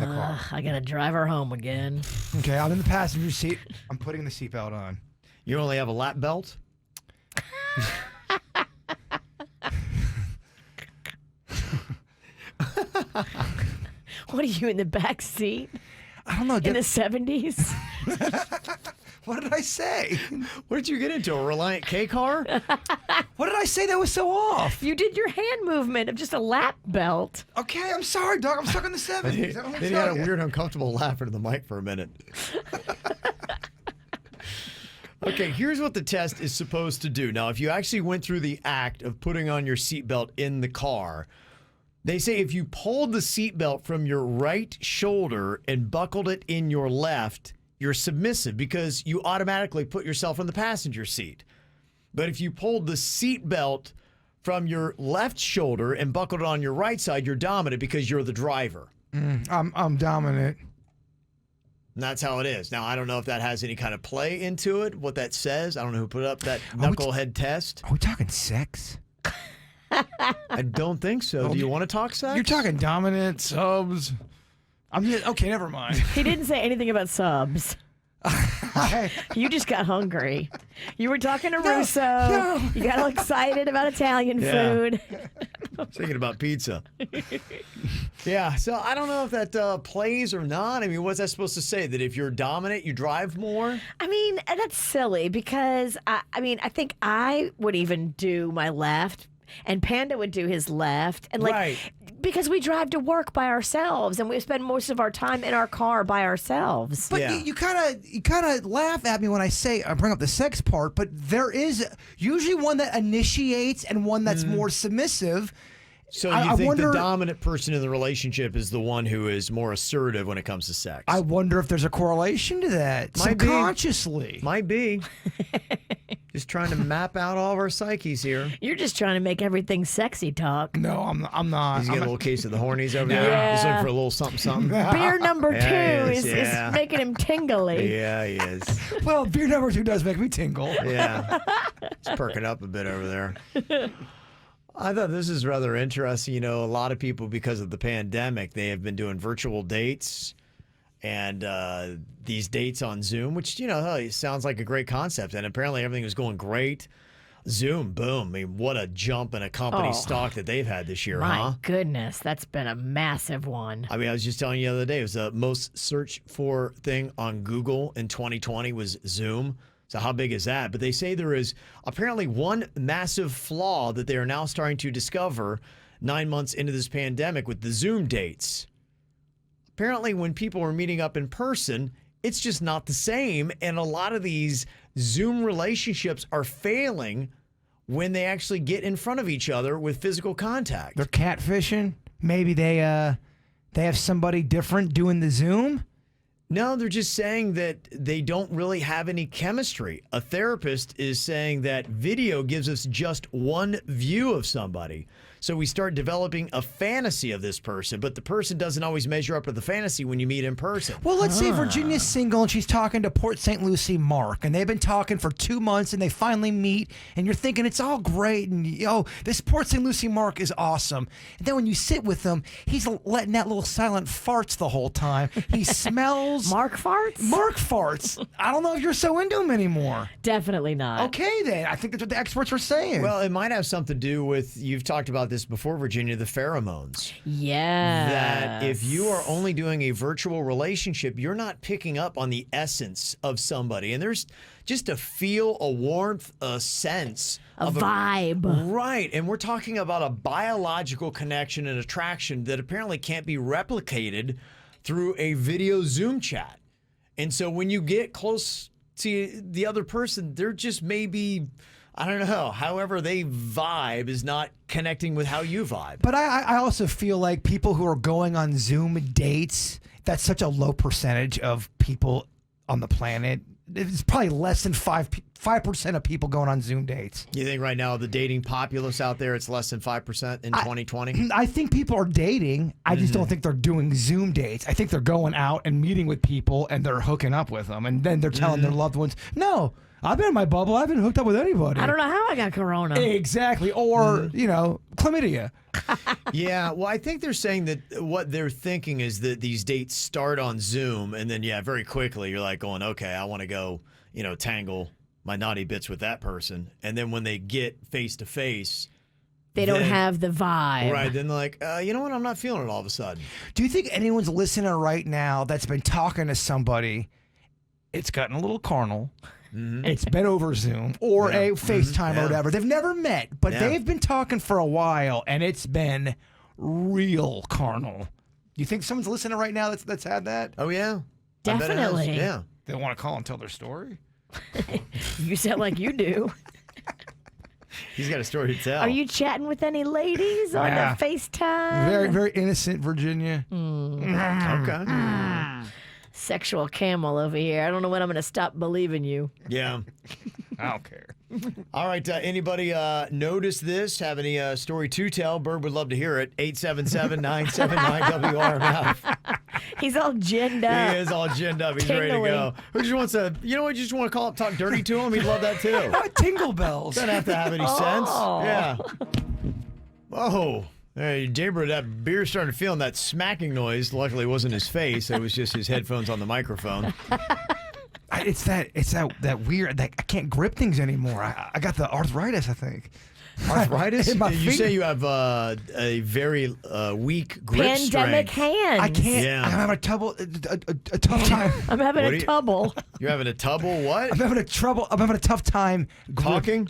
the car. I gotta drive her home again. Okay, I'm in the passenger seat. I'm putting the seatbelt on. You only have a lap belt? What are you in the back seat I don't know. in the 70s? What did I say? What did you get into? A Reliant K car? What did I say that was so off? You did your hand movement of just a lap belt. Okay, I'm sorry, dog. I'm stuck in the 70s. I don't Then you had a weird, uncomfortable laugh into the mic for a minute. Okay, here's what the test is supposed to do. Now, if you actually went through the act of putting on your seatbelt in the car, they say if you pulled the seatbelt from your right shoulder and buckled it in your left, you're submissive because you automatically put yourself in the passenger seat. But if you pulled the seatbelt from your left shoulder and buckled it on your right side, you're dominant because you're the driver. I'm dominant. And that's how it is. Now, I don't know if that has any kind of play into it, what that says. I don't know who put up that knucklehead test. Are we talking sex? I don't think so. Do you want to talk sex? You're talking dominant, subs. Okay, never mind. He didn't say anything about subs. You just got hungry. You were talking to Russo. You got all excited about Italian food. Thinking about pizza. Yeah, so I don't know if that plays or not. I mean, what's that supposed to say? That if you're dominant, you drive more? I mean, that's silly because, I think I would even do my left. and Panda would do his left, and Right. because we drive to work by ourselves, and we spend most of our time in our car by ourselves. But Yeah. you kind of laugh at me when I bring up the sex part, but there is usually one that initiates and one that's more submissive. So I you think wonder- the dominant person in the relationship is the one who is more assertive when it comes to sex? I wonder if there's a correlation to that Might be. subconsciously. Might be. Just trying to map out all of our psyches here. You're just trying to make everything sexy talk. No, I'm not. He's got a little case of the hornies over there. Yeah. He's looking for a little something, something. Beer number 2 Yeah, he is, is yeah. making him tingly. Yeah, he is. Well, beer number 2 does make me tingle. Yeah. It's perking up a bit over there. I thought this is rather interesting. You know, a lot of people, because of the pandemic, they have been doing virtual dates and these dates on Zoom, which, you know, it sounds like a great concept. And apparently everything was going great. Zoom, boom. I mean, what a jump in a company stock that they've had this year, My huh? goodness, that's been a massive one. I mean, I was just telling you the other day, it was the most searched for thing on Google in 2020 was Zoom. So how big is that? But they say there is apparently one massive flaw that they are now starting to discover 9 months into this pandemic with the Zoom dates. Apparently, when people are meeting up in person, it's just not the same. And a lot of these Zoom relationships are failing when they actually get in front of each other with physical contact. They're catfishing. Maybe they have somebody different doing the Zoom. No, they're just saying that they don't really have any chemistry. A therapist is saying that video gives us just one view of somebody. So we start developing a fantasy of this person, but the person doesn't always measure up to the fantasy when you meet in person. Well, let's say Virginia's single and she's talking to Port St. Lucie Mark, and they've been talking for 2 months, and they finally meet, and you're thinking it's all great, and this Port St. Lucie Mark is awesome. And then when you sit with him, he's letting that little silent farts the whole time. He smells Mark farts? Mark farts. I don't know if you're so into him anymore. Definitely not. Okay, then. I think that's what the experts were saying. Well, it might have something to do with, you've talked about this before, Virginia, the pheromones. Yeah. That if you are only doing a virtual relationship, you're not picking up on the essence of somebody. And there's just a feel, a warmth, a sense. A vibe. Right. And we're talking about a biological connection and attraction that apparently can't be replicated through a video Zoom chat. And so when you get close to the other person, they're just maybe, I don't know, however they vibe is not connecting with how you vibe. But I also feel like people who are going on Zoom dates, that's such a low percentage of people on the planet. It's probably less than 5% of people going on Zoom dates. You think right now the dating populace out there, it's less than 5% in 2020? I think people are dating. I just don't think they're doing Zoom dates. I think they're going out and meeting with people and they're hooking up with them. And then they're telling their loved ones, no, I've been in my bubble. I haven't hooked up with anybody. I don't know how I got corona. Exactly. Or, chlamydia. Yeah, well, I think they're saying that what they're thinking is that these dates start on Zoom, and then, very quickly you're like going, okay, I want to go, tangle my naughty bits with that person. And then when they get face to face, they don't have the vibe. Right, then they're like, you know what, I'm not feeling it all of a sudden. Do you think anyone's listening right now that's been talking to somebody, it's gotten a little carnal, it's been over Zoom or a FaceTime or whatever. They've never met, but they've been talking for a while, and it's been real carnal. You think someone's listening right now that's had that? Oh, yeah. Definitely. Yeah. They want to call and tell their story? You sound like you do. He's got a story to tell. Are you chatting with any ladies on the FaceTime? Very, very innocent, Virginia. Okay. Sexual camel over here. I don't know when I'm going to stop believing you. Yeah. I don't care. All right. Anybody notice this? Have any story to tell? Bird would love to hear it. 877-979-WRMF. He's all ginned up. He is all ginned up. He's ready to go. Who just wants to, you just want to call up, talk dirty to him? He'd love that too. Tingle bells. Doesn't have to have any sense. Yeah. Oh. Hey, Jaybird, that beer started feeling that smacking noise. Luckily, it wasn't his face. It was just his headphones on the microphone. It's that weird. I can't grip things anymore. I got the arthritis, I think. Arthritis? In my You say finger. you have a very weak grip Pandemic strength. hands. I can't. Yeah. I'm having a tough time. I'm having What a do you- trouble. You're having a trouble? What? I'm having a tough time. Talking?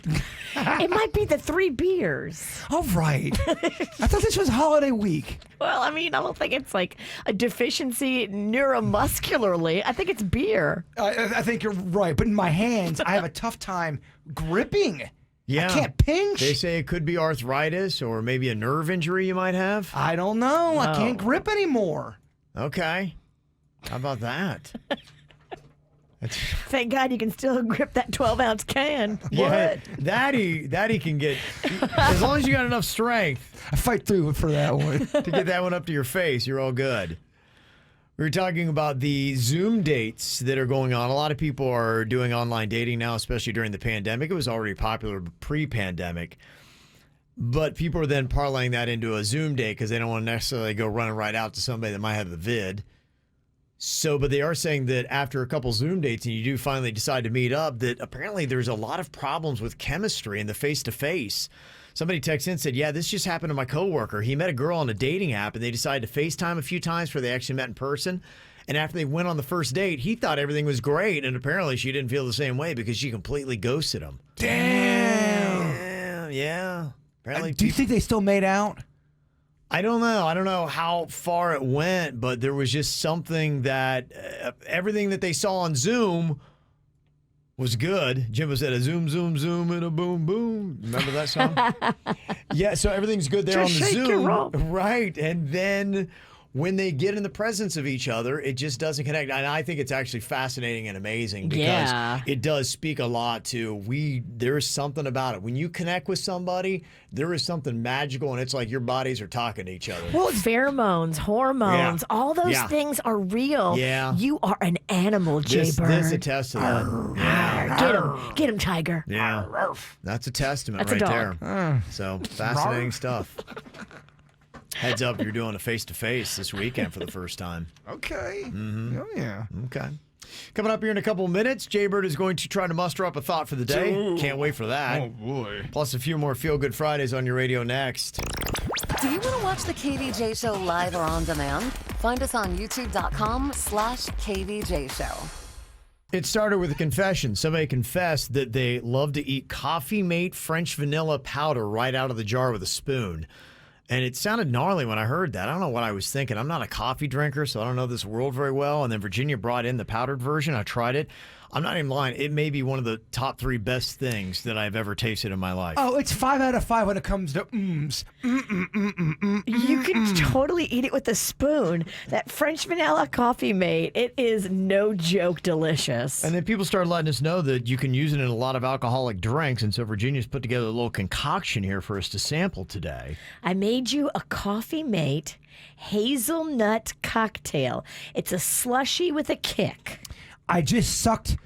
It might be the 3 beers. All right. I thought this was holiday week. Well, I mean, I don't think it's like a deficiency neuromuscularly. I think it's beer. I think you're right, but in my hands, I have a tough time gripping. Yeah. I can't pinch. They say it could be arthritis or maybe a nerve injury you might have. I don't know. I can't grip anymore. Okay. How about that? Thank God you can still grip that 12-ounce can. Yeah, What? that he can get, as long as you got enough strength I fight through for that one. to get that one up to your face, you're all good. We were talking about the Zoom dates that are going on. A lot of people are doing online dating now, especially during the pandemic. It was already popular pre-pandemic. But people are then parlaying that into a Zoom date because they don't want to necessarily go running right out to somebody that might have the vid. So, but they are saying that after a couple Zoom dates and you do finally decide to meet up, that apparently there's a lot of problems with chemistry and the face-to-face. Somebody texted in and said, yeah, this just happened to my coworker. He met a girl on a dating app and they decided to FaceTime a few times before they actually met in person. And after they went on the first date, he thought everything was great. And apparently she didn't feel the same way because she completely ghosted him. Damn. Yeah. Apparently Do you think they still made out? I don't know. I don't know how far it went, but there was just something that everything that they saw on Zoom was good. Jimbo said a zoom, zoom, zoom, and a boom, boom. Remember that song? Yeah, so everything's good there Just on the shake your Zoom. rump. Right. And then when they get in the presence of each other, it just doesn't connect. And I think it's actually fascinating and amazing because Yeah. it does speak a lot to there is something about it. When you connect with somebody, there is something magical, and it's like your bodies are talking to each other. Well, pheromones, hormones, Yeah. all those Yeah. things are real. Yeah. You are an animal, Jay Bird. This attests to that. Yeah. Get him, tiger. Yeah. That's a testament That's a right dog. there. So fascinating stuff. Heads up, you're doing a face-to-face this weekend for the first time. Okay. Mm-hmm. Oh, yeah. Okay. Coming up here in a couple of minutes, Jaybird is going to try to muster up a thought for the day. Can't wait for that. Oh, boy. Plus a few more Feel Good Fridays on your radio next. Do you want to watch the KVJ Show live or on demand? Find us on youtube.com/KVJ Show. It started with a confession. Somebody confessed that they love to eat Coffee Mate French vanilla powder right out of the jar with a spoon. And it sounded gnarly when I heard that. I don't know what I was thinking. I'm not a coffee drinker, so I don't know this world very well. And then Virginia brought in the powdered version. I tried it. I'm not even lying. It may be one of the top 3 best things that I've ever tasted in my life. Oh, it's 5 out of 5 when it comes to mms. You can totally eat it with a spoon. That French vanilla Coffee Mate, it is no joke delicious. And then people started letting us know that you can use it in a lot of alcoholic drinks. And so Virginia's put together a little concoction here for us to sample today. I made you a Coffee Mate hazelnut cocktail. It's a slushy with a kick. I just sucked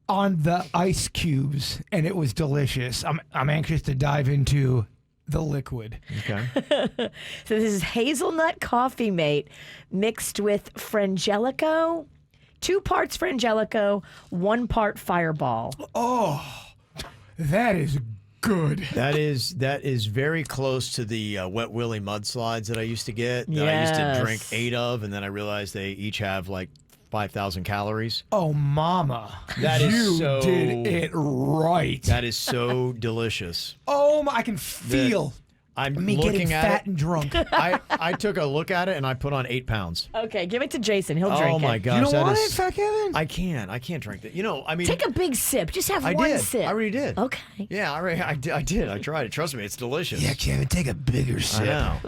on the ice cubes, and it was delicious. I'm anxious to dive into the liquid. Okay. So this is hazelnut Coffee Mate mixed with Frangelico, 2 parts Frangelico, 1 part Fireball. Oh, that is good. That is very close to the Wet Willie mudslides that I used to get. That I used to Yes. drink 8 of, and then I realized they each have like 5,000 calories. Oh, mama. That is you so- did it right. That is so delicious. Oh, I can feel I'm me looking getting at fat it. and drunk. I took a look at it and I put on 8 pounds. Okay, give it to Jason. He'll drink Oh my it. gosh, You don't that want is- it, Fat Kevin? I can't drink that. You know, I mean, Take a big sip. Just have I one did. sip. I already did. Okay. Yeah, I did. I tried it. Trust me, it's delicious. Yeah, Kevin, take a bigger I sip. know.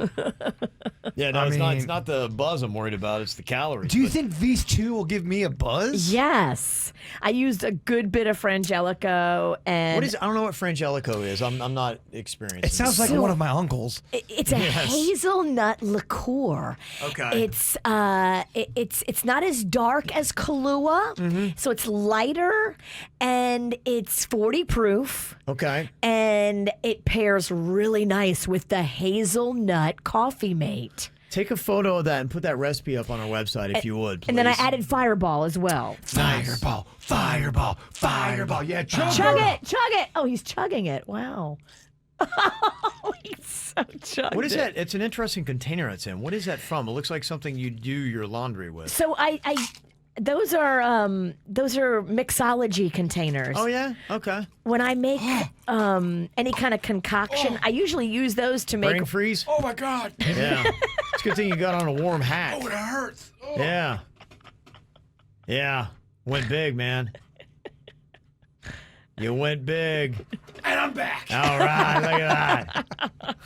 Yeah, no, I it's mean- not the buzz I'm worried about. It's the calories. Do you but- think these 2 will give me a buzz? Yes. I used a good bit of Frangelico and What is? I don't know what Frangelico is. I'm not experienced. It sounds like So- one of my uncles. it's a hazelnut liqueur. Okay. It's it's not as dark as Kahlua, so it's lighter and it's 40 proof. Okay. And it pairs really nice with the hazelnut Coffee Mate. Take a photo of that and put that recipe up on our website if you would, please. And then I added Fireball as well. Fireball. Yeah, chug Chug it! Oh, he's chugging it. Wow. He's so chugged What is it. that? It's an interesting container it's in. What is that from? It looks like something you do your laundry with. So those are mixology containers. Oh yeah? Okay. When I make any kind of concoction, I usually use those to make. Brain freeze? Oh my God. Yeah. It's a good thing you got on a warm hat. Oh, it hurts. Oh. Yeah. Yeah. Went big, man. You went big. And I'm back. All right, look at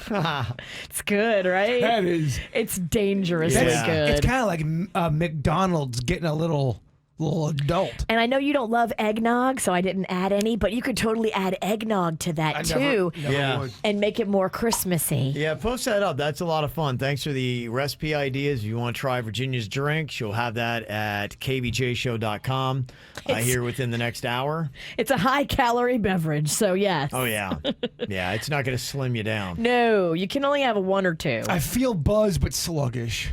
that. It's good, right? That is. It's dangerously Yeah. good. It's kind of like McDonald's getting a little adult. And I know you don't love eggnog, so I didn't add any, but you could totally add eggnog to that too Yeah. and make it more Christmassy. Yeah, post that up. That's a lot of fun. Thanks for the recipe ideas. If you want to try Virginia's drink, she'll have that at kvjshow.com here within the next hour. It's a high-calorie beverage, so yes. Oh, yeah. Yeah, it's not going to slim you down. No, you can only have one or two. I feel buzzed but sluggish.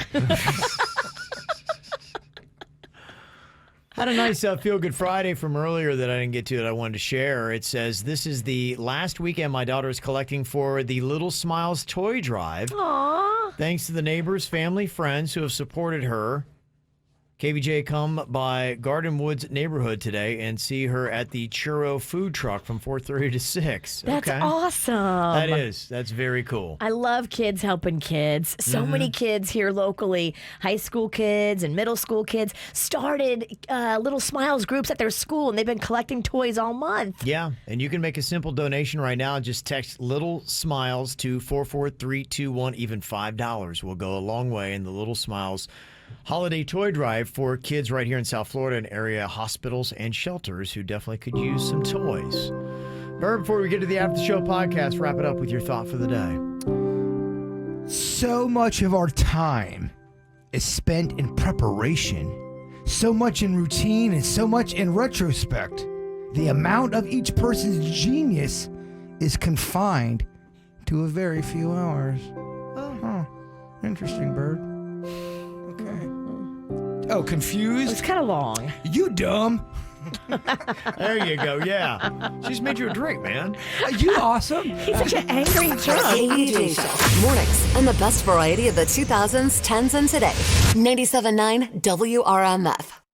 Had a nice Feel Good Friday from earlier that I didn't get to that I wanted to share. It says, this is the last weekend my daughter is collecting for the Little Smiles Toy Drive. Aww. Thanks to the neighbors, family, friends who have supported her. KVJ come by Garden Woods neighborhood today and see her at the churro food truck from 4:30 to 6. That's okay. awesome. That is. That's very cool. I love kids helping kids. So many kids here locally, high school kids and middle school kids, started Little Smiles groups at their school, and they've been collecting toys all month. Yeah, and you can make a simple donation right now. Just text Little Smiles to 44321. Even $5 will go a long way in the Little Smiles holiday toy drive for kids right here in South Florida and area hospitals and shelters who definitely could use some toys. Bird, before we get to the After the Show podcast, wrap it up with your thought for the day. So much of our time is spent in preparation, so much in routine, and so much in retrospect. The amount of each person's genius is confined to a very few hours. Oh, interesting, Bird. Okay. Oh, confused? It's kind of long. You dumb. There you go. Yeah. She's made you a drink, man. You awesome. He's such an angry The drunk. KVJ Show. Mornings and the best variety of the 2000s, 10s, and today. 97.9 WRMF.